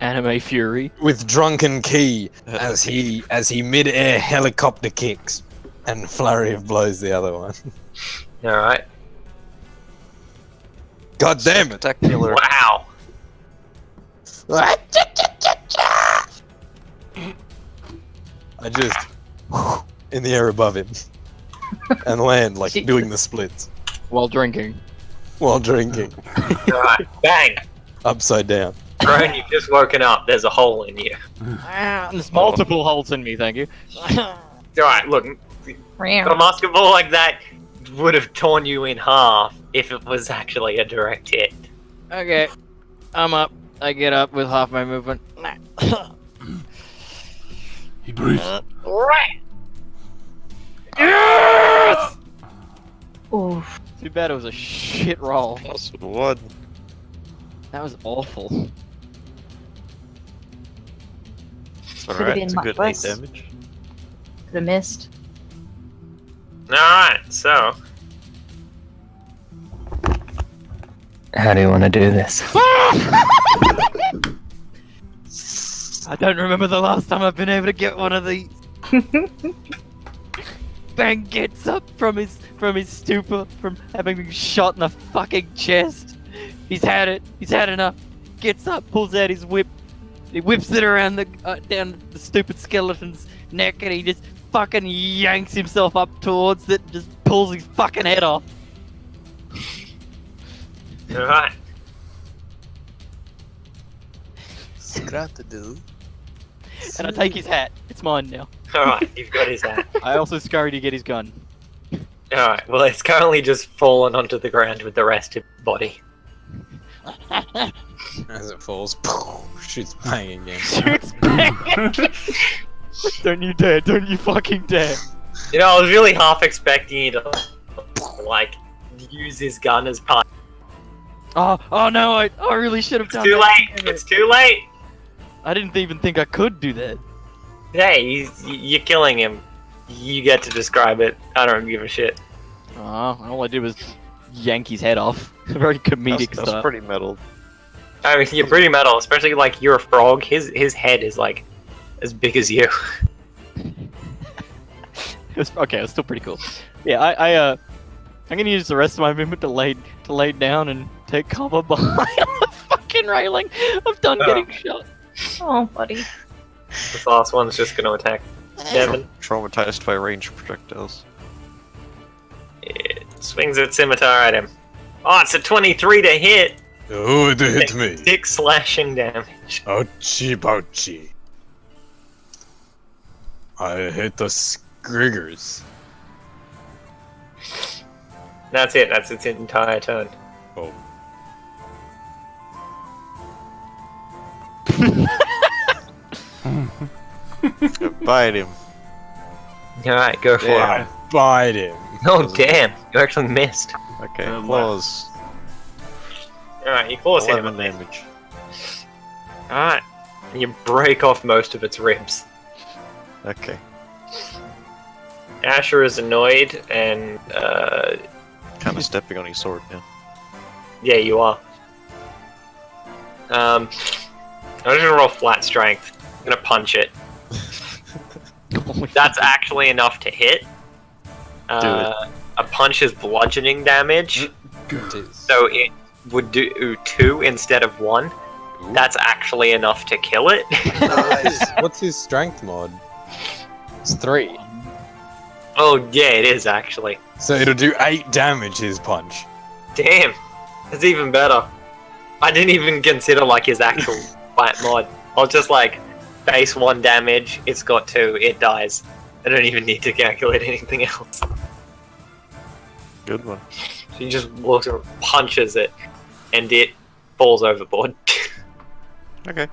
Anime fury. drunken key as he midair helicopter kicks and flurry of blows the other one. Alright. God damn it! Spectacular. Wow. I just in the air above him and land like Jesus. doing the splits While drinking. while drinking Alright, bang. upside down. Brian, you've just woken up. There's a hole in you. There's multiple holes in me, thank you. Alright, look. A musket ball like that would have torn you in half if it was actually a direct hit. Okay, I'm up. I get up with half my movement. He breathes. Right. Yes! Oof. Too bad it was a shit roll. Plus one. That was awful. Could've Alright, been it's a much good 8 worse. damage. Could have missed. Alright, so. How do you want to do this? I don't remember the last time I've been able to get one of these. Bang gets up from his stupor, from having been shot in the fucking chest. He's had it. He's had enough. Gets up, pulls out his whip. He whips it around the down the stupid skeleton's neck, and he just fucking yanks himself up towards it. Just pulls his fucking head off. Alright. Scratadoo. And I take his hat. It's mine now. Alright, you've got his hat. I also scurry to get his gun. Alright, well, it's currently just fallen onto the ground with the rest of his body. As it falls, shoots bang again. Shoots back. Don't you dare! Don't you fucking dare! You know, I was really half expecting you to, like, use his gun as punch. Oh no! I really should have It's done too that. late! It's too late! I didn't even think I could do that. Hey, you're killing him. You get to describe it. I don't give a shit. All I did was yank his head off. Very comedic That's stuff. pretty metal. I mean, you're pretty metal, especially like you're a frog. His head is like as big as you. Okay, it was still pretty cool. Yeah, I'm gonna use the rest of my movement to lay down and take cover behind the fucking railing. I'm done getting shot. Oh, buddy. This last one's just gonna attack Devin. Traumatized by ranged projectiles. It swings its scimitar at him. Oh, it's a 23 to hit. Oh, it hit me. 6 slashing damage. Ouchie, ouchie. I hit the Skriggers. That's it. That's its entire turn. Oh. Bite him. Alright, go for Damn. it. Bite him. Oh, damn. You actually missed. Okay, claws. Alright, you claws hit him. 11 damage. Alright. And you break off most of its ribs. Okay. Asher is annoyed and, Kind of stepping on his sword now. yeah, you are. I'm just gonna roll flat strength. I'm gonna punch it. That's actually enough to hit. A punch is bludgeoning damage, so it would do 2 instead of 1. That's actually enough to kill it. What's his strength mod? It's 3. Oh yeah, it is actually. So it'll do 8 damage, his punch. Damn, that's even better. I didn't even consider like his actual fight mod. I was just like, base 1 damage, it's got 2, it dies. I don't even need to calculate anything else. Good one. She just looks and punches it, and it falls overboard. Okay.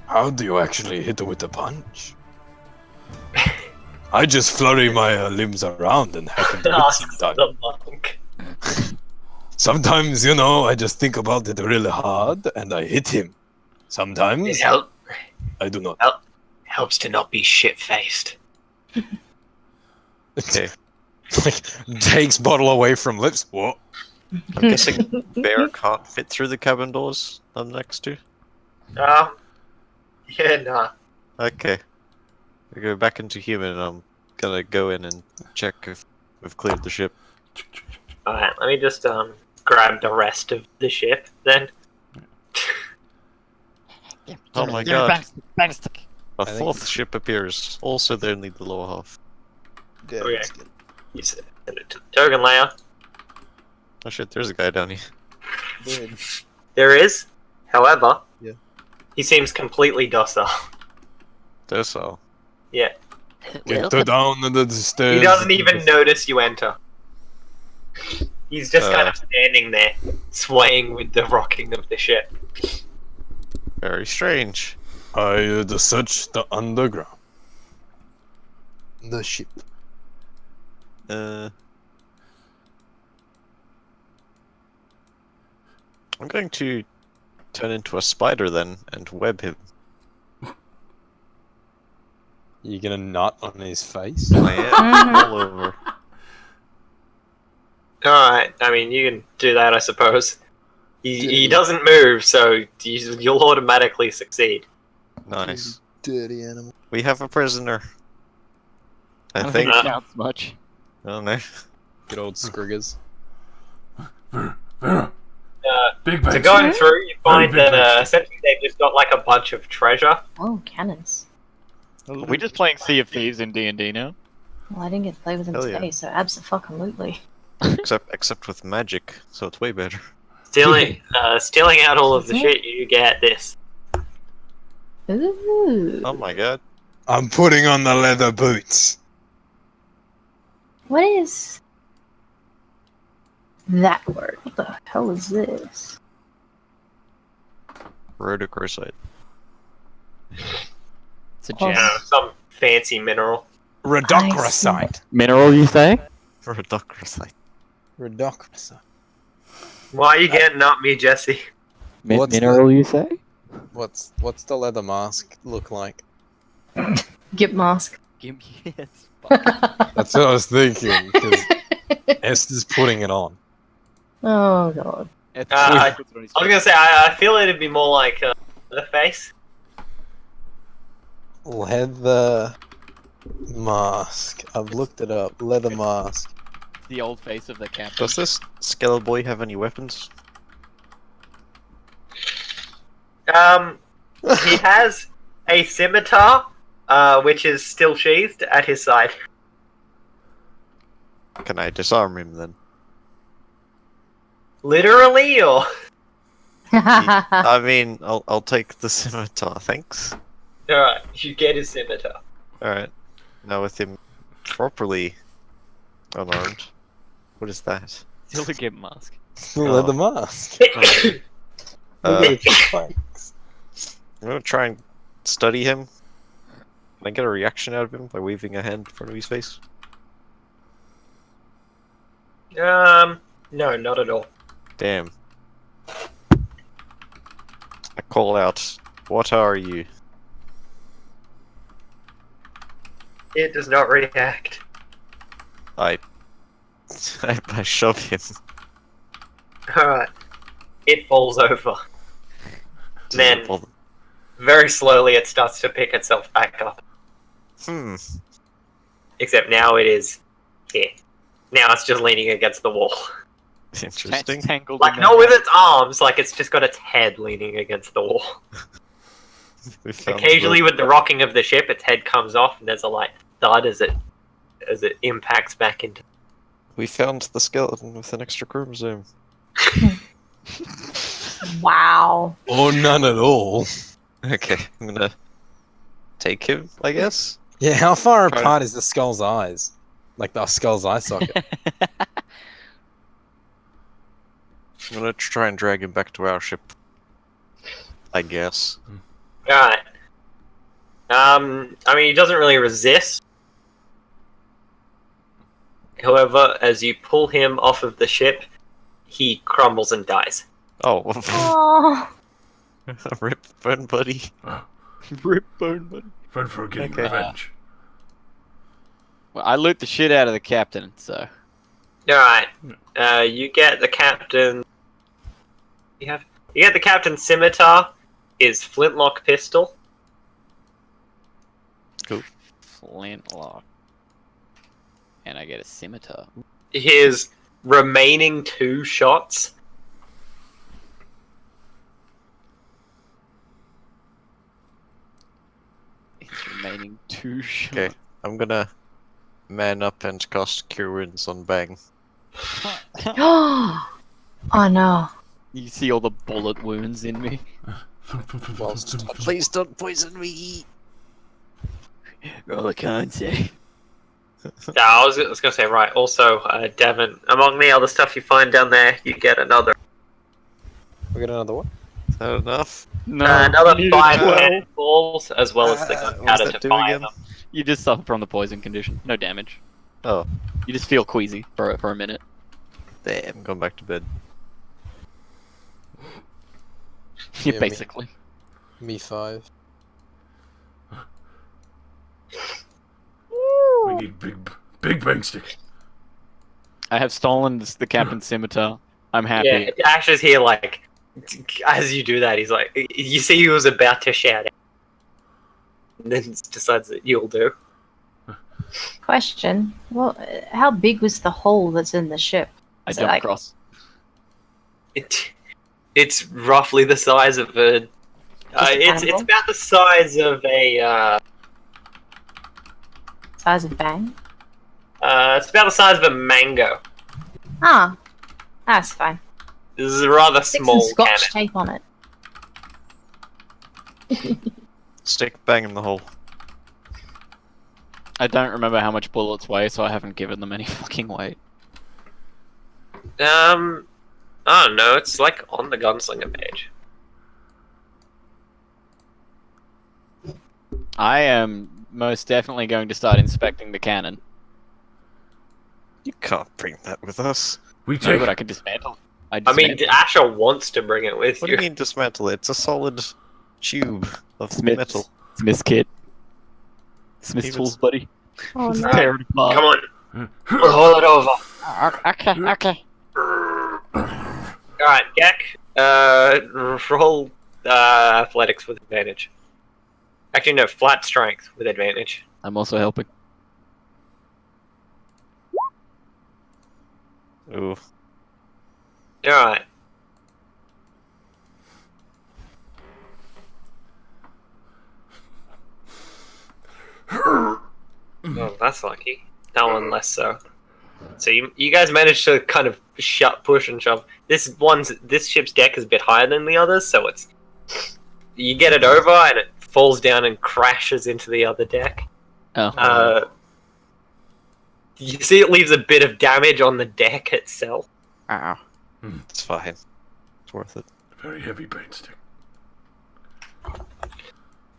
How do you actually hit it with a punch? I just flurry my limbs around and happen to hit Ask sometimes. the monk. Sometimes, you know, I just think about it really hard and I hit him. Sometimes It help, I do not. helps to not be shit-faced. Okay. Like, takes bottle away from lips. What? I'm guessing bear can't fit through the cabin doors I'm next to. Yeah, nah. Okay. We go back into human and I'm gonna go in and check if we've cleared the ship. Alright, let me just grab the rest of the ship then. Oh my Give me god. bang stick. A think- fourth ship appears. Also they only the lower half. Yeah, Okay. that's good. You send it to the token layer. Oh shit, there's a guy down here. Weird. There is, however, Yeah. he seems completely docile. Docile. Yeah, Get down the stairs. he doesn't even notice you enter. He's just kind Uh. of standing there, swaying with the rocking of the ship. Very strange. I search the underground. The ship. I'm going to turn into a spider then and web him. You gonna nut on his face? I am all over. Alright, I mean, you can do that, I suppose. He doesn't move, so you'll automatically succeed. Nice. Dirty animal. We have a prisoner. I don't think. it counts much. I don't know. Good old Skriggers. Big So bang. going through, you find Very big that base. essentially they've just got like a bunch of treasure. Oh, cannons. Are we just playing Sea of Thieves in D&D now? Well, I didn't get to play with them Hell yeah. today, so abso-fucking-lutely. Except with magic, so it's way better. Stealing out all of the shit, you get this. Ooh. Oh my god. I'm putting on the leather boots. What is that word? What the hell is this? Rhodochrosite. It's a Oh. gem. Some fancy mineral. Redocrosite. Mineral, you say? Redocrosite. Redocrosite. Why are you getting at me, Jesse? What's Mineral, you say? What's the leather mask look like? Gimp mask. Give me yes. That's what I was thinking. Because Esther's putting it on. Oh god. I was gonna say, I feel it'd be more like the face. Leather mask. I've looked it up. Leather mask. The old face of the captain. Does this Skeleton Boy have any weapons? He has a scimitar, which is still sheathed at his side. Can I disarm him then? Literally, or I mean, I'll take the scimitar, thanks. alright, you get his scimitar. Alright. Now with him properly unarmed. What is that? Still a gimp mask. Leather mask. Thanks. I'm gonna try and study him. Can I get a reaction out of him by waving a hand in front of his face? No, not at all. Damn. I call out, what are you? It does not react. I shove him. Alright. It falls over. Does Then, it bother- very slowly, it starts to pick itself back up. Except now it is here. Now it's just leaning against the wall. Interesting. Tangled Like, in not that with its arms, like it's just got its head leaning against the wall. We found Occasionally, with the rocking of the ship, its head comes off, and there's a light thud as it impacts back into. We found the skeleton with an extra chromosome. Wow. Or none at all. Okay, I'm gonna take him, I guess. Yeah, how far Try to- apart is the skull's eyes? Like the skull's eye socket. I'm gonna try and drag him back to our ship. I guess. Alright. I mean, he doesn't really resist. However, as you pull him off of the ship, he crumbles and dies. Oh, Oh. rip fun buddy. Rip bone, buddy. Fun for getting Okay. revenge. Well, I loot the shit out of the captain, so. Alright. You get the captain. You get the captain's scimitar, his flintlock pistol. Flintlock. And I get a scimitar. His remaining 2 shots. His remaining 2 shots. Okay, I'm gonna man up and cast Cure Wounds on Bang. Oh no. You see all the bullet wounds in me. Please don't poison me! All I can't say. I was gonna say, right, also, Devon, among the other stuff you find down there, you get another We got another one? Is that enough? No, another you 5 just- balls, as well as the What does gunpowder that to do fire again? them. You just suffer from the poison condition. No damage. Oh, You just feel queasy for a minute. damn. I'm going back to bed. Yeah, me- basically. Me 5. We need big bang stick. I have stolen the captain's scimitar. I'm happy. Yeah, Ash is here, like, as you do that, he's like, you see he was about to shout out. And then decides that you'll do. Question. Well, how big was the hole that's in the ship? I Is it jump like- across. It's roughly the size of a. It's animal? about the size of a. Size of Bang? It's about the size of a mango. Ah. That's fine. This is a rather Stick small some scotch cannon. tape on it. Stick Bang in the hole. I don't remember how much bullets weigh, so I haven't given them any fucking weight. I don't know. It's like on the gunslinger page. I am most definitely going to start inspecting the cannon. You can't bring that with us. We No, take. but I can dismantle. I mean, Asher wants to bring it with What do you. you mean dismantle it? It's a solid tube of Smith's, metal. Smith's kit. Smith's Even- tools, buddy. Oh Just no. tear it apart. Come on, we'll haul it over. Okay, okay. Alright, Gek, roll athletics with advantage. Actually, no, flat strength with advantage. I'm also helping. Ooh. Alright. Oh, that's lucky. That one less so. So you guys managed to kind of push and shove. This ship's deck is a bit higher than the others, so it's you get it over and it falls down and crashes into the other deck. Oh. You see, it leaves a bit of damage on the deck itself. Ow. It's fine. It's worth it. Very heavy brain stick.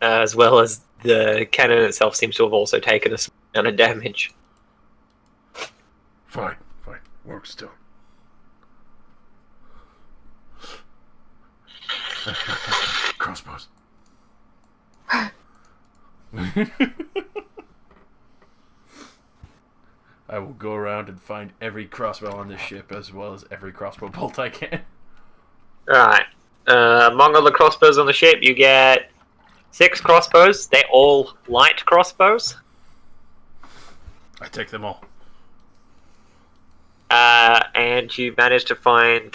As well as the cannon itself seems to have also taken a small amount of damage. Fine. Work still. Crossbows. I will go around and find every crossbow on this ship as well as every crossbow bolt I can. Alright. Among all the crossbows on the ship, you get 6 crossbows. They're all light crossbows. I take them all. And you manage to find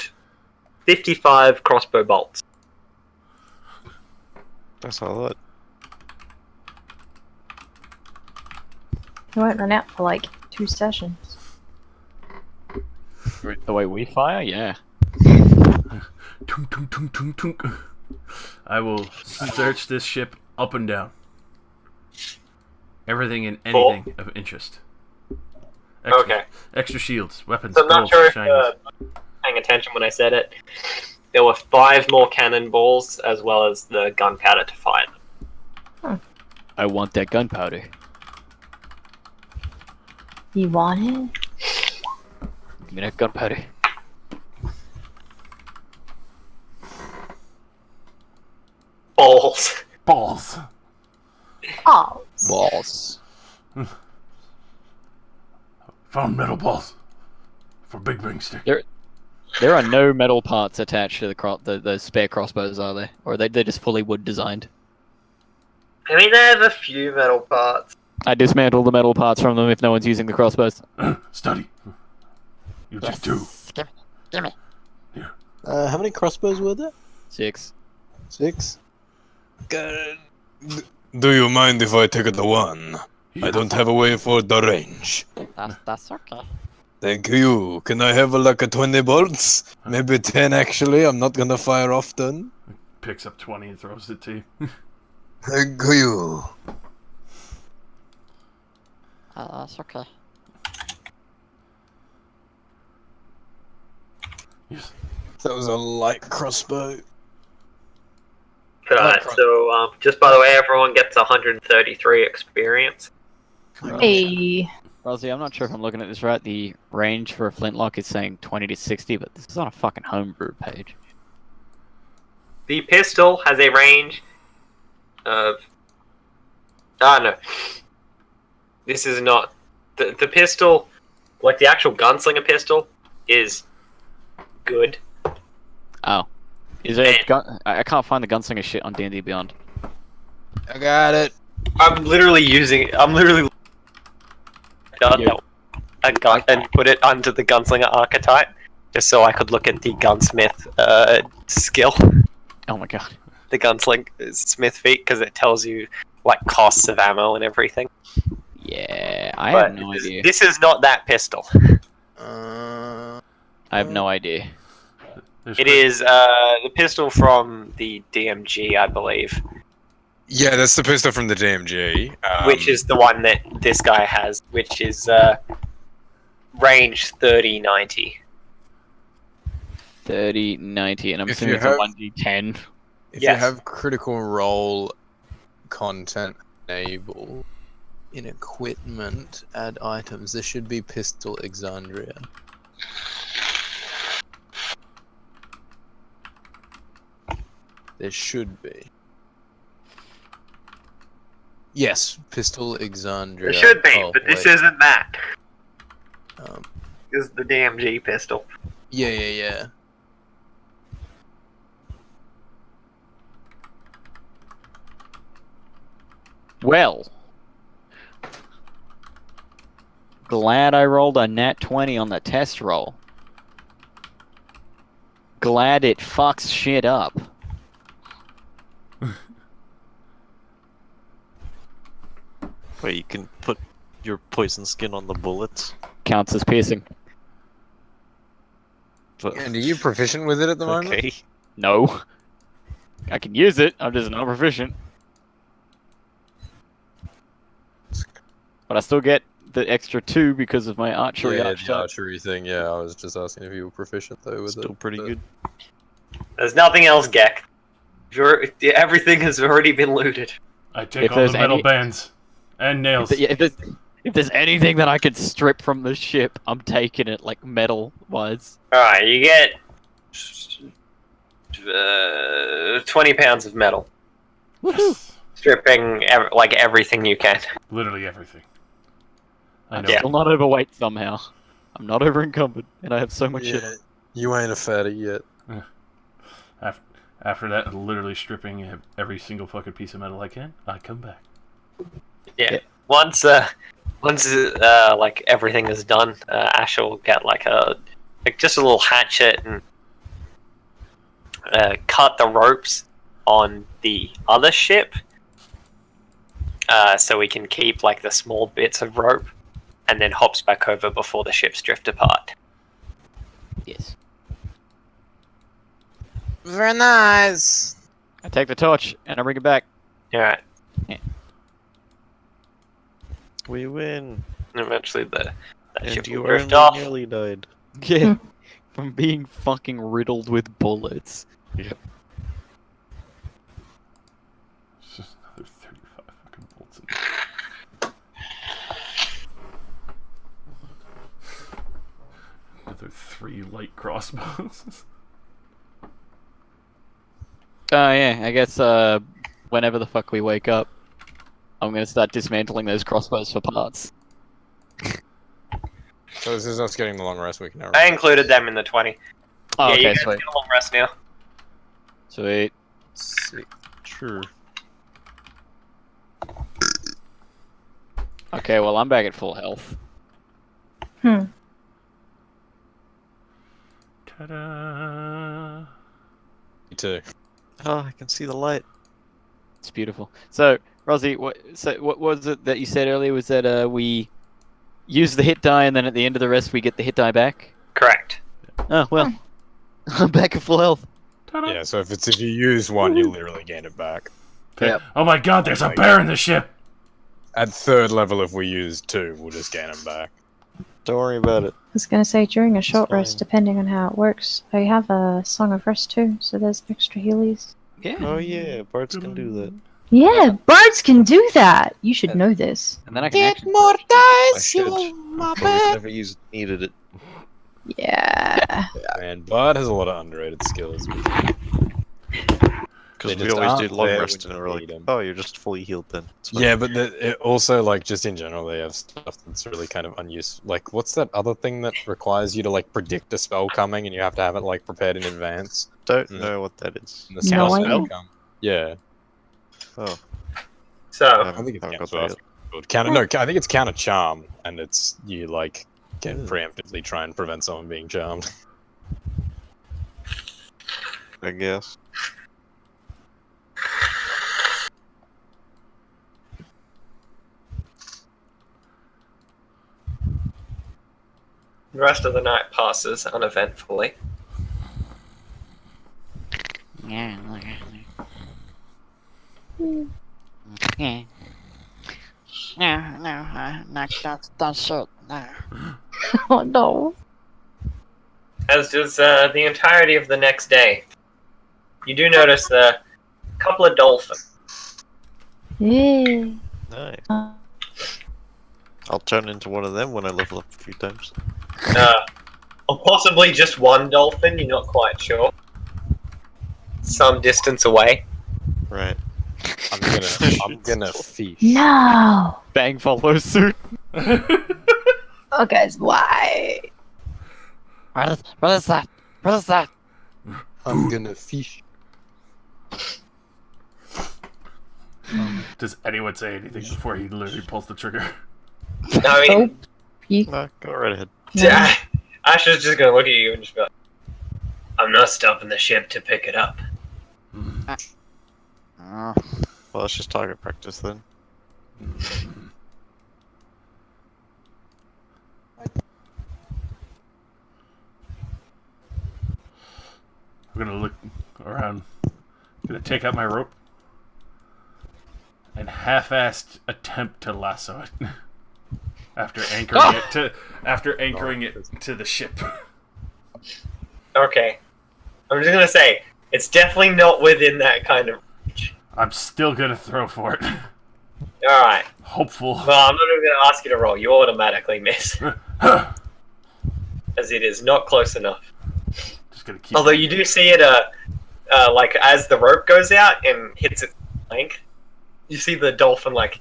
55 crossbow bolts. That's a lot. You won't run out for like 2 sessions. The way we fire, yeah. Tunk, tunk, tunk, tunk, tunk. I will search this ship up and down. Everything and anything of interest. Okay. Extra shields, weapons, So I'm not bolts, sure if shinies. paying attention when I said it. There were 5 more cannonballs as well as the gunpowder to fire them. I want that gunpowder. You want it? Give me that gunpowder. Balls. Balls. Oh. Balls. Found metal balls. For big bang stick. There are no metal parts attached to the spare crossbows, are there? Or they're just fully wood designed? I mean, they have a few metal parts. I dismantle the metal parts from them if no one's using the crossbows. Study. You take 2. Give me. How many crossbows were there? 6. 6? Do you mind if I take the one? I don't have a way for the range. That's okay. Thank you. Can I have like a 20 bolts? Maybe 10 actually. I'm not gonna fire often. Picks up 20 and throws it to you. Thank you. That's okay. Yes. That was a light crossbow. Alright, so just by the way, everyone gets 133 experience. Hey. Rosie, I'm not sure if I'm looking at this right. The range for a flintlock is saying 20 to 60, but this is on a fucking homebrew page. The pistol has a range of... no. This is not... The pistol, like the actual gunslinger pistol, is good. Oh. Is there a gun? I can't find the gunslinger shit on D&D Beyond. I got it. I'm literally a gun and put it under the gunslinger archetype, just so I could look at the gunsmith skill. Oh my god. The gunsling smith feat, because it tells you like costs of ammo and everything. Yeah, I But have no idea. This is not that pistol. I have no idea. It is the pistol from the DMG, I believe, Yeah, that's the pistol from the DMG. which is the one that this guy has, which is range 30-90. 30, 90, and I'm If assuming you it's have- a 1d10. If Yes. you have critical role content enabled, In equipment, add items. There should be pistol Exandria. There should be. Yes, pistol Exandria. There should be, Oh, but this wait. isn't that. Um, This is the DMG pistol. yeah. Well, glad I rolled a nat 20 on the test roll. Glad it fucks shit up. Wait, you can put your poison skin on the bullets? Counts as piercing. But, And are you proficient with it at the moment? okay. No. I can use it, I'm just not proficient. But I still get the extra 2 because of my archery Yeah, arch the type. archery thing. Yeah, I was just asking if you were proficient though with it. Still pretty good. There's nothing else, Gek. Everything has already been looted. I take If all the there's metal any- bands and nails. If there's anything that I could strip from the ship, I'm taking it, like, metal-wise. Alright, you get 20 pounds of metal. Yes. Stripping everything you can. Literally everything. I I'm know. still not overweight somehow. I'm not over-encumbered, and I have so much shit on. You ain't a fatty yet. After that, literally stripping every single fucking piece of metal I can, I come back. Yeah. Once everything is done, Ash will get just a little hatchet and cut the ropes on the other ship, so we can keep the small bits of rope, and then hops back over before the ships drift apart. Yes. Very nice. I take the torch, and I bring it back. Alright. We win. And eventually that And ship you will drift only off. nearly died. Yeah. From being fucking riddled with bullets. Yep. It's just another 35 fucking bolts in Another 3 light crossbows. Oh yeah, I guess whenever the fuck we wake up, I'm gonna start dismantling those crossbows for parts. So this is us getting the long rest we can now. I included them in the 20. Oh, yeah, okay, you guys sweet. get a long rest now. Sweet. Sure. Okay, well I'm back at full health. Ta-da! Me too. Oh, I can see the light. It's beautiful. So, Rosie, what was it that you said earlier? Was that we use the hit die and then at the end of the rest we get the hit die back? Correct. Oh well, I'm back at full health. Ta-da! Yeah, so if you use one, you literally gain it back. Okay. Oh my god, there's a bear in the ship! At 3rd level, if we use 2, we'll just gain them back. Don't worry about it. I was gonna say, during a short fine. rest, depending on how it works, I have a Song of Rest too, so there's extra healies. Yeah. Oh yeah, bards can do that. Yeah, bards can do that! You should know this. And then I can actually... more I should. But we've never needed it. Yeah. Man, Bard has a lot of underrated skills. Because They we just always aren't did long there rest when and you we're need like, 'em. oh, you're just fully healed then. It's fine. Yeah, but it also, just in general, they have stuff that's really kind of unuseful. Like, what's that other thing that requires you to, predict a spell coming and you have to have it, prepared in advance? Don't know what that is. And the spell No spell idea. come. Yeah. Oh, So, I think it's haven't counter, got that yet. no, I think it's counter charm, and it's, you, can preemptively try and prevent someone being charmed. I guess. the rest of the night passes uneventfully. Yeah. Yeah. No, that's shit. No. Oh no. As does the entirety of the next day. You do notice a couple of dolphins. Yeah. Nice. I'll turn into one of them when I level up a few times. Or possibly just one dolphin, you're not quite sure. Some distance away. Right. I'm gonna fish. No. Bang follows suit. Oh, guys, why? What is that? What is that? I'm gonna fish. Does anyone say anything before he literally pulls the trigger? I mean, No, go right ahead. Ash is just gonna look at you and just be like, I'm not stopping the ship to pick it up. Oh, Well, let's just target practice then. I'm gonna look around. I'm gonna take out my rope and half-assed attempt to lasso it after anchoring it to the ship. Okay. I'm just gonna say, it's definitely not within that kind of reach. I'm still gonna throw for it. Alright. Hopeful. Well, I'm not even gonna ask you to roll. You automatically miss. As it is not close enough. Just gonna keep. Although you do see it, like, as the rope goes out and hits its length, you see the dolphin, like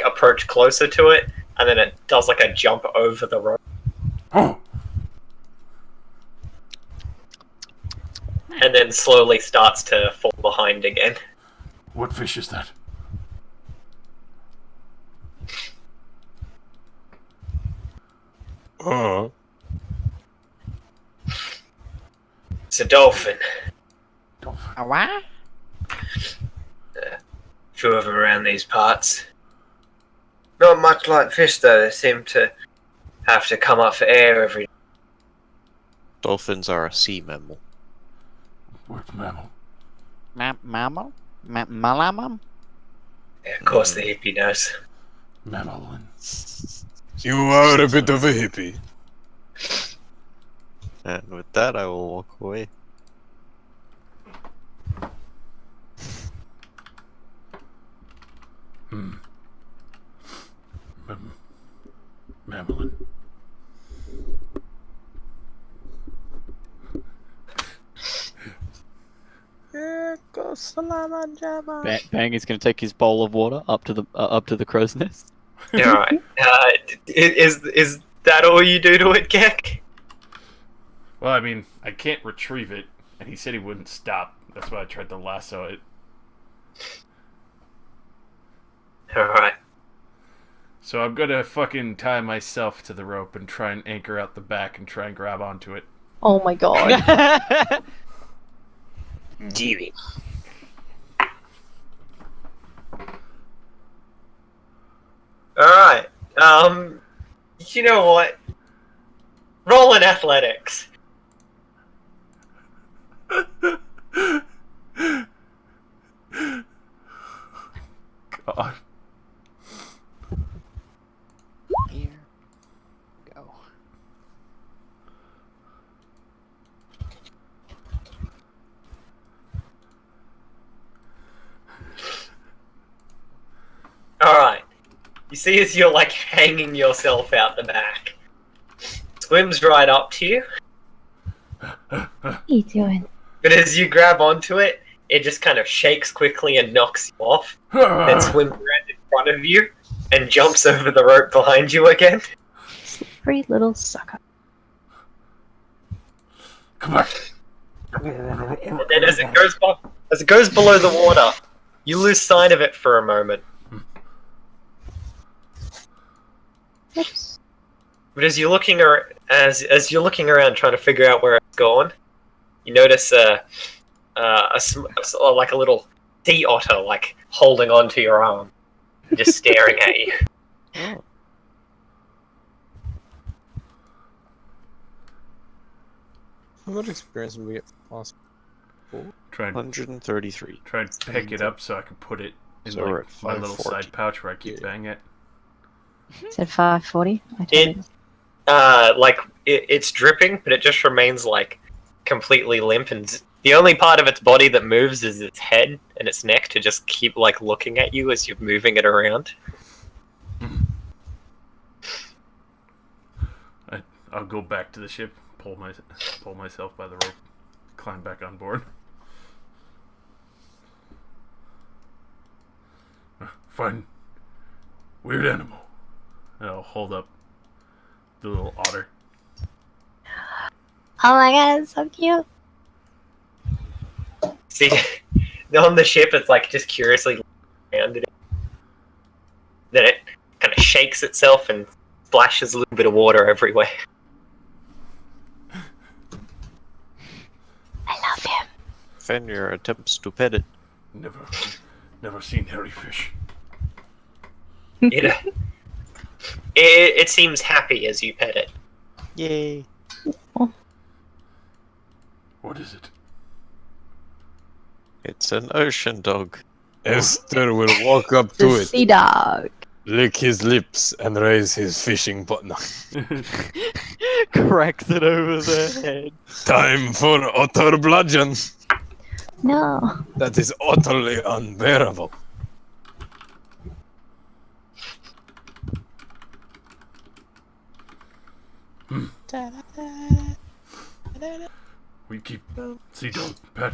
approach closer to it, and then it does, like, a jump over the rope. Oh. And then slowly starts to fall behind again. What fish is that? It's a dolphin. a what? Few of them around these parts. Not much like fish, though. They seem to have to come up for air every. Dolphins are a sea mammal. What's mammal? Mammal? Malamam? Yeah, of course, the hippie knows. Mammalin. You are a bit of a hippie. And with that, I will walk away. Mammalin. Bang is going to take his bowl of water up to the crow's nest. Alright. Is that all you do to it, Gek? Well, I mean, I can't retrieve it, and he said he wouldn't stop. That's why I tried to lasso it. Alright. So I'm gonna fucking tie myself to the rope and try and anchor out the back and try and grab onto it. Oh my god. Jimmy. Alright. You know what? Roll in athletics. God. Here. Go. Alright. You see as you're, like, hanging yourself out the back. Swims right up to you. What are you doing? But as you grab onto it, it just kind of shakes quickly and knocks you off. Then swims around in front of you and jumps over the rope behind you again. Slippery little sucker. Come on. And then as it goes below the water, you lose sight of it for a moment. Oops. But as you're looking as you're looking around trying to figure out where it's gone, you notice like a little sea otter like holding onto your arm, just staring at you. Oh. What experience did we get last? Try and 133. try and pick it up so I can put it in So we're like, at my little 540. side pouch where I keep banging it. Said 540. It's dripping, but it just remains like completely limp, and the only part of its body that moves is its head and its neck to just keep like looking at you as you're moving it around. I'll go back to the ship, pull myself by the rope, climb back on board. Fine. Weird animal. And I'll hold up the little otter. Oh my god, it's so cute. See, on the ship, it's like just curiously landed. Then it kind of shakes itself and splashes a little bit of water everywhere. I love him. Fenrir attempts to pet it. Never seen hairy fish. It seems happy as you pet it. Yay. What is it? It's an ocean dog. Esther will walk up to The it, sea dog. lick his lips, and raise his fishing partner. Cracks it over the head. Time for otter bludgeon. No. That is utterly unbearable. We keep sea dog pet.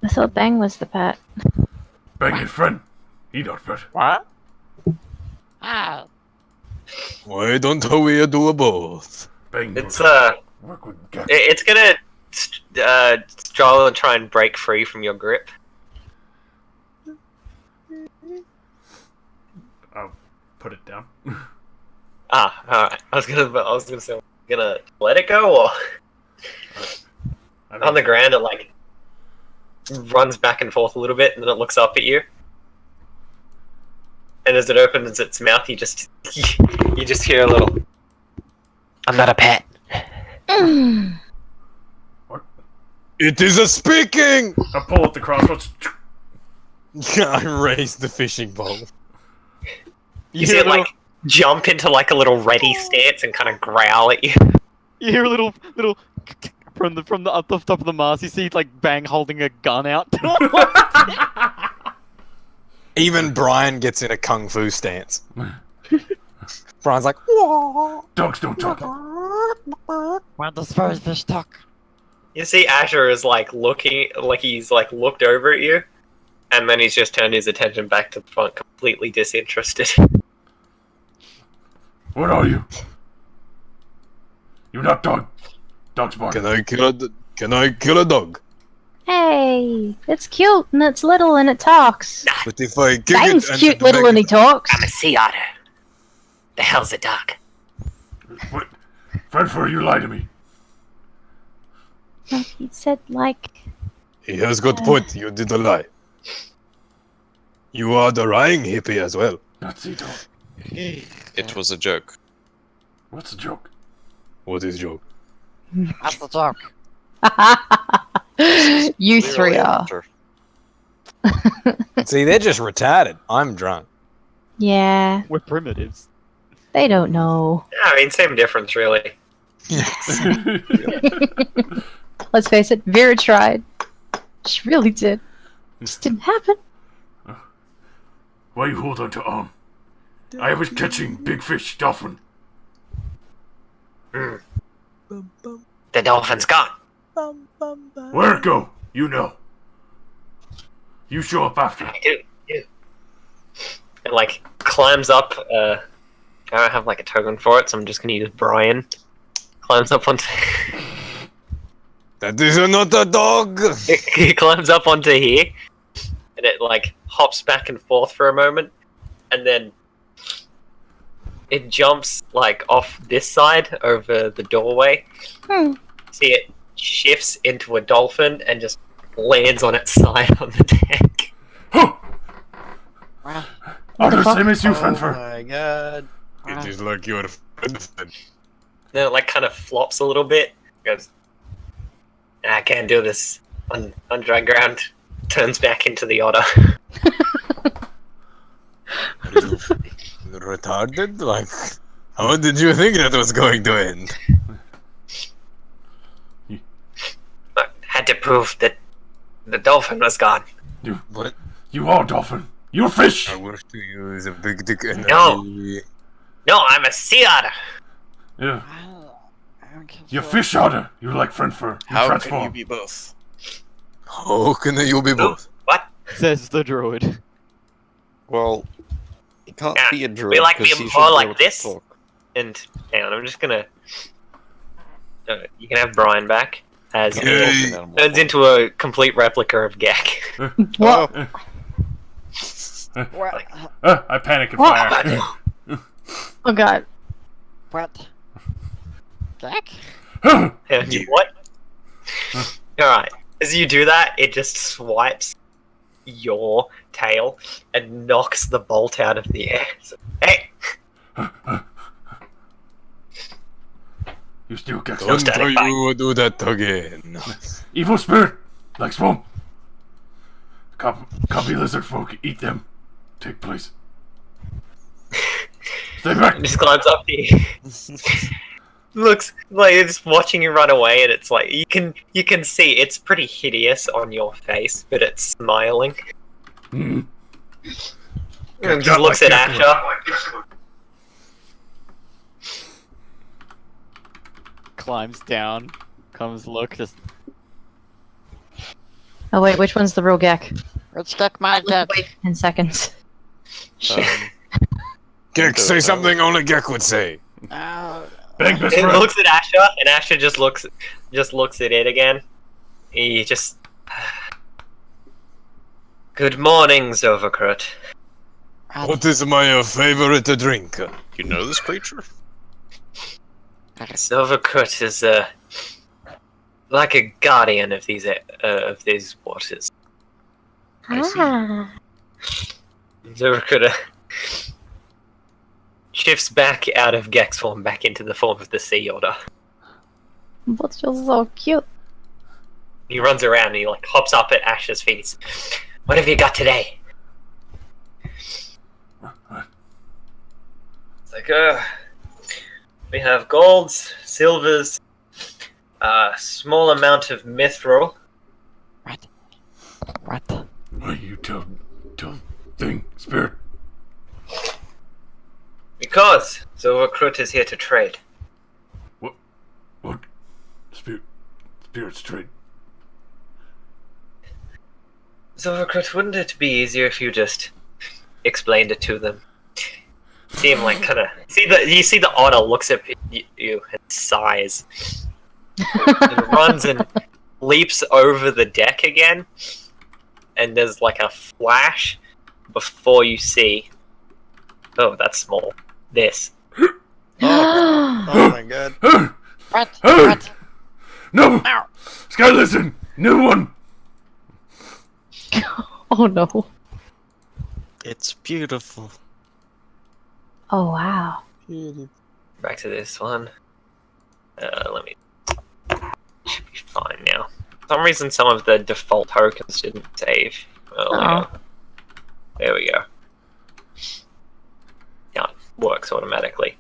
I thought Bang was the pet. Bang your friend. He not pet. What? Ah. Why don't we do both? Bang. It's Work with Gak. it's gonna struggle and try and break free from your grip. I'll put it down. Ah, alright. I was gonna say, gonna let it go, or I mean, on the ground it like runs back and forth a little bit, and then it looks up at you. And as it opens its mouth, you just hear a little. I'm not a pet. What? It is a speaking! I pull up the crossbows. I raise the fishing pole. You see it like jump into like a little ready stance and kind of growl at you. You hear a little from the up the top of the mast. You see like Bang holding a gun out. Even Brian gets in a kung fu stance. Brian's like, "Whoa." Dogs don't talk. Why does furry fish talk? You see Asher is like looking, like he's like looked over at you, and then he's just turned his attention back to the front, completely disinterested. What are you? You're not dog. Dog's bark. Can I kill a dog? Hey, it's cute and it's little and it talks. But if I kick Bang's it cute, little, and he talks. I'm a sea otter. The hell's a dog? What? Fredford, you lie to me. No, he said like. He has got point. You did a lie. You are the lying hippie as well. Not sea dog. It was a joke. What's the joke? What is joke? That's the joke. You three are. See, they're just retarded. I'm drunk. Yeah, We're primitives. they don't know. I mean, same difference, really. Let's face it, Vera tried. She really did. Just didn't happen. Why you hold on to arm? I was catching big fish, dolphin. The dolphin's gone. Where'd it go? You know. You show up after. I do. It like climbs up. I don't have like a token for it, so I'm just gonna use Brian. Climbs up onto. That is not a dog. It climbs up onto here, and it like hops back and forth for a moment, and then it jumps like off this side over the doorway. See, it shifts into a dolphin and just lands on its side on the deck. Oh, the same as you, Oh Fredford. my god. It is like your friend. Then it like kind of flops a little bit. Goes, I can't do this on dry ground. Turns back into the otter. Retarded? Like, how did you think that was going to end? I had to prove that the dolphin was gone. What? You are dolphin. You're fish. I wish to use a big dick energy. No. No, I'm a sea otter. Yeah. You fish otter. You like French fur. You How transform. can you be both? How can you be both? What? Says the druid. Well, he can't Yeah, be a druid we like because be he more should like be able to this. talk. And hang on, I'm just gonna. You can have Brian back as He's he not talking animal turns form. into a complete replica of Gek. What? I panic and fire. Oh god. What? Jack? And you what? Alright. As you do that, it just swipes your tail and knocks the bolt out of the air. So, hey! You still get Don't static bite. you do that again. Evil spirit, like swamp. Copy lizard folk, eat them. Take place. Stay back. It just climbs up to you. Looks like it's watching you run away, and it's like you can see it's pretty hideous on your face, but it's smiling. Mm. And just looks at Asher. Climbs down, comes look, just Oh wait, which one's the real Gek? Let's check my deck. Wait 10 seconds. Gek, say something only Gek would say. Oh, Bang, best It friend. looks at Asher, and Asher just looks at it again. He just. Good morning, Zovakrut. What is my favorite drink? You know this creature? Zovakrut is like a guardian of these waters. Ah. Zovakrut shifts back out of Gek's form back into the form of the Sea Otter. But you're so cute. He runs around and he like hops up at Asher's feet. He's, what have you got today? It's like, we have golds, silvers, a small amount of mithril. what? Why you tell thing, spirit? Because Zovakrut is here to trade. What? Spirit's trade. Zovakrut, wouldn't it be easier if you just explained it to them? See him like kind of you see the otter looks at you and sighs, and runs and leaps over the deck again, and there's like a flash before you see. Oh, that's small. This. Oh my god. What? Hey! What? No! Sky, listen! New one! Oh no. It's beautiful. Oh wow. Back to this one. Let me. Should be fine now. For some reason, some of the default tokens didn't save. Oh. There we go. Yeah, it works automatically.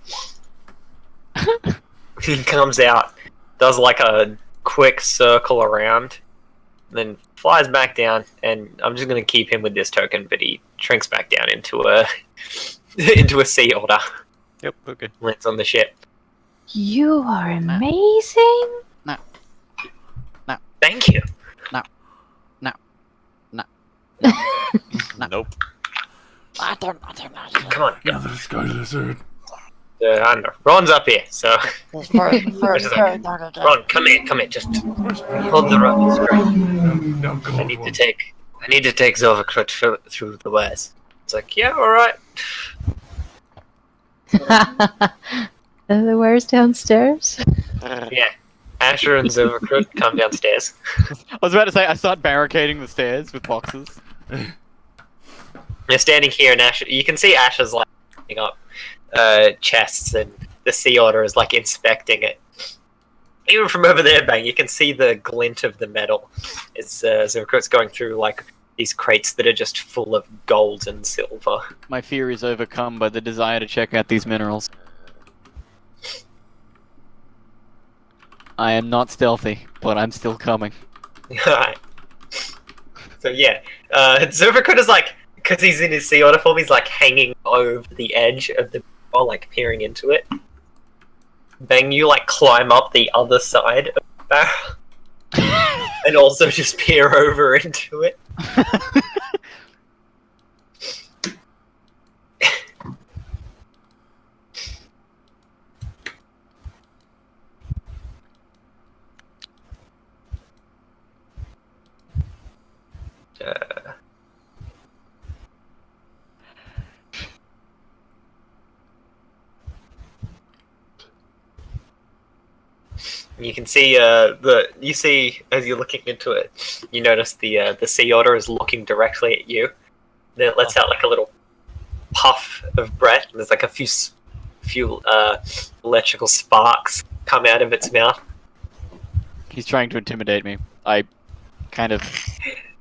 He comes out, does like a quick circle around, then flies back down, and I'm just gonna keep him with this token, but he shrinks back down into a into a sea otter. Yep, okay. Lands on the ship. You are amazing. Thank you. Nope. I don't know. Come on, go. Another sky lizard. I don't know. Ron's up here, so Ron, Ron, come here, just hold the rope. It's great. Now go I need to take Zovakrut through the wares. It's like, yeah, all right. The ware's downstairs. Yeah. Asher and Zovakrut come downstairs. I was about to say I start barricading the stairs with boxes. They're standing here, and Asher. You can see Asher's like picking up chests, and the sea otter is like inspecting it. Even from over there, Bang, you can see the glint of the metal. It's Zovakrut's going through like these crates that are just full of gold and silver. My fear is overcome by the desire to check out these minerals. I am not stealthy, but I'm still coming. Alright. So yeah, Zovakrut is like, because he's in his sea otter form, he's like hanging over the edge of the or like peering into it. Bang, you like climb up the other side of the barrel and also just peer over into it. You can see you see as you're looking into it, you notice the sea otter is looking directly at you. Then it lets out like a little puff of breath, and there's like a few electrical sparks come out of its mouth. He's trying to intimidate me. I kind of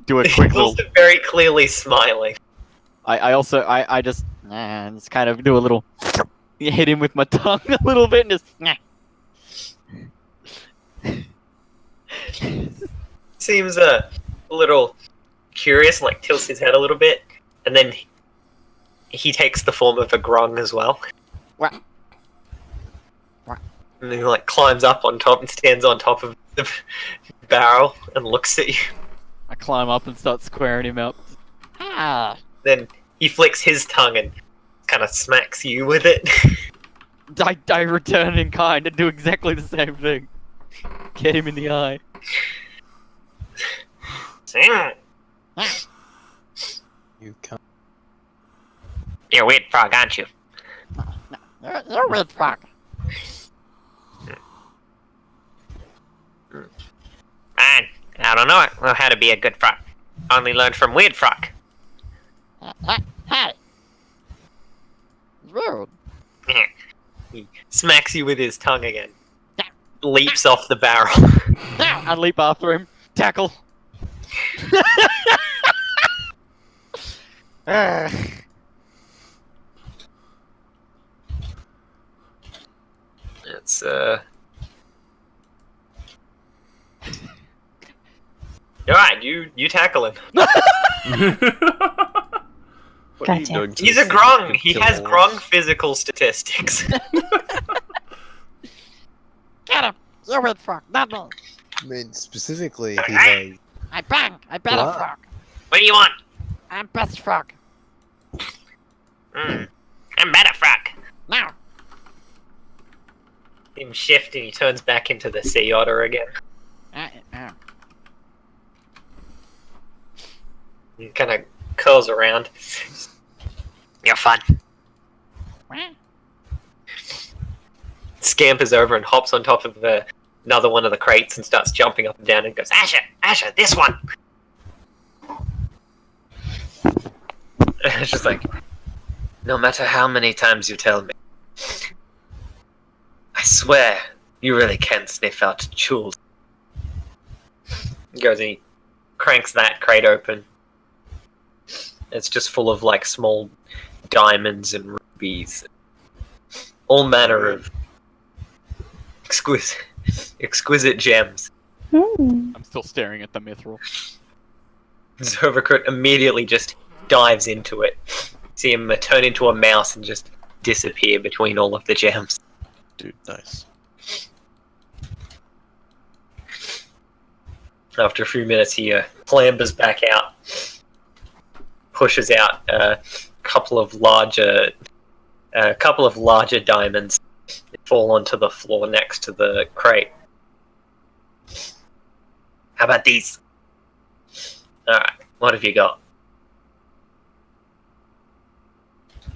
do a quick He's little. also very clearly smiling. I just kind of do a little hit him with my tongue a little bit and just. Seems a little curious, and like tilts his head a little bit, and then he takes the form of a grung as well. What? And then he like climbs up on top and stands on top of the barrel and looks at you. I climb up and start squaring him up. Ah. Then he flicks his tongue and kind of smacks you with it. I return in kind and do exactly the same thing. Get him in the eye. You can't. You're a weird frog, aren't you? You're a weird frog. Fine. I don't know how to be a good frog. Only learned from weird frog. Hey. Rude. He smacks you with his tongue again. Leaps off the barrel. I leap after him. Tackle. It's Alright, you tackle him. What are you Gotcha. doing to He's this a thing? grung. You He kill has all of grung us. physical statistics. Get him. You're a weird frog. Not me. I mean, specifically, he has. I bang. I bet a What? frog. What do you want? I'm best frog. I'm better frog. Now. Him shift and he turns back into the sea otter again. He kind of curls around. You're fun. Scampers over and hops on top of another one of the crates and starts jumping up and down and goes, Asher, this one! It's just like, no matter how many times you tell me, I swear you really can sniff out jewels. He goes and he cranks that crate open. It's just full of like small diamonds and rubies. All manner of exquisite gems. I'm still staring at the mithril. Zervicrut immediately just dives into it. See him turn into a mouse and just disappear between all of the gems. Dude, nice. After a few minutes, he clambers back out, pushes out a couple of larger diamonds that fall onto the floor next to the crate. How about these? Alright, what have you got?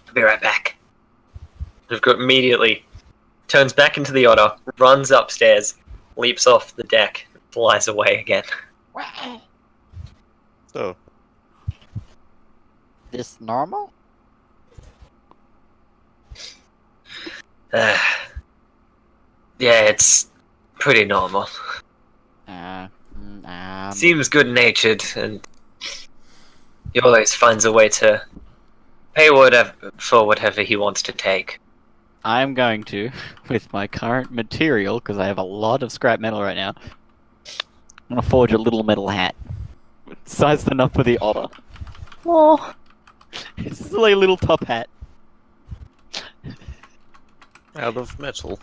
I'll be right back. Zervicrut immediately turns back into the otter, runs upstairs, leaps off the deck, and flies away again. So, This normal? Yeah, it's pretty normal. Seems good-natured, and he always finds a way to pay for whatever he wants to take. I'm going to, with my current material, because I have a lot of scrap metal right now, I'm gonna forge a little metal hat. Sized enough for the otter. Oh, It's just like a little top hat. out of metal.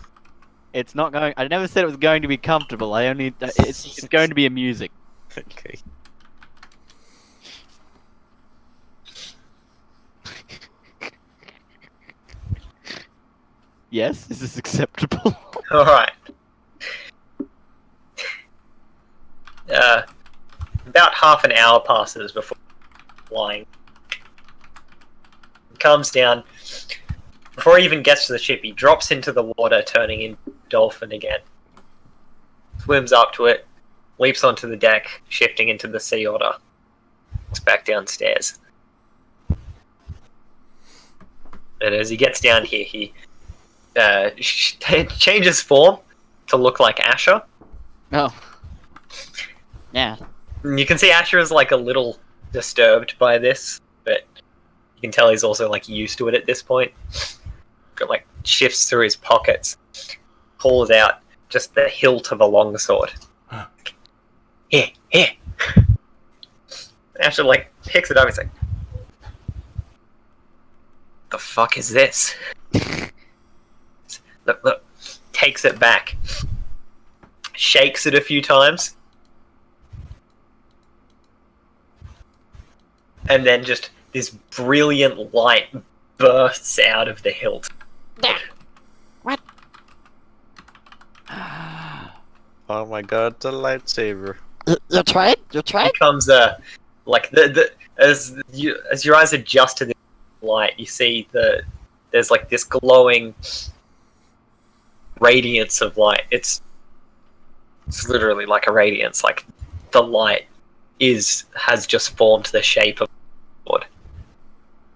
It's not going. I never said it was going to be comfortable. I only. It's going to be music. Okay. Yes, is this acceptable? Alright. About half an hour passes before flying. He comes down. Before he even gets to the ship, he drops into the water, turning into a dolphin again. Swims up to it, leaps onto the deck, shifting into the sea otter. Looks back downstairs. And as he gets down here, he changes form to look like Asher. Oh. Yeah. And you can see Asher is like a little disturbed by this, but you can tell he's also like used to it at this point. Got like shifts through his pockets, pulls out just the hilt of a longsword. Here. Asher like picks it up. He's like, "The fuck is this?" Look. Takes it back, shakes it a few times, and then just this brilliant light bursts out of the hilt. What? Oh my god, the lightsaber. You tried? You tried? Becomes like as your eyes adjust to the light, you see there's like this glowing radiance of light. It's literally like a radiance. Like the light has just formed the shape of a sword.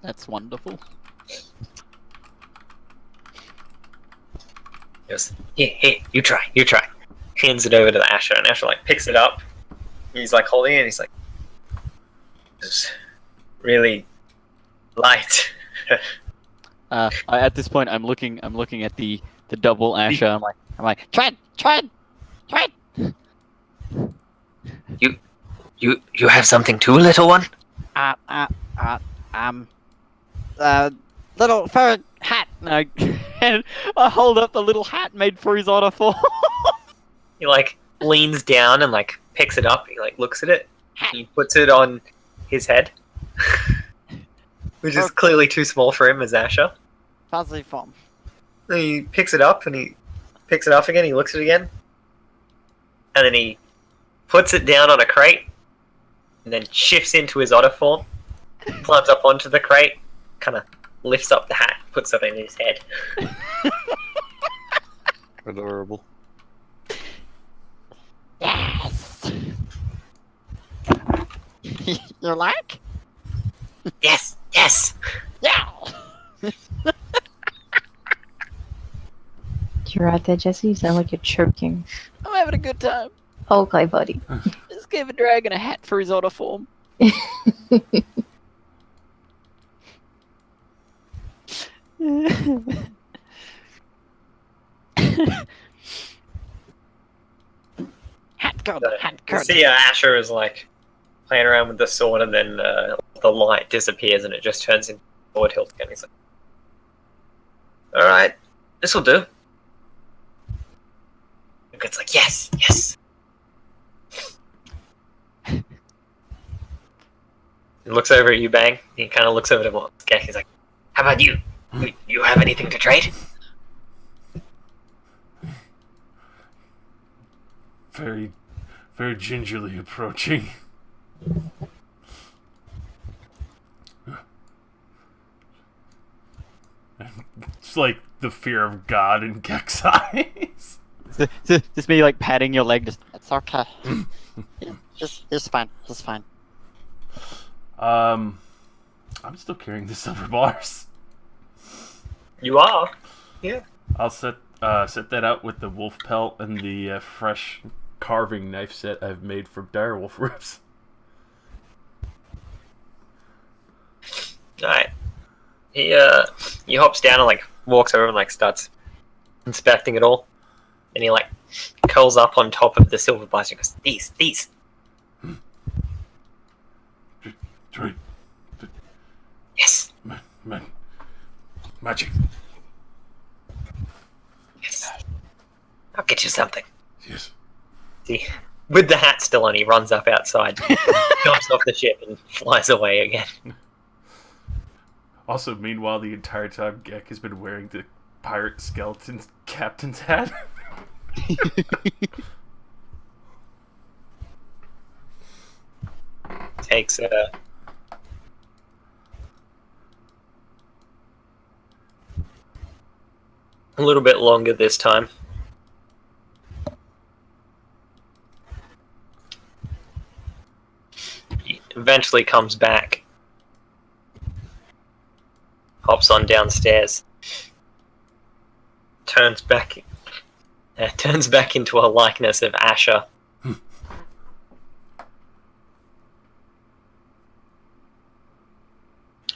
That's wonderful. Goes, here, you try. Hands it over to Asher, and Asher like picks it up. He's like holding it, and he's like, "It's really light." At this point, I'm looking at the double Asher. I'm like, try it. You have something too, little one? Little fur hat. No, and I hold up the little hat made for his otter form. He like leans down and like picks it up. He like looks at it. He puts it on his head, which is clearly too small for him as Asher. Fuzzy form. Then he picks it up and he picks it up again. He looks at it again, and then he puts it down on a crate, and then shifts into his otter form. Climbs up onto the crate, kind of lifts up the hat, puts it in his head. Adorable. Yes. You like? Yes. Yeah. You're right there, Jesse. You sound like you're choking. I'm having a good time. Okay, buddy. Just gave a dragon a hat for his otter form. Hat code. Hat You code. see Asher is like playing around with the sword, and then the light disappears, and it just turns into a sword hilt again. He's like, "Alright, this will do." And it's like, yes. He looks over at you, Bang. He kind of looks over to Gek. He's like, "How about you? You have anything to trade?" Very, very gingerly approaching. It's like the fear of God in Gek's eyes. Just me like patting your leg. Just It's okay. It's fine. It's fine. I'm still carrying the silver bars. You are. Yeah. I'll set that out with the wolf pelt and the fresh carving knife set I've made for direwolf ribs. Alright. He hops down and like walks over and like starts inspecting it all. And he like curls up on top of the silver bars and goes, These. Trade. Yes. Magic. Yes. I'll get you something. Yes. See, with the hat still on, he runs up outside, jumps off the ship, and flies away again. Also, meanwhile, the entire time, Gek has been wearing the pirate skeleton captain's hat. Takes a little bit longer this time. He eventually comes back, hops on downstairs, turns back into a likeness of Asher.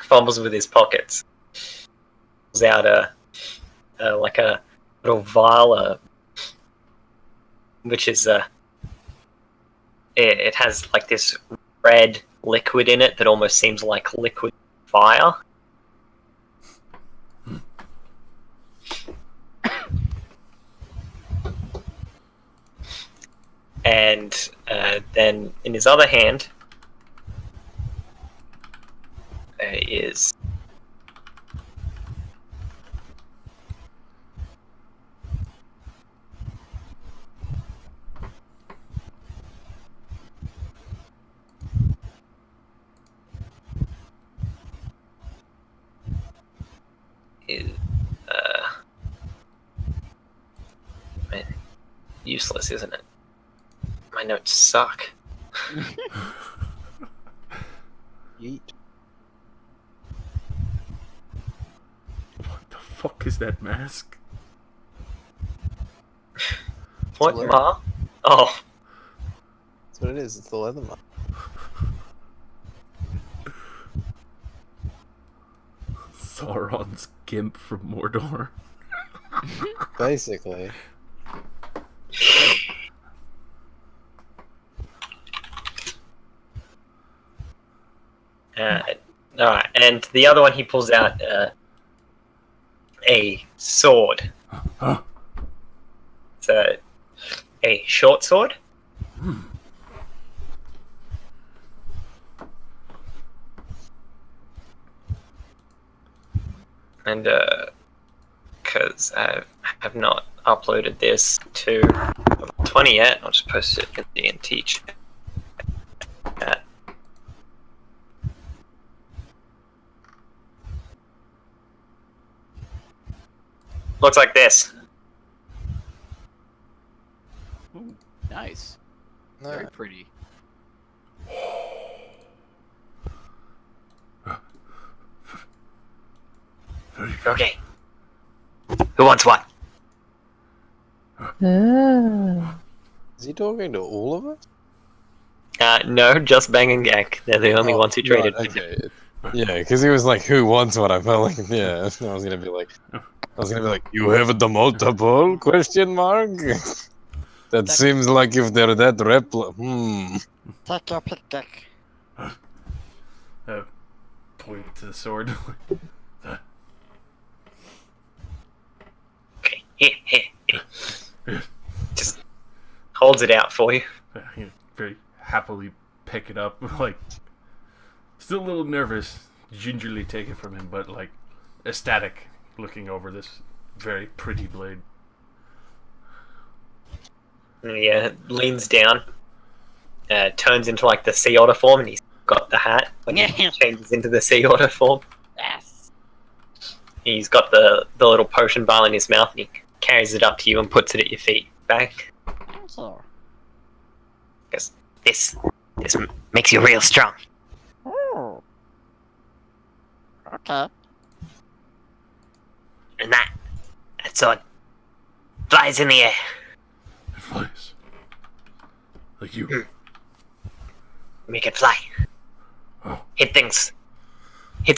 Fumbles with his pockets, pulls out a little vial, which is it has like this red liquid in it that almost seems like liquid fire. And then in his other hand is man, useless, isn't it? My notes suck. Yeet. What the fuck is that mask? What, leather. Ma? Oh, That's what it is. It's the leather mask. Sauron's gimp from Mordor. Basically. alright, and the other one he pulls out a sword. Huh? It's a short sword. And because I have not uploaded this to 20 yet, I'll just post it in the NT chat. Looks like this. Ooh, nice. No. Very pretty. Okay. Who wants what? Oh. Is he talking to all of us? No, just Bang and Gak. They're the only ones who traded. Right, okay. Yeah, because he was like, "Who wants what?" I felt like, yeah. I was gonna be like, "You have the multiple?" Question mark. That seems like if they're that Take your pick, Dick. Point to the sword. Okay, here. Just holds it out for you. You very happily pick it up, like still a little nervous, gingerly take it from him, but like ecstatic looking over this very pretty blade. Yeah, leans down, turns into like the sea otter form, and he's got the hat. When he changes into the sea otter form, Yes. he's got the little potion vial in his mouth, and he carries it up to you and puts it at your feet. Back. Thank you. Because this makes you real strong. Oh. Okay. And that sword flies in the air. It flies. Like you. Make it fly. Oh. Hits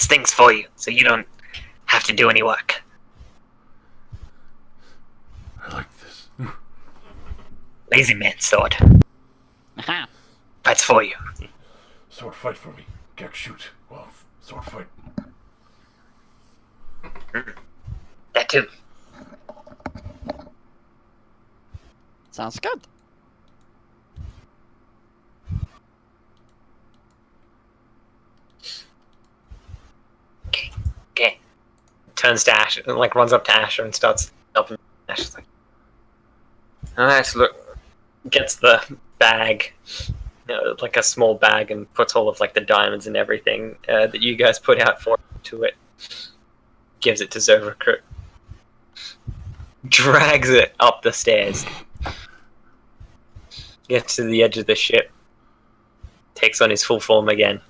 things for you, so you don't have to do any work. I like this. Lazy man sword. Aha. Fights for you. Sword fight for me. Gek shoot. Well, sword fight. That too. Sounds good. Okay. Turns to Ash, like runs up to Asher and starts helping. Asher's like, alright, look. Gets the bag, like a small bag, and puts all of like the diamonds and everything that you guys put out for to it. Gives it to Zovakrit. Drags it up the stairs. Gets to the edge of the ship. Takes on his full form again.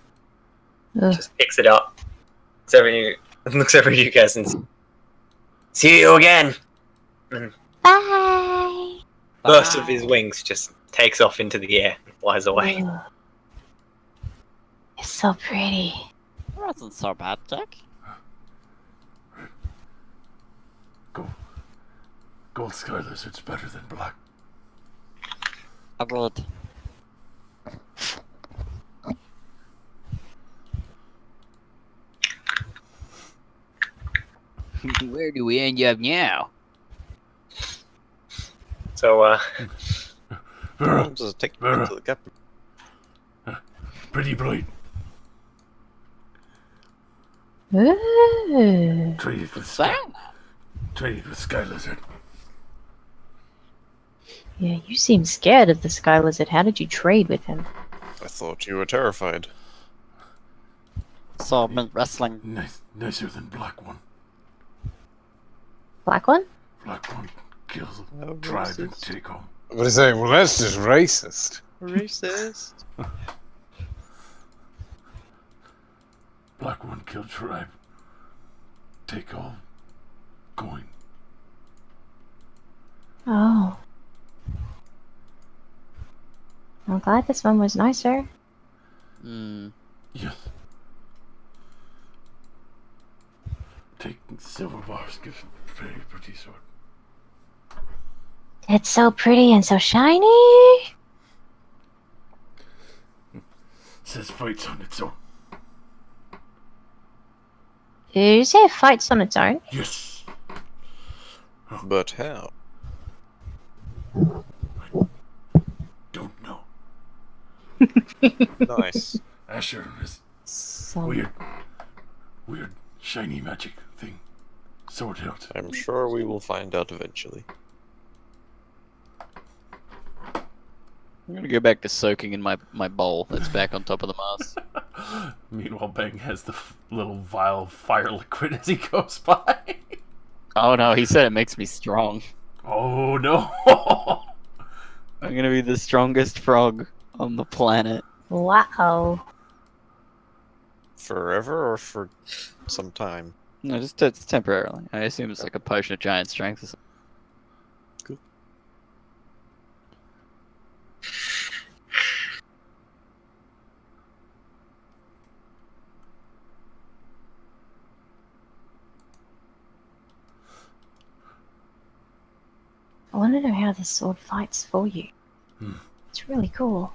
Ugh. Just picks it up. Looks over at you guys and see you again. And Bye. burst of his wings just takes off into the air and flies away. Ooh. It's so pretty. That wasn't so bad, Jack. Gold sky lizard's better than black. Agreed. Where do we end up now? So, Just take me to the captain. Pretty bright. Ooh. Traded with sky lizard. Yeah, you seem scared of the Sky Lizard. How did you trade with him? I thought you were terrified. So I've been wrestling. Nicer than black one. Black one? Black one kills tribe and take home. What is that? Well, that's just racist. Racist. Black one killed tribe. Take all. Going. Oh. I'm glad this one was nicer. Yes. Take silver bars, give very pretty sword. It's so pretty and so shiny. Says fights on its own. Did you say it fights on its own? Yes. But how? Don't know. Nice. Asher is So weird shiny magic thing. Sword hilt. I'm sure we will find out eventually. I'm gonna go back to soaking in my bowl that's back on top of the mast. Meanwhile, Bang has the little vial of fire liquid as he goes by. Oh no, he said it makes me strong. Oh no! I'm gonna be the strongest frog on the planet. wow. Forever or for some time? No, just it's temporarily. I assume it's like a potion of giant strength or something. Cool. I want to know how this sword fights for you. It's really cool.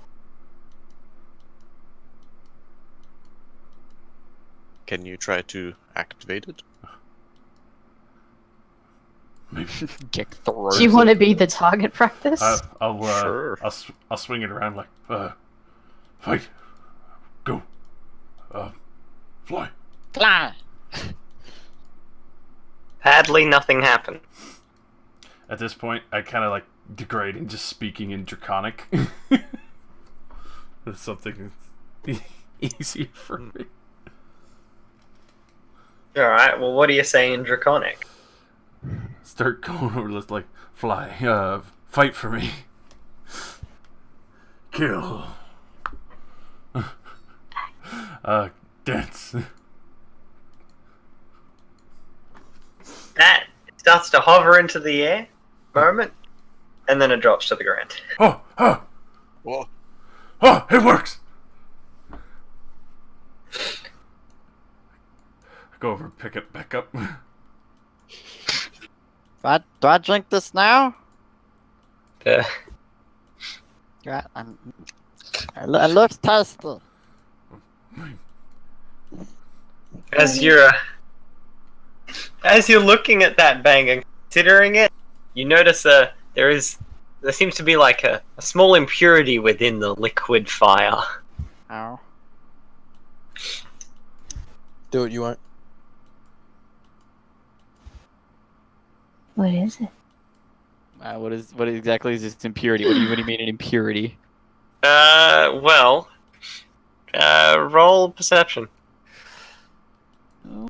Can you try to activate it? Maybe. Get through. Do you want to be the target practice? Sure. I'll swing it around like fight, go, fly. Fly. sadly, nothing happened. At this point, I kind of like degrade and just speaking in Draconic. That's something that's easier for me. Alright, well, what do you say in Draconic? Start going over this, like, fly, fight for me. Kill. Dance. That starts to hover into the air for a moment, and then it drops to the ground. Oh, Whoa. oh, it works! I go over and pick it back up. Do I drink this now? Uh, Yeah, it looks tasty. as you're looking at that bang and considering it, you notice there's there seems to be like a small impurity within the liquid fire. Ow. Do it, you won't. What is it? What exactly is this impurity? What do you mean an impurity? Well, roll perception.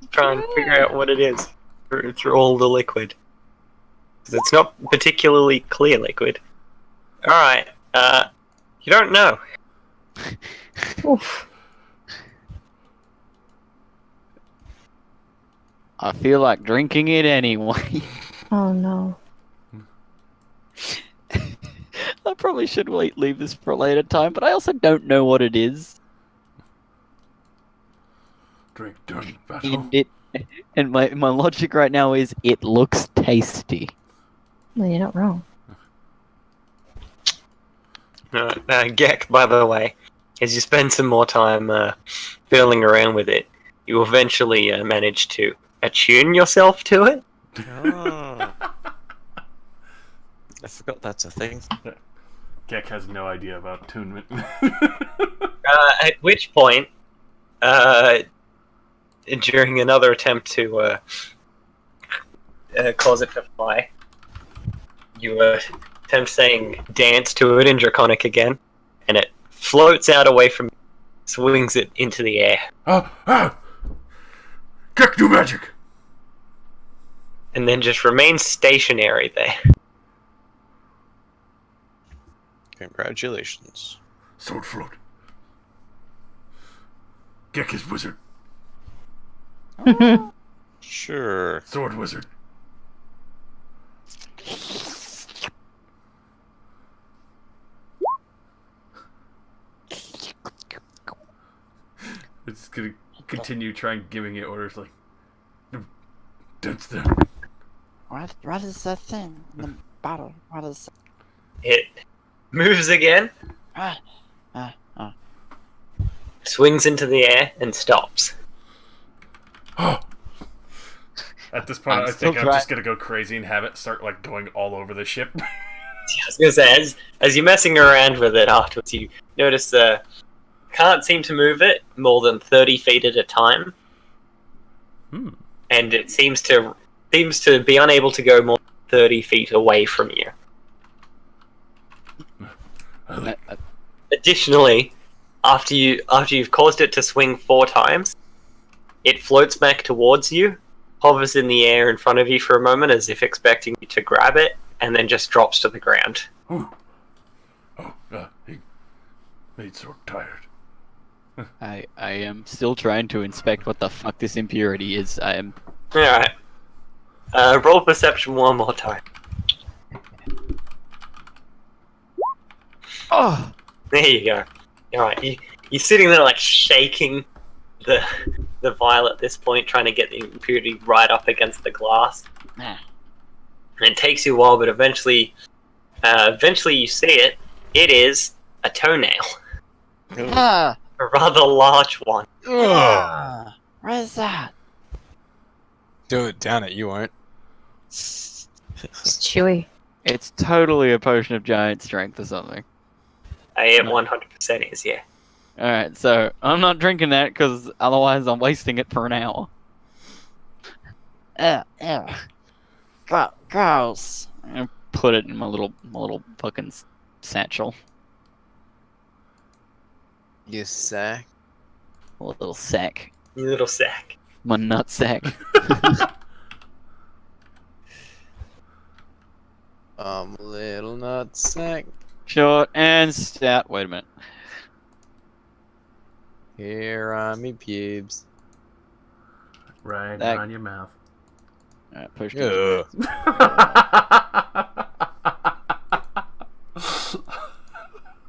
Try and figure out what it is through all the liquid. 'Cause it's not particularly clear liquid. Alright, you don't know. Oof. I feel like drinking it anyway. Oh no. I probably should leave this for a later time, but I also don't know what it is. Drink during battle. And my logic right now is it looks tasty. Well, you're not wrong. Gek, by the way, as you spend some more time fiddling around with it, you eventually manage to attune yourself to it. Oh. I forgot that's a thing. Gek has no idea about attunement. At which point, during another attempt to cause it to fly, you attempt saying dance to it in Draconic again, and it floats out away from you, swings it into the air. Gek, do magic! And then just remains stationary there. Congratulations. Sword float. Gek is wizard. Sure. Sword wizard. It's gonna continue trying giving it orders like, dance there. What is that thing in the bottle? What is It moves again, that? swings into the air, and stops. At this point, I'm I still think I'm just gonna go crazy and have it start like going all over the ship. I was gonna say, as you're messing around with it afterwards, you notice can't seem to move it more than 30 feet at a time, and it seems to be unable to go more than 30 feet away from you. Additionally, after you've caused it to swing 4 times, it floats back towards you, hovers in the air in front of you for a moment as if expecting you to grab it, and then just drops to the ground. He made so tired. I am still trying to inspect what the fuck this impurity is. I am. Alright. Roll perception one more time. Oh! There you go. Alright, you're sitting there like shaking the vial at this point, trying to get the impurity right up against the glass. And it takes you a while, but eventually you see it. It is a toenail. A rather large one. What is that? Do it, down it, you won't. It's chewy. It's totally a potion of giant strength or something. I am 100% is, yeah. Alright, so I'm not drinking that because otherwise I'm wasting it for an hour. Ew. Gross. And put it in my little fucking satchel. You sack. A little sack. You little sack. My nut sack. Little nut sack. Short and stout. Wait a minute. Here on me pubes. Right That- on your mouth. Alright, push Ugh.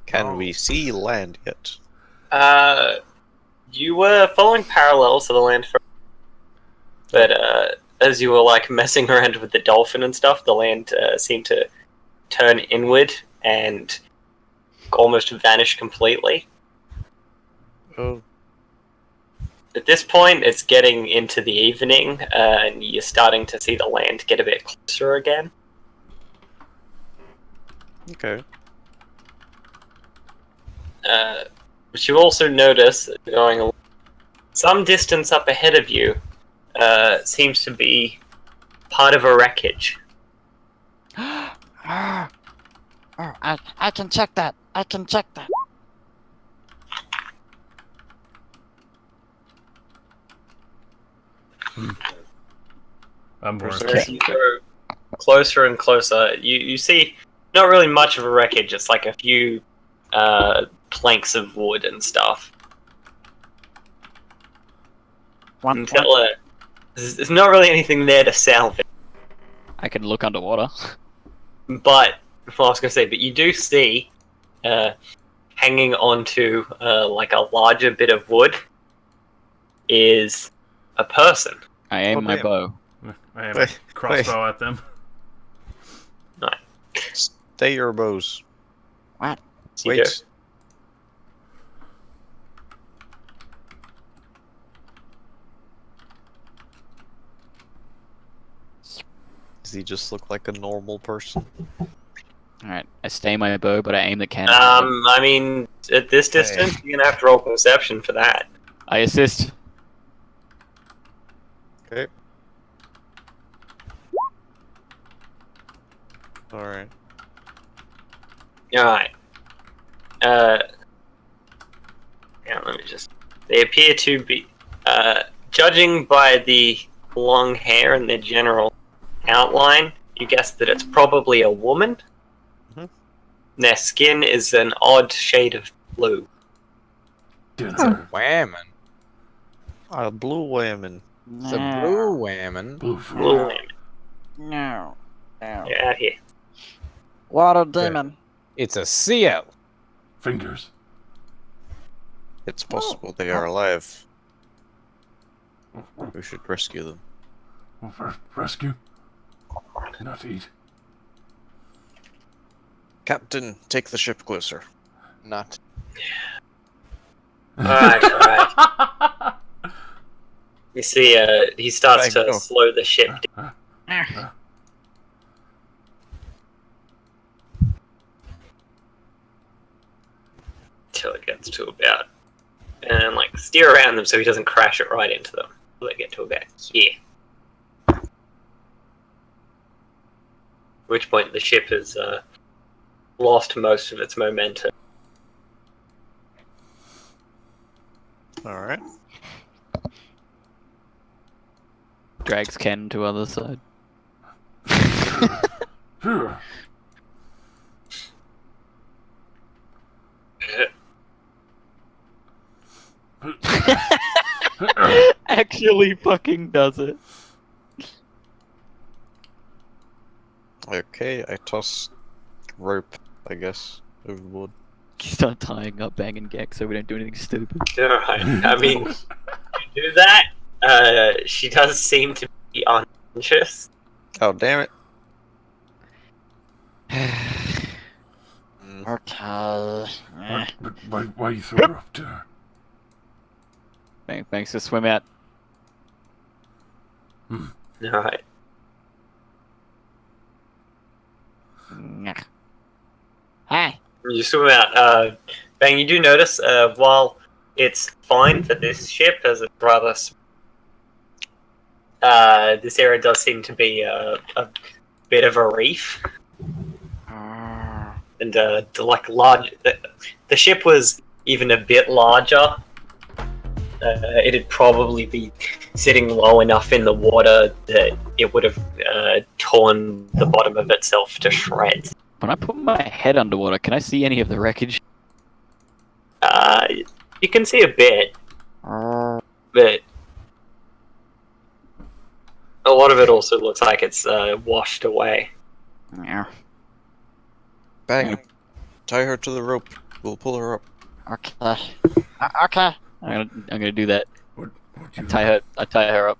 Can we see land yet? You were following parallel to the land for, but as you were like messing around with the dolphin and stuff, the land seemed to turn inward and almost vanish completely. Oh. At this point, it's getting into the evening, and you're starting to see the land get a bit closer again. Okay. But you also notice going some distance up ahead of you seems to be part of a wreckage. I can check that. I can check that. I'm Where's working. the As you go closer and closer, you see not really much of a wreckage. It's like a few planks of wood and stuff. There's not really anything there to salvage. I can look underwater. But, well, I was going to say, but you do see, hanging onto like a larger bit of wood, is a person. I aim my bow. I have a crossbow at them. Stay your bows. What? Wait. Does he just look like a normal person? Alright, I stay my bow, but I aim the cannon. I mean, at this distance, you're going to have to roll perception for that. I assist. Okay. Alright. Alright. Yeah, let me just... They appear to be... judging by the long hair and their general outline, you guess that it's probably a woman. Mm-hmm. Their skin is an odd shade of blue. Whammon. A blue woman. It's a blue whammon. Blue woman. No. No. You're out here. Water demon. It's a seal. Fingers. It's possible they are alive. We should rescue them. Rescue? Not eat. Captain, take the ship closer. Not. Alright. You see, he starts to Go. slow the ship down. Till it gets to about, and like steer around them so he doesn't crash it right into them. Till they get to about here. At which point the ship has lost most of its momentum. Alright. Drags cannon to other side. Actually fucking does it. Okay, I toss rope, I guess, overboard. Start tying up Bang and Gek so we don't do anything stupid. Alright, I mean, you do that. She does seem to be unconscious. Oh, damn it. Okay. Why you throw her up to her? Thanks to swim out. Alright. Hey. You swim out. Bang, you do notice, while it's fine for this ship, as it's rather this area does seem to be a bit of a reef. And like large, the ship was even a bit larger. It'd probably be sitting low enough in the water that it would have torn the bottom of itself to shreds. When I put my head underwater, can I see any of the wreckage? You can see a bit, but a lot of it also looks like it's washed away. Yeah. Bang. Tie her to the rope. We'll pull her up. Okay. Okay. I'm gonna do that. I tie her up.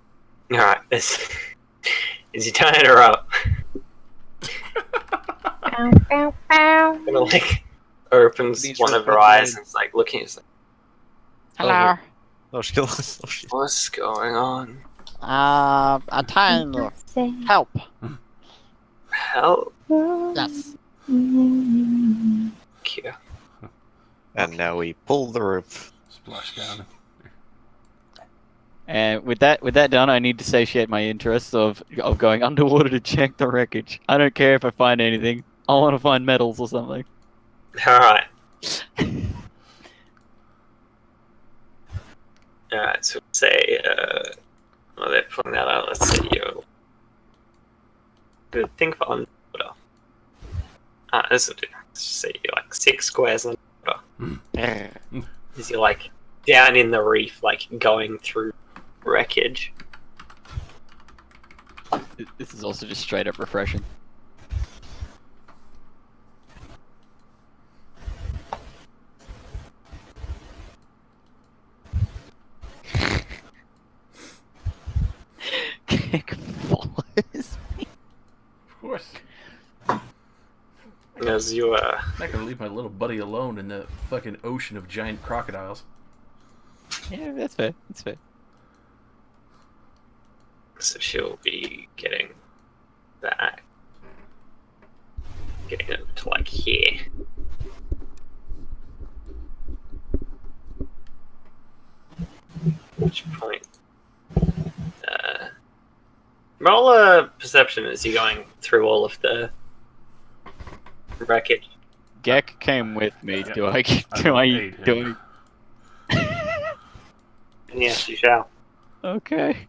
Alright, as you tie her up, kind of like opens These one of her red eyes lights. and is like looking. It's like, Hello. Oh, she lost. Oh, shit. what's going on? I'm trying to help. Help? Yes. Cure. And now we pull the rope. Splash down. And with that done, I need to satiate my interest of going underwater to check the wreckage. I don't care if I find anything. I want to find metals or something. Alright. Alright, so say, well, they're pulling that out. Let's see, good thing for underwater. This will do. Let's just say you're like 6 squares underwater. Is you're like down in the reef, like going through wreckage. This is also just straight up refreshing. Kick follows me. Of course. As you, I'm not gonna leave my little buddy alone in the fucking ocean of giant crocodiles. Yeah, that's fair. That's fair. So she'll be getting that. Getting it to like here. Which point? Roll a perception as you're going through all of the wreckage. Gek came with me. Yeah. Do I? paid him. Yes, you shall. Okay.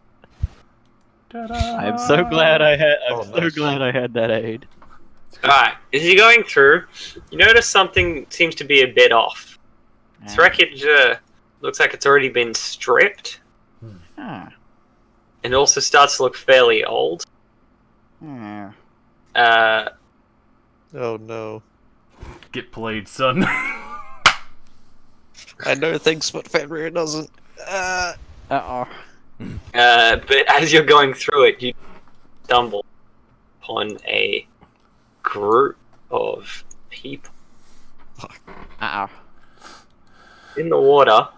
Ta-da! I'm so glad I had. I'm Oh, so nice. glad I had that aid. Alright, as you're going through, you notice something seems to be a bit off. This wreckage looks like it's already been stripped, Ah. and also starts to look fairly old. Ah. Oh no. Get played, son. I know things, but Fenrir doesn't. Uh-oh. But as you're going through it, you stumble upon a group of people Uh-oh. in the water.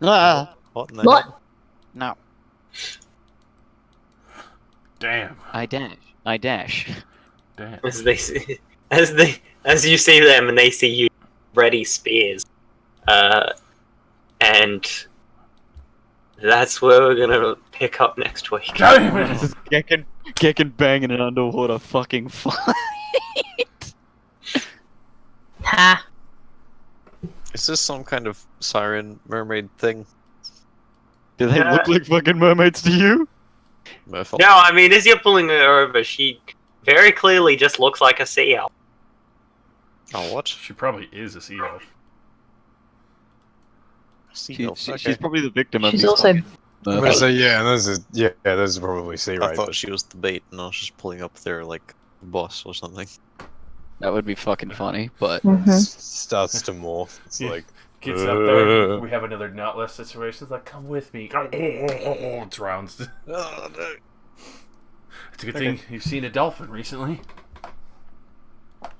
Ah, What in the What? hell? No. Damn. I dash. Damn. As they see, as you see them and they see you ready spears, and that's where we're gonna pick up next week. Damn it! Just Gekken banging an underwater fucking fight. Ha. Is this some kind of siren mermaid thing? Do they look like fucking mermaids to you? Merfolk? No, I mean, as you're pulling her over, she very clearly just looks like a sea elf. Oh, what? She probably is a sea elf. Sea elf, okay. She's probably the victim of She's these also fucking I'm gonna say those are probably sea I right. thought she was the bait, and I was just pulling up there like a boss or something. That would be fucking funny, but Starts to morph. It's Yeah. like Gets up there. We have another Nautilus situation. It's like, come with me. It drowns. Oh no. It's a good thing you've seen a dolphin recently.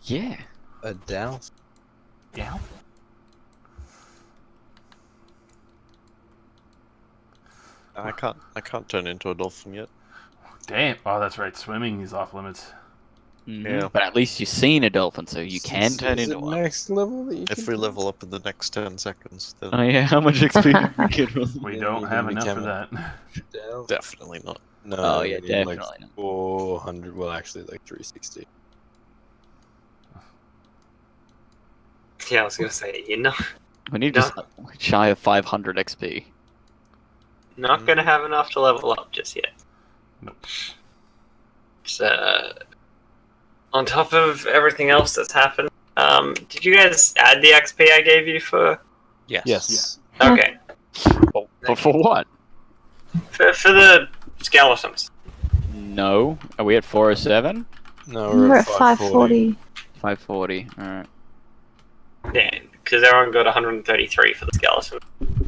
yeah. a down. Yeah. I can't turn into a dolphin yet. Damn. Oh, that's right. Swimming is off limits. Yeah. But at least you've seen a dolphin, so you can turn Is into it one. next level that you If can we do? level up in the next 10 seconds, then Oh yeah, how much XP did we get? We Yeah, don't you have can enough for become that. Down? definitely not. No, Oh yeah, we need, like, definitely. 400. Well, actually, like 360. Yeah, I was gonna say, you're We need just shy of 500 XP. not gonna have enough to level up just yet. Nope. So, on top of everything else that's happened, did you guys add the XP I gave you for? Yes. Yes. Okay, For what? for the skeletons. No. Are we at 407? No, We're at 540. 540. Alright. Yeah, because everyone got 133 for the skeleton.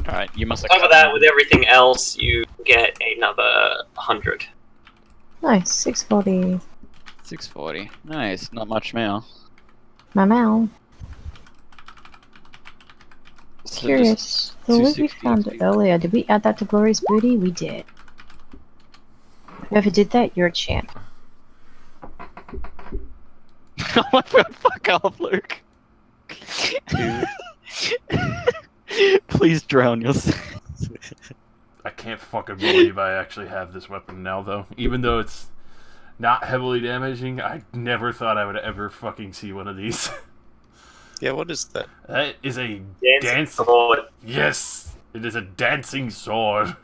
Alright, you must have. On top of that, with everything else, you get another 100. Nice, 640. 640. Nice. Not much now. Meow. So Curious. The loot we 260 found XP. earlier, did we add that to Glory's Booty? We did. Whoever did that, you're a champ. Oh my god, fuck off, Luke. Please drown yourself. I can't fucking believe I actually have this weapon now, though. Even though it's not heavily damaging, I never thought I would ever fucking see one of these. Yeah, what is that? That is a Dancing sword. Yes, it is a dancing sword.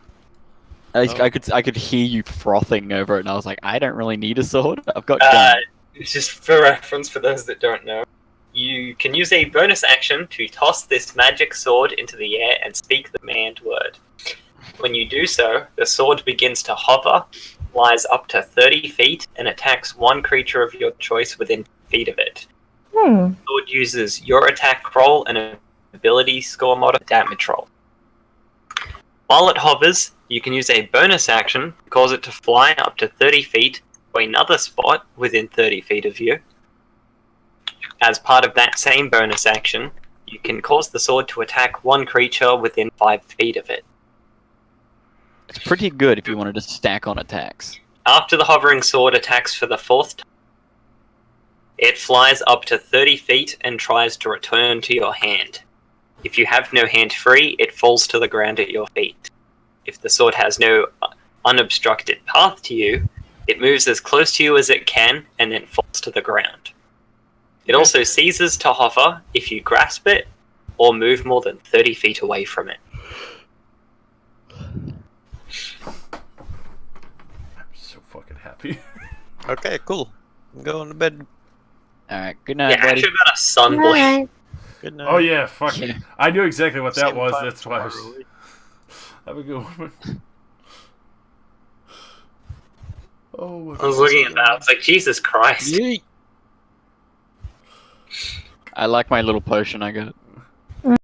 I could hear you frothing over it, and I was like, I don't really need a sword. I've got gun. Just for reference, for those that don't know, you can use a bonus action to toss this magic sword into the air and speak the command word. When you do so, the sword begins to hover, flies up to 30 feet, and attacks one creature of your choice within feet of it. The sword uses your attack roll and ability score mod damage roll. While it hovers, you can use a bonus action to cause it to fly up to 30 feet to another spot within 30 feet of you. As part of that same bonus action, you can cause the sword to attack one creature within 5 feet of it. It's pretty good if you wanted to stack on attacks. After the hovering sword attacks for the 4th time, it flies up to 30 feet and tries to return to your hand. If you have no hand free, it falls to the ground at your feet. If the sword has no unobstructed path to you, it moves as close to you as it can and then falls to the ground. It also ceases to hover if you grasp it or move more than 30 feet away from it. I'm so fucking happy. Okay, cool. I'm going to bed. Alright, good night, Yeah, buddy. actually got a sun boy. Good night. Oh yeah, fuck. Yeah. I knew exactly what that Same was. time That's why I was... tomorrow. Have a good one. Oh my I was looking at that, I was like, Jesus Christ. I like my little potion I got.